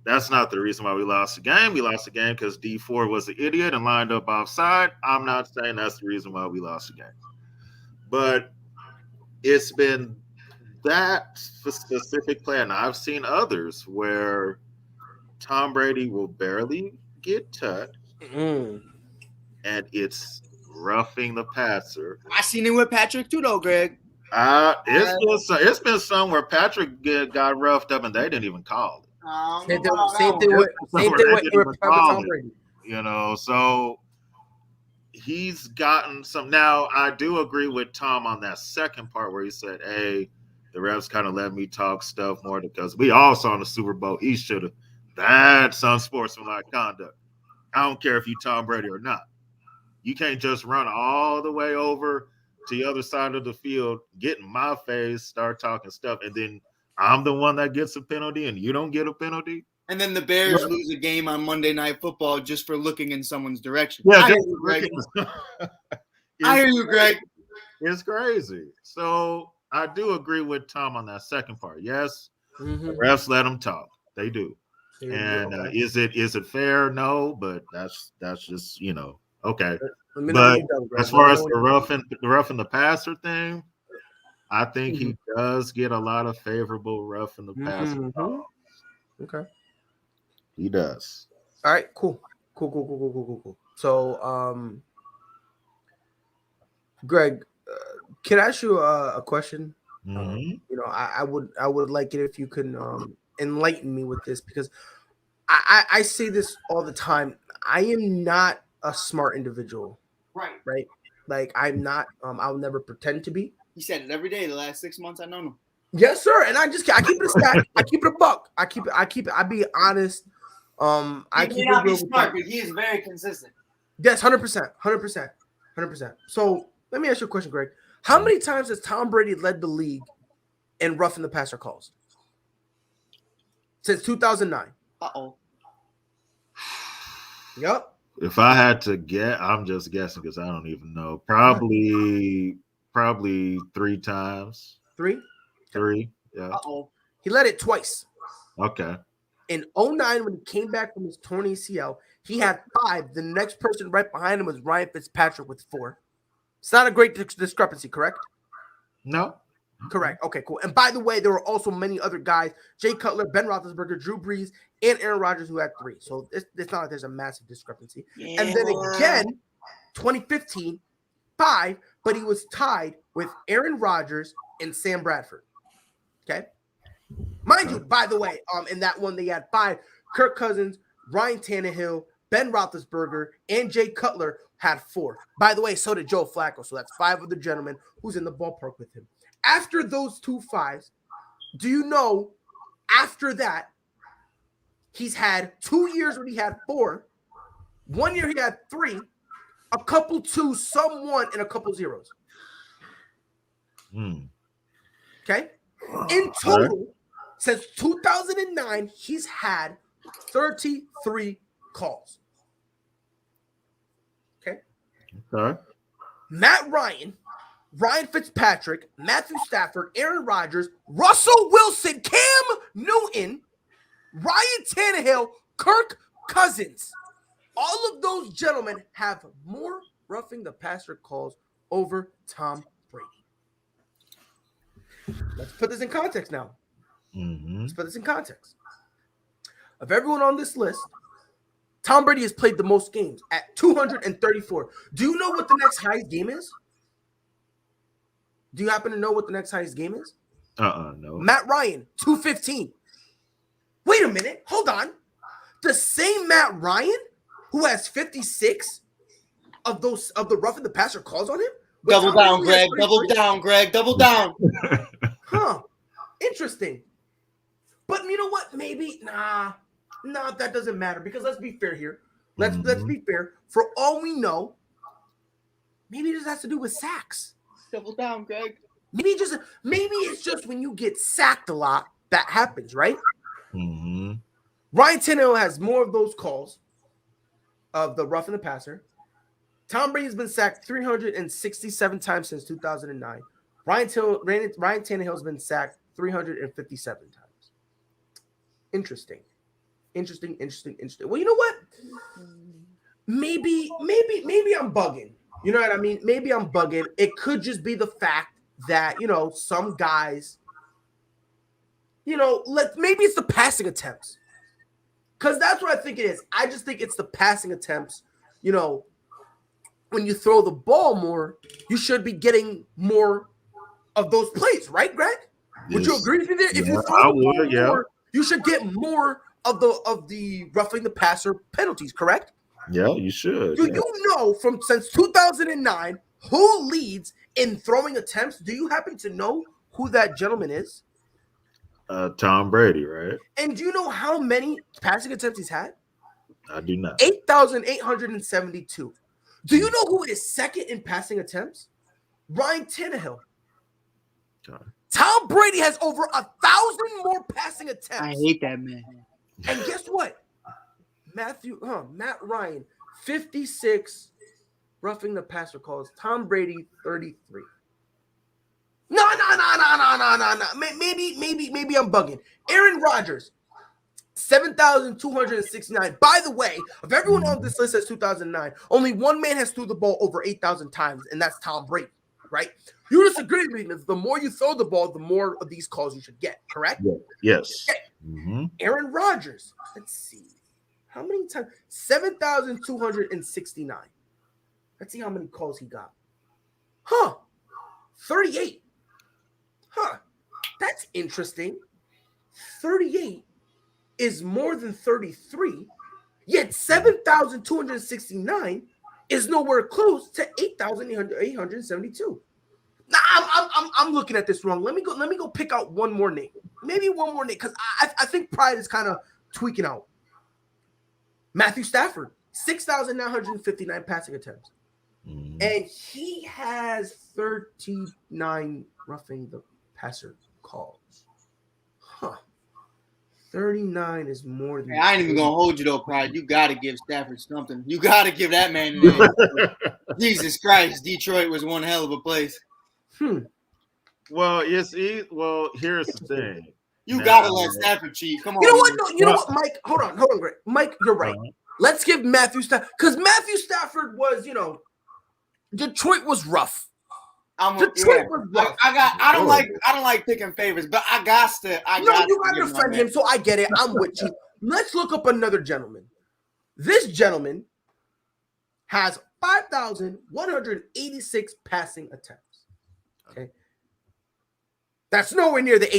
That's not the reason why we lost the game. We lost the game because D4 was an idiot and lined up offside. I'm not saying that's the reason why we lost the game. But it's been that specific play, and I've seen others where Tom Brady will barely get touched, and it's roughing the passer. I seen it with Patrick too, though, Greg. It's been some where Patrick got roughed up and they didn't even call it. Same thing with Tom Brady. So he's gotten some. Now I do agree with Tom on that second part where he said, "Hey, the refs kind of let me talk stuff more because we all saw in the Super Bowl he should have." That's unsportsmanlike conduct. I don't care if you Tom Brady or not. You can't just run all the way over to the other side of the field, get in my face, start talking stuff, and then I'm the one that gets a penalty and you don't get a penalty. And then the Bears lose a game on Monday Night Football just for looking in someone's direction. Yeah, I hear you, Greg. I hear you, Greg. It's crazy. So I do agree with Tom on that second part. Yes, the refs let them talk. They do. And is it fair? No, but that's just okay. But as far as the rough and the passer thing, I think he does get a lot of favorable rough in the passer. Okay. He does. All right, cool. So, Greg, can I ask you a question? I would like it if you can enlighten me with this, because I say this all the time. I am not a smart individual. Right. Like I'm not. I'll never pretend to be. He said it every day the last 6 months I've known him. Yes, sir. And I keep it a stack. I keep it a buck. I keep it. I be honest. I He may not be smart, but he is very consistent. Yes, 100%. So let me ask you a question, Greg. How many times has Tom Brady led the league in roughing the passer calls since 2009? Uh-oh. Yep. If I had to guess, I'm just guessing because I don't even know. Probably 3 times. Three. Yeah. Uh-oh. He led it twice. Okay. In 2009, when he came back from his torn ACL, he had 5. The next person right behind him was Ryan Fitzpatrick with 4. It's not a great discrepancy, correct? No. Correct. Okay, cool. And by the way, there were also many other guys: Jay Cutler, Ben Roethlisberger, Drew Brees, and Aaron Rodgers, who had 3. So it's not like there's a massive discrepancy. Yeah. And then again, 2015, 5, but he was tied with Aaron Rodgers and Sam Bradford. Okay. Mind you, by the way, in that one they had 5. Kirk Cousins, Ryan Tannehill, Ben Roethlisberger, and Jay Cutler had 4. By the way, so did Joe Flacco. So that's 5 of the gentlemen who's in the ballpark with him. After those 2 5s, do you know after that he's had 2 years when he had 4, 1 year he had 3, a couple 2, some 1, and a couple 0s. Okay. In total, since 2009, he's had 33 calls. Okay. Matt Ryan, Ryan Fitzpatrick, Matthew Stafford, Aaron Rodgers, Russell Wilson, Cam Newton, Ryan Tannehill, Kirk Cousins. All of those gentlemen have more roughing the passer calls over Tom Brady. Let's put this in context now. Let's put this in context. Of everyone on this list, Tom Brady has played the most games at 234. Do you know what the next highest game is? Do you happen to know what the next highest game is? No. Matt Ryan, 215. Wait a minute. Hold on. The same Matt Ryan who has 56 of the roughing the passer calls on him? Double down, Greg. Double down, Greg. Double down. Huh. Interesting. But you know what? Maybe that doesn't matter, because let's be fair here. Let's be fair. For all we know, maybe this has to do with sacks. Double down, Greg. Maybe it's just when you get sacked a lot that happens, right? Ryan Tannehill has more of those calls of the roughing the passer. Tom Brady's been sacked 367 times since 2009. Ryan Tannehill's been sacked 357 times. Interesting. Well, you know what? Maybe I'm bugging. You know what I mean? Maybe I'm bugging. It could just be the fact that, some guys, maybe it's the passing attempts. Because that's what I think it is. I just think it's the passing attempts. When you throw the ball more, you should be getting more of those plays, right, Greg? Would you agree with me there? If you throw the ball more, you should get more of the roughing the passer penalties, correct? Yeah, you should. Do you know since 2009 who leads in throwing attempts? Do you happen to know who that gentleman is? Tom Brady, right? And do you know how many passing attempts he's had? I do not. 8,872. Do you know who is second in passing attempts? Ryan Tannehill. Okay. Tom Brady has over 1,000 more passing attempts. I hate that man. And guess what? Matt Ryan, 56 roughing the passer calls. Tom Brady, 33. No. Maybe I'm bugging. Aaron Rodgers, 7,269. By the way, of everyone on this list since 2009, only one man has threw the ball over 8,000 times, and that's Tom Brady, right? You disagree with me. The more you throw the ball, the more of these calls you should get, correct? Yes. Okay. Aaron Rodgers, let's see. How many times? 7,269. Let's see how many calls he got. 38. That's interesting. 38 is more than 33, yet 7,269 is nowhere close to 8,872. Now I'm looking at this wrong. Let me go pick out one more name. Maybe one more name, because I think Pride is kind of tweaking out. Matthew Stafford, 6,959 passing attempts. And he has 39 roughing the passer calls. 39 is more than. Hey, I ain't even gonna hold you though, Pride. You gotta give Stafford something. You gotta give that man an name. Jesus Christ, Detroit was one hell of a place. Well, here's the thing. You gotta let Stafford cheat. Come on. You know what? No, you know what, Mike? Hold on, Greg. Mike, you're right. Let's give Matthew Stafford, because Matthew Stafford was, Detroit was rough. Detroit was rough. I don't like picking favorites, but you gotta defend him, so I get it. I'm with you. Let's look up another gentleman. This gentleman has 5,186 passing attempts. Okay. That's nowhere near the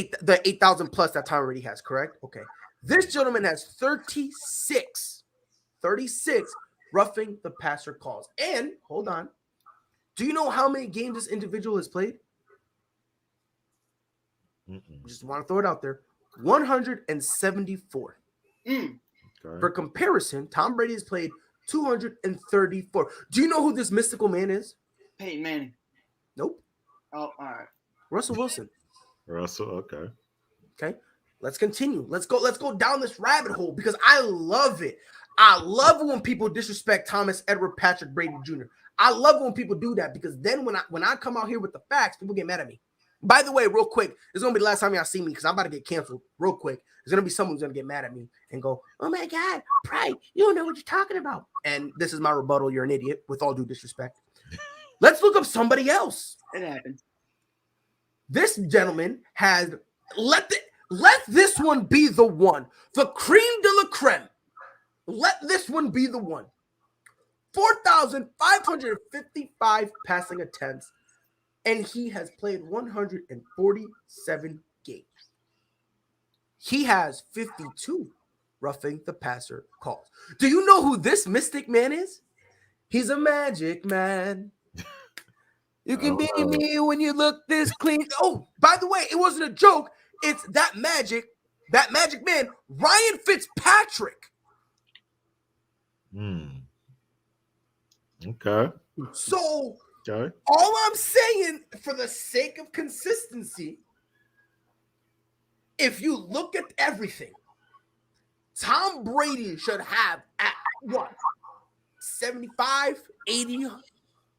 8,000 plus that Tom Brady has, correct? Okay. This gentleman has 36 roughing the passer calls. And hold on. Do you know how many games this individual has played? Just want to throw it out there. 174. Okay. For comparison, Tom Brady has played 234. Do you know who this mystical man is? Peyton Manning. Nope. Oh, all right. Russell Wilson. Okay. Okay. Let's continue. Let's go down this rabbit hole, because I love it. I love when people disrespect Thomas Edward Patrick Brady Jr. I love when people do that, because then when I come out here with the facts, people get mad at me. By the way, real quick, it's going to be the last time y'all see me, because I'm about to get canceled real quick. There's going to be someone who's going to get mad at me and go, oh my God, Pride, you don't know what you're talking about. And this is my rebuttal. You're an idiot, with all due disrespect. Let's look up somebody else. It happens. This gentleman has let this one be the one. The creme de la creme. Let this one be the one. 4,555 passing attempts, and he has played 147 games. He has 52 roughing the passer calls. Do you know who this mystic man is? He's a magic man. You can be me when you look this clean. Oh, by the way, it wasn't a joke. It's that magic man, Ryan Fitzpatrick. Okay. So all I'm saying, for the sake of consistency, if you look at everything, Tom Brady should have at what? 75, 80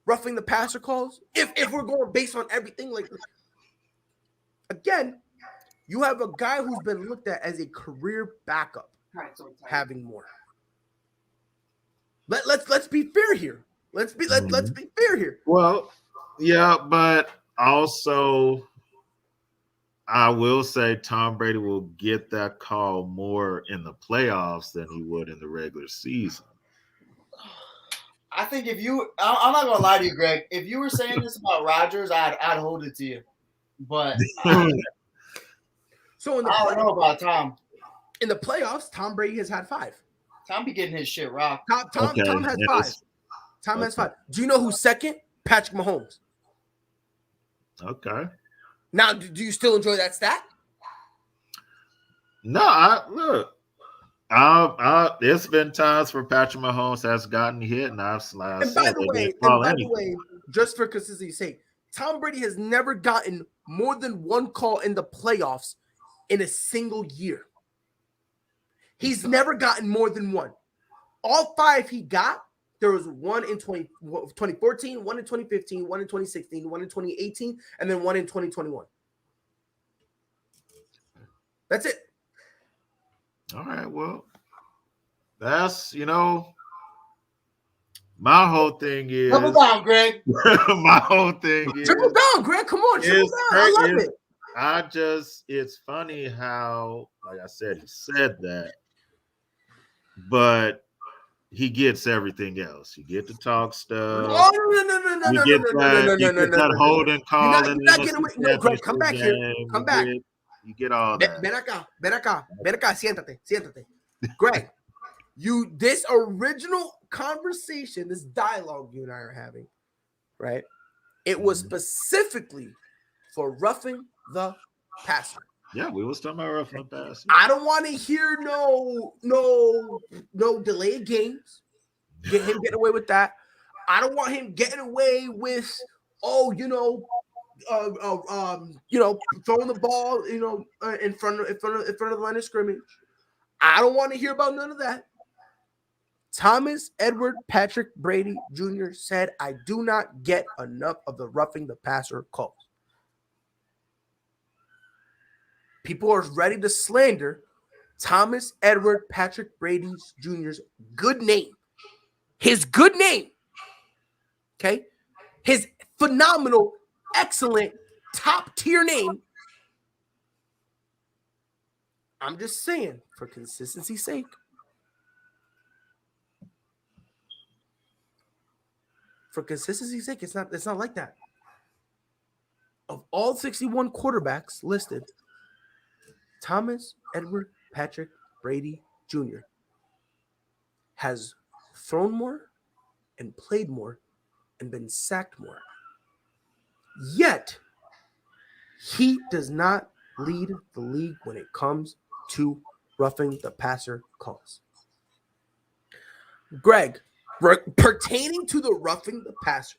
roughing the passer calls. If we're going based on everything, like, again, you have a guy who's been looked at as a career backup, having more. Let's be fair here. Let's be fair here. Well, yeah, but also I will say Tom Brady will get that call more in the playoffs than he would in the regular season. I think I'm not gonna lie to you, Greg. If you were saying this about Rodgers, I'd hold it to you. But so I don't know about Tom. In the playoffs, Tom Brady has had 5. Tom be getting his shit rocked. Tom has 5. Tom has 5. Do you know who's second? Patrick Mahomes. Okay. Now, do you still enjoy that stat? No, there's been times where Patrick Mahomes has gotten hit, and I've and by the way, just for consistency's sake, Tom Brady has never gotten more than one call in the playoffs in a single year. He's never gotten more than one. All 5 he got, there was one in 2014, one in 2015, one in 2016, one in 2018, and then one in 2021. That's it. All right, well, that's, my whole thing is Double down, Greg. my whole thing is Triple down, Greg. Come on, triple down. I love it. It's funny how, like I said, he said that, but he gets everything else. You get to talk stuff. Oh, no. You get that holding call in the NFC no, Greg, come back here. Come back. You get all that. Ven acá. Siéntate. Greg, this original conversation, this dialogue you and I are having, right? It was specifically for roughing the passer. Yeah, we was talking about roughing the passer. I don't want to hear no delayed games. Get him getting away with that. I don't want him getting away with throwing the ball, in front of the line of scrimmage. I don't want to hear about none of that. Thomas Edward Patrick Brady Jr. said, I do not get enough of the roughing the passer calls. People are ready to slander Thomas Edward Patrick Brady Jr.'s good name. His good name. Okay? His phenomenal, excellent, top-tier name. I'm just saying, for consistency's sake. For consistency's sake, it's not like that. Of all 61 quarterbacks listed, Thomas Edward Patrick Brady Jr. has thrown more and played more and been sacked more. Yet, he does not lead the league when it comes to roughing the passer calls. Greg, pertaining to the roughing the passer,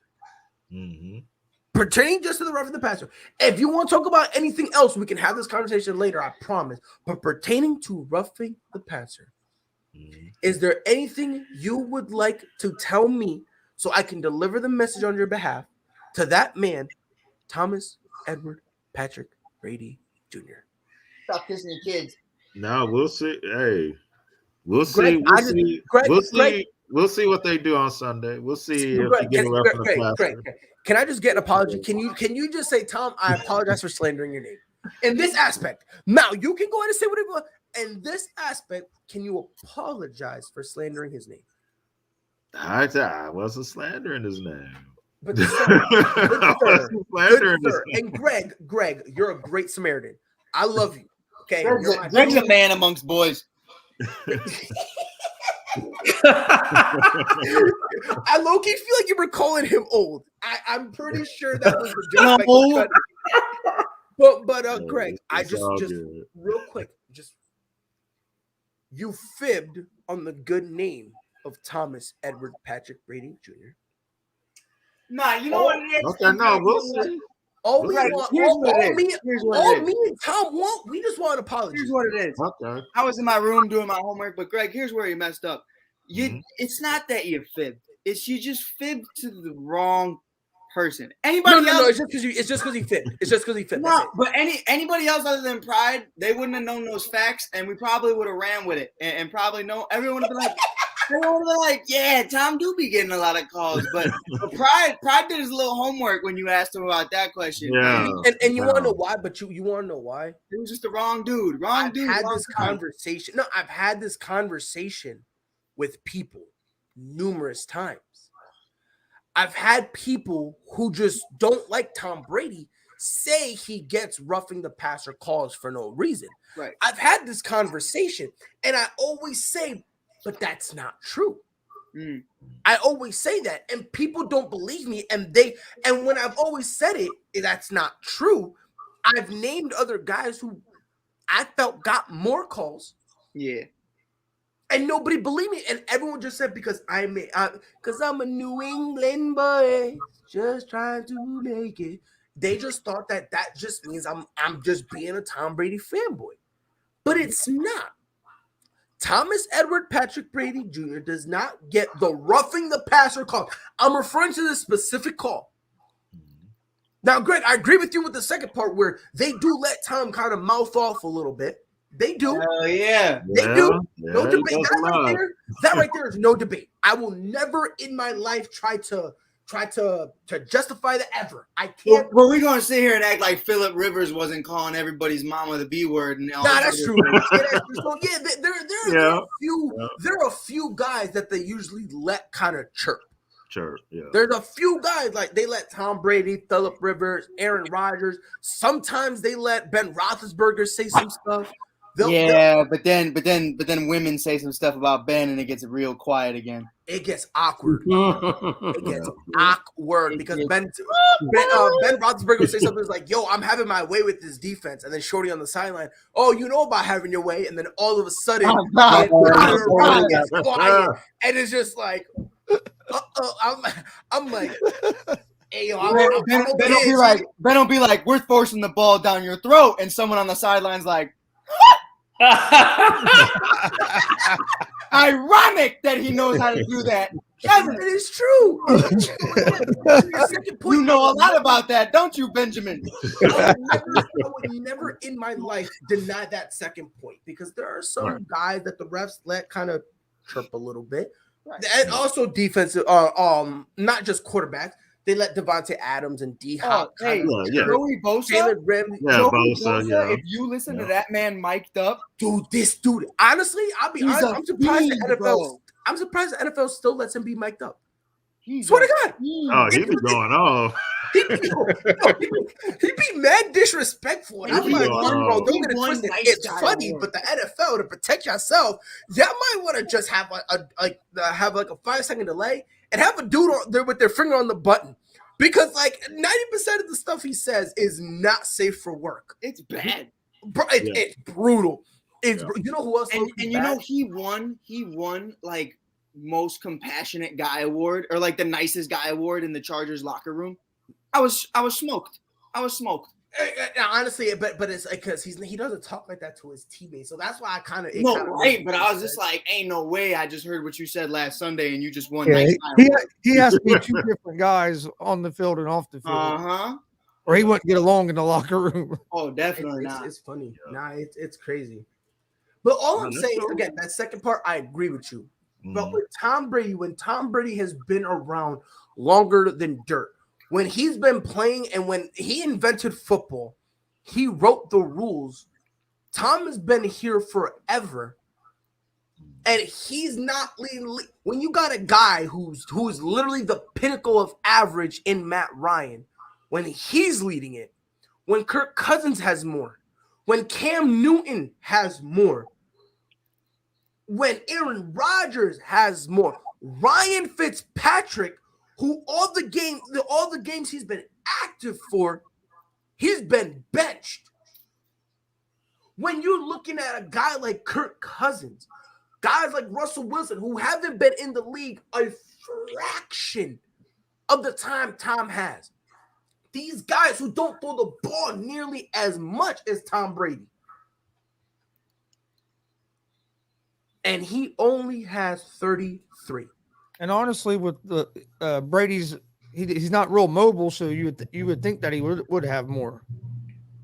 pertaining just to the roughing the passer, if you want to talk about anything else, we can have this conversation later, I promise. But pertaining to roughing the passer, is there anything you would like to tell me so I can deliver the message on your behalf to that man, Thomas Edward Patrick Brady Jr.? Stop kissing your kids. No, we'll see. Hey, we'll Greg, see. We'll see what they do on Sunday. We'll see if you get a reference. Greg, can I just get an apology? Can you just say, Tom, I apologize for slandering your name in this aspect? Now you can go ahead and say whatever you want. In this aspect, can you apologize for slandering his name? I wasn't slandering his name. But sir, and Greg, you're a great Samaritan. I love you. Okay, Greg's a man amongst boys. I low-key feel like you were calling him old. I'm pretty sure that was the joke. But Greg, I just real quick, you fibbed on the good name of Thomas Edward Patrick Brady Jr. Nah, you know what it is? Okay, no, we'll see. All me and Tom want, we just want an apology. Here's what it is. Okay. I was in my room doing my homework, but Greg, here's where you messed up. It's not that you fibbed. It's you just fibbed to the wrong person. Anybody else? No, it's just because he fibbed. It's just because he fibbed. No, but anybody else other than Pride, they wouldn't have known those facts, and we probably would have ran with it, and probably everyone would have been like, yeah, Tom do be getting a lot of calls, but Pride did his little homework when you asked him about that question. Yeah, and you want to know why? But you want to know why? It was just the wrong dude. I've had this conversation with people numerous times. I've had people who just don't like Tom Brady say he gets roughing the passer calls for no reason. Right. I've had this conversation, and I always say, but that's not true. I always say that, and people don't believe me. And when I've always said it, that's not true. I've named other guys who I felt got more calls. Yeah. And nobody believed me. And everyone just said, because I'm a New England boy, just trying to make it. They just thought that just means I'm just being a Tom Brady fanboy. But it's not. Thomas Edward Patrick Brady Jr. does not get the roughing the passer call. I'm referring to this specific call. Now, Greg, I agree with you with the second part where they do let Tom kind of mouth off a little bit. They do. Oh yeah. They do. Yeah, No he debate. does a lot. That right there is no debate. I will never in my life try to justify that ever. I can't. Well, we're gonna sit here and act like Phillip Rivers wasn't calling everybody's mama the B word. And all That's true. So yeah, there are a few guys that they usually let kind of chirp. Sure, yeah. There's a few guys like they let Tom Brady, Phillip Rivers, Aaron Rodgers. Sometimes they let Ben Roethlisberger say some stuff. But then women say some stuff about Ben, and it gets real quiet again. It gets awkward. It gets awkward because Ben Roethlisberger would say something that's like, "Yo, I'm having my way with this defense," and then Shorty on the sideline, "Oh, you know about having your way," and then all of a sudden, gets quiet, and it's just like, I'm like, hey, yo, Ben will be like, "We're forcing the ball down your throat," and someone on the sideline's like. Ironic that he knows how to do that. It is true. You know a lot about that, don't you, Benjamin? I would never in my life deny that second point because there are some guys that the refs let kind of chirp a little bit. Right. And also defensive, not just quarterbacks. They let Devontae Adams and D-Hop. Joey Bosa. Taylor Rim. Joey Bosa, if you listen to that man mic'd up. Dude, honestly, I'll be honest. I'm surprised the NFL still lets him be mic'd up. Swear to God. Oh, he be going off. He be mad disrespectful. And I'm like, bro, don't get it twisted. It's funny, but the NFL, to protect yourself, y'all might want to just have have a 5-second delay and have a dude there with their finger on the button. Because like 90% of the stuff he says is not safe for work. It's bad. Bro, it's brutal. You know who else? And you know he won like most compassionate guy award or like the nicest guy award in the Chargers locker room. I was smoked. Honestly, but it's because he doesn't talk like that to his teammates, so that's why I kind of But I was just like, ain't no way. I just heard what you said last Sunday, and you just won. Yeah, he has to be two different guys on the field and off the field. Or he wouldn't get along in the locker room. Oh, definitely not. It's funny. Yeah. Nah, it's crazy. But all I'm saying again, that second part, I agree with you. But with Tom Brady, when Tom Brady has been around longer than dirt. When he's been playing and when he invented football, he wrote the rules. Tom has been here forever. And he's not leading. When you got a guy who's literally the pinnacle of average in Matt Ryan, when he's leading it, when Kirk Cousins has more, when Cam Newton has more, when Aaron Rodgers has more, Ryan Fitzpatrick, who all the games he's been active for, he's been benched. When you're looking at a guy like Kirk Cousins, guys like Russell Wilson, who haven't been in the league a fraction of the time Tom has, these guys who don't throw the ball nearly as much as Tom Brady, and he only has 33. And honestly, with the Brady's, he's not real mobile, so you would think that he would have more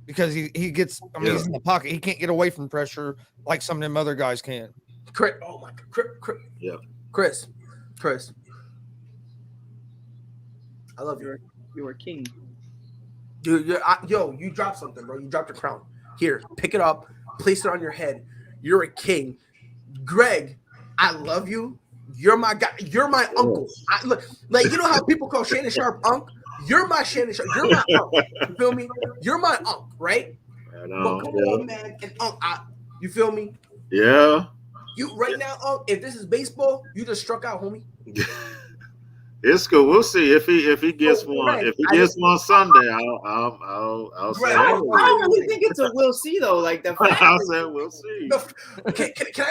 because he gets. I mean, he's in the pocket. He can't get away from pressure like some of them other guys can. Chris, oh my God, Chris, I love you. You're a king, dude. You dropped something, bro. You dropped a crown. Here, pick it up, place it on your head. You're a king, Greg. I love you. You're my guy. You're my uncle. Like you know how people call Shannon Sharp Unc? You're my Shannon Sharp. You're my uncle. You feel me? You're my uncle, right? But come on, man. And you feel me? Yeah. You right now, if this is baseball, you just struck out, homie. It's cool. We'll see if he gets one. If he gets one Sunday, I'll say. I don't really think it's a we'll see though. Like the fact I'll say we'll see.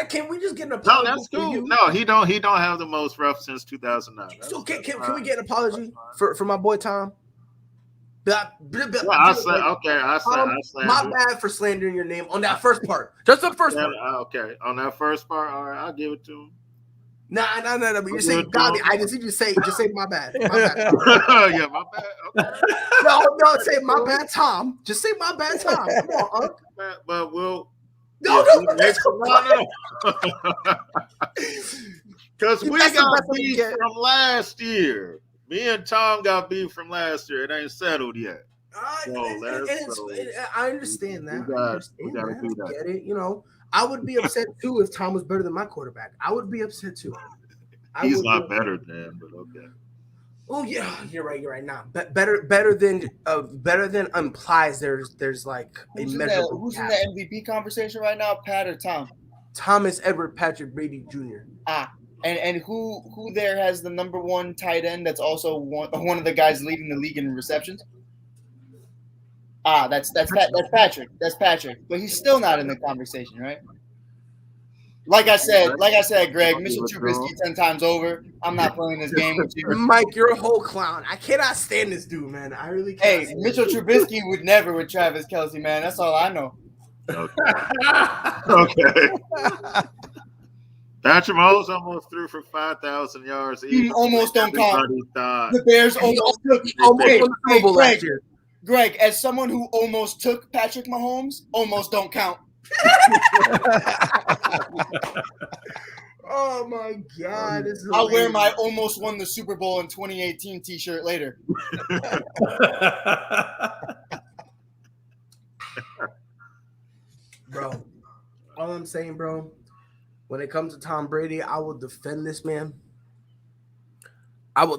Can we just get an No, apology? that's for cool. you? No, he don't have the most rough since 2009. So can we get an apology for my boy Tom? I say okay. I say my bad for slandering your name on that first part. Just the first part. Okay, on that first part, all right, I'll give it to him. Nah. But you're saying God. I just need you to say my bad. My bad. Yeah, my bad. Okay. No, say my bad, Tom. Just say my bad, Tom. Come on, But we'll. No. Because we got beef from last year. Me and Tom got beef from last year. It ain't settled yet. I understand that. We gotta do that. I get it. You know, I would be upset too if Tom was better than my quarterback. I would be upset too. He's not better than, but okay. Oh yeah, you're right. Now, better than implies there's like a measurable. Who's in the MVP conversation right now? Pat or Tom? Thomas Edward Patrick Brady Jr. And who there has the number one tight end that's also one of the guys leading the league in receptions? That's Patrick. That's Patrick. But he's still not in the conversation, right? Like I said, Greg, Mitchell Trubisky 10 times over. I'm not playing this game with you. Mike, you're a whole clown. I cannot stand this dude, man. I really can't. Hey, Mitchell Trubisky would never with Travis Kelce, man. That's all I know. Okay. Patrick Mahomes almost threw for 5,000 yards. He almost don't count. Thought. The Bears almost took. Greg, as someone who almost took Patrick Mahomes, almost don't count. Oh my God! I'll wear my almost won the Super Bowl in 2018 T-shirt later. Bro, all I'm saying, bro, when it comes to Tom Brady, I will defend this man.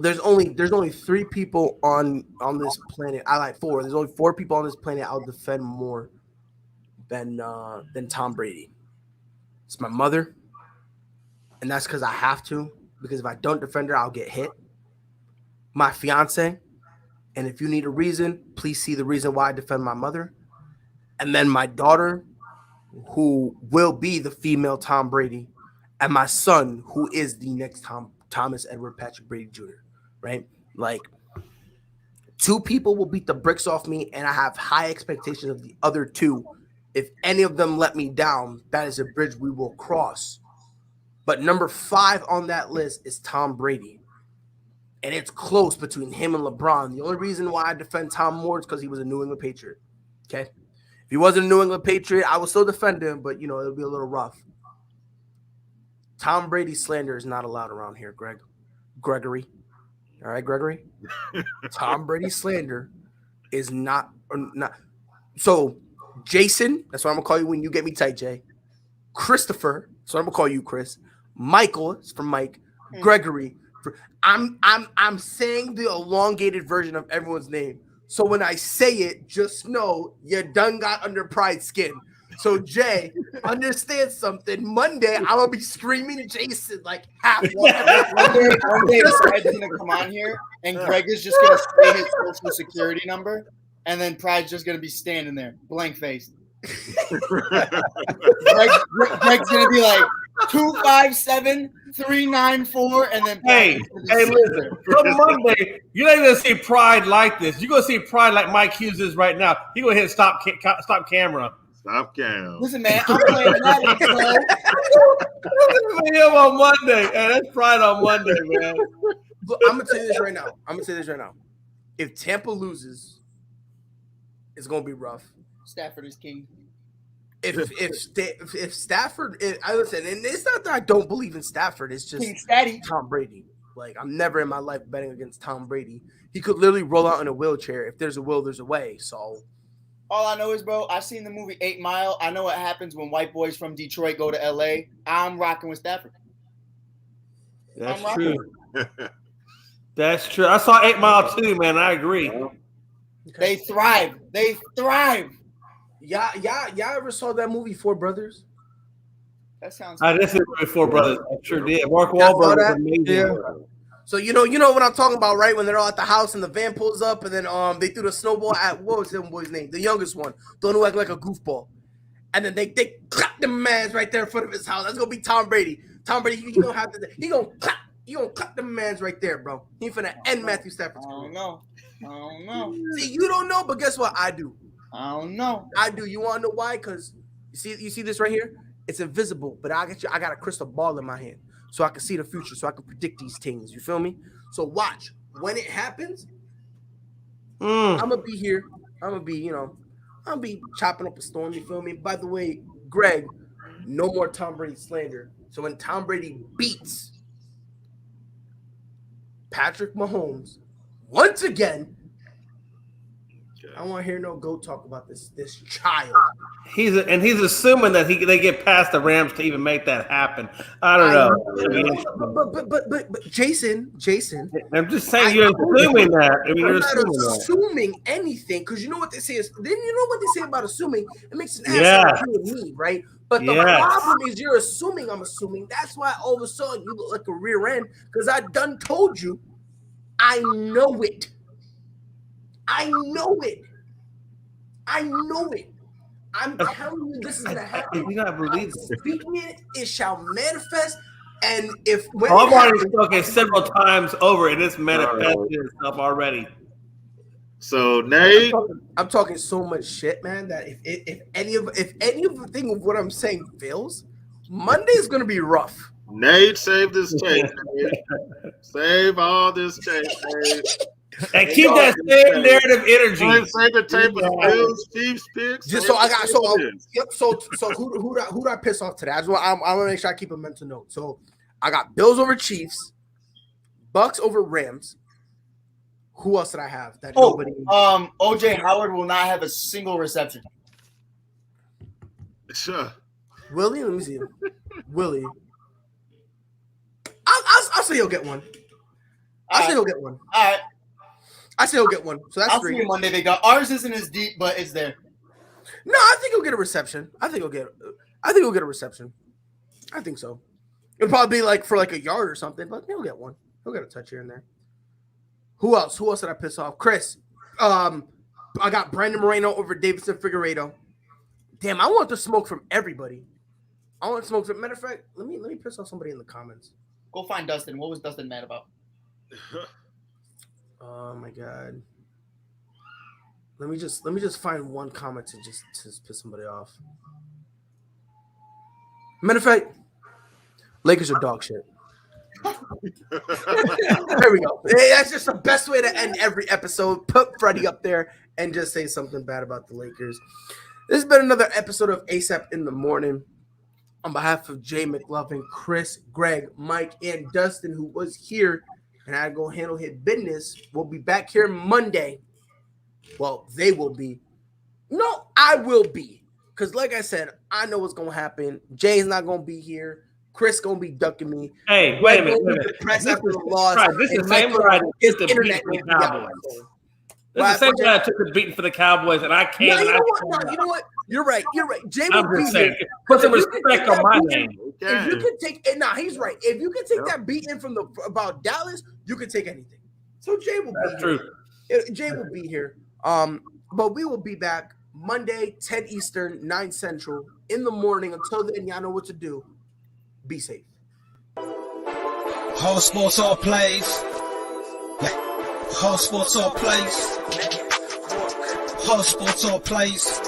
There's only 3 people on this planet. I like 4. There's only 4 people on this planet I'll defend more than Tom Brady. It's my mother, and that's because I have to. Because if I don't defend her, I'll get hit. My fiance, and if you need a reason, please see the reason why I defend my mother. And then my daughter, who will be the female Tom Brady, and my son, who is the next Thomas Edward Patrick Brady Jr., right? Like, 2 people will beat the bricks off me, and I have high expectations of the other 2. If any of them let me down, that is a bridge we will cross. But number 5 on that list is Tom Brady. And it's close between him and LeBron. The only reason why I defend Tom more is because he was a New England Patriot. Okay? If he wasn't a New England Patriot, I would still defend him, but, it'll be a little rough. Tom Brady slander is not allowed around here, Gregory. All right, Gregory? Tom Brady slander is not. So, Jason, that's what I'm going to call you when you get me tight, Jay. Christopher, that's what I'm going to call you, Chris. Michael, it's from Mike. Gregory. I'm saying the elongated version of everyone's name. So when I say it, just know you done got under pride skin. So Jay, understand something. Monday, I'm gonna be screaming Jason like half. One day Pride's gonna come on here, and Greg is just gonna say his social security number, and then Pride's just gonna be standing there, blank faced. Greg's gonna be like 257-394, and then hey, listen. Come Monday, you're not gonna see Pride like this. You're gonna see Pride like Mike Hughes is right now. He gonna hit stop camera. Stop cam. Listen, man, I'm playing that. Him on Monday, and that's Pride on Monday, man. Look, I'm gonna tell you this right now. If Tampa loses, it's gonna be rough. Stafford is king. If Stafford, I listen, and it's not that I don't believe in Stafford. It's just Tom Brady. Like, I'm never in my life betting against Tom Brady. He could literally roll out in a wheelchair. If there's a will, there's a way. So, all I know is, bro, I've seen the movie 8 Mile. I know what happens when white boys from Detroit go to LA. I'm rocking with Stafford. That's true. That's true. I saw 8 Mile too, man. I agree. They thrive. Y'all ever saw that movie, Four Brothers? That sounds. I did see Four Brothers. I sure did. Mark Wahlberg was amazing. Yeah. So you know what I'm talking about, right? When they're all at the house and the van pulls up, and then they threw the snowball at what was that boy's name? The youngest one, the one who acted like a goofball, and then they clap them mans right there in front of his house. That's gonna be Tom Brady. Tom Brady, he gonna clap them mans right there, bro. He finna end Matthew Stafford's career. I don't know. See, you don't know, but guess what? I do. I don't know. I do. You want to know why? Because you see this right here? It's invisible, but I got a crystal ball in my hand, so I can see the future, so I can predict these things. You feel me? So watch when it happens. I'm gonna be here. I'm gonna be chopping up a storm. You feel me? By the way, Greg, no more Tom Brady slander. So when Tom Brady beats Patrick Mahomes once again, I don't want to hear no GOAT talk about this child. He's assuming that they get past the Rams to even make that happen. I don't know. But Jason, I'm just saying you're assuming that. I mean, you're I'm not assuming anything, because you know what they say is. Then you know what they say about assuming. It makes an ass out of you and me, right? But the problem is you're assuming I'm assuming. That's why all of a sudden you look like a rear end, because I done told you. I know it. I know it. I'm telling you, this is gonna happen. You gotta believe it. Speaking it shall manifest. And if when I've already spoken several times over, and it's manifested itself already. So Nate, I'm talking so much shit, man, that if any of the thing of what I'm saying fails, Monday is gonna be rough. Nate, save this tape. Nate. Save all this tape, Nate. And keep that same narrative energy. Save the tape with Bills, Chiefs picks. Just so who do I piss off today? I'm gonna make sure I keep a mental note. So I got Bills over Chiefs, Bucks over Rams. Who else did I have? OJ Howard will not have a single reception. Sure. Willie, let me see him. Willie. I'll say he'll get one. I'll say he'll get one. All right. I say he'll get one. So that's I'll three. see you Monday. They got ours isn't as deep, but it's there. No, I think he'll get a reception. I think he'll get a reception. I think so. It'll probably be like for like a yard or something, but he'll get one. He'll get a touch here and there. Who else? Who else did I piss off? Chris. I got Brandon Moreno over Davidson Figueiredo. Damn, I want the smoke from everybody. I want smoke from. Matter of fact, let me piss off somebody in the comments. Go find Dustin. What was Dustin mad about? Oh my god. Let me just find one comment to just piss somebody off. Matter of fact, Lakers are dog shit. There we go. Hey, that's just the best way to end every episode. Put Freddie up there and just say something bad about the Lakers. This has been another episode of ASAP in the Morning. On behalf of Jay McLovin, Chris, Greg, Mike, and Dustin, who was here, and I go handle his business. We'll be back here Monday. Well, they will be. No, I will be. Because like I said, I know what's going to happen. Jay's not going to be here. Chris going to be ducking me. Hey, wait a minute. After the loss. Right, this is the same way I his took the internet beating for will the be out. Cowboys. This is the same way I took the beating for the Cowboys, and I can't. No, you know what? You're right. Jay will I'm be just here. saying. Put some respect on my name. If you can take it, he's right. If you can take that beating from about Dallas, you can take anything. So Jay will be true. Here. Jay will be here. But we will be back Monday, 10 Eastern, 9 Central in the morning. Until then, y'all know what to do. Be safe. Whole sports all plays. Yeah. Whole sports all plays. Whole sports all plays.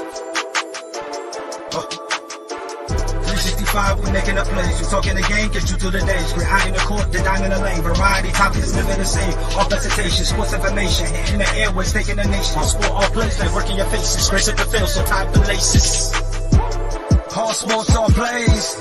365, we making a plays. You talking the game, get you through the days. We're high in the court, the dime in the lane. Variety, topics, living the same. All presentation, sports information. Hitting the airways, taking the nation. All sport, all plays, like working your faces. Grace at the field, so tie the laces. All sports, all plays.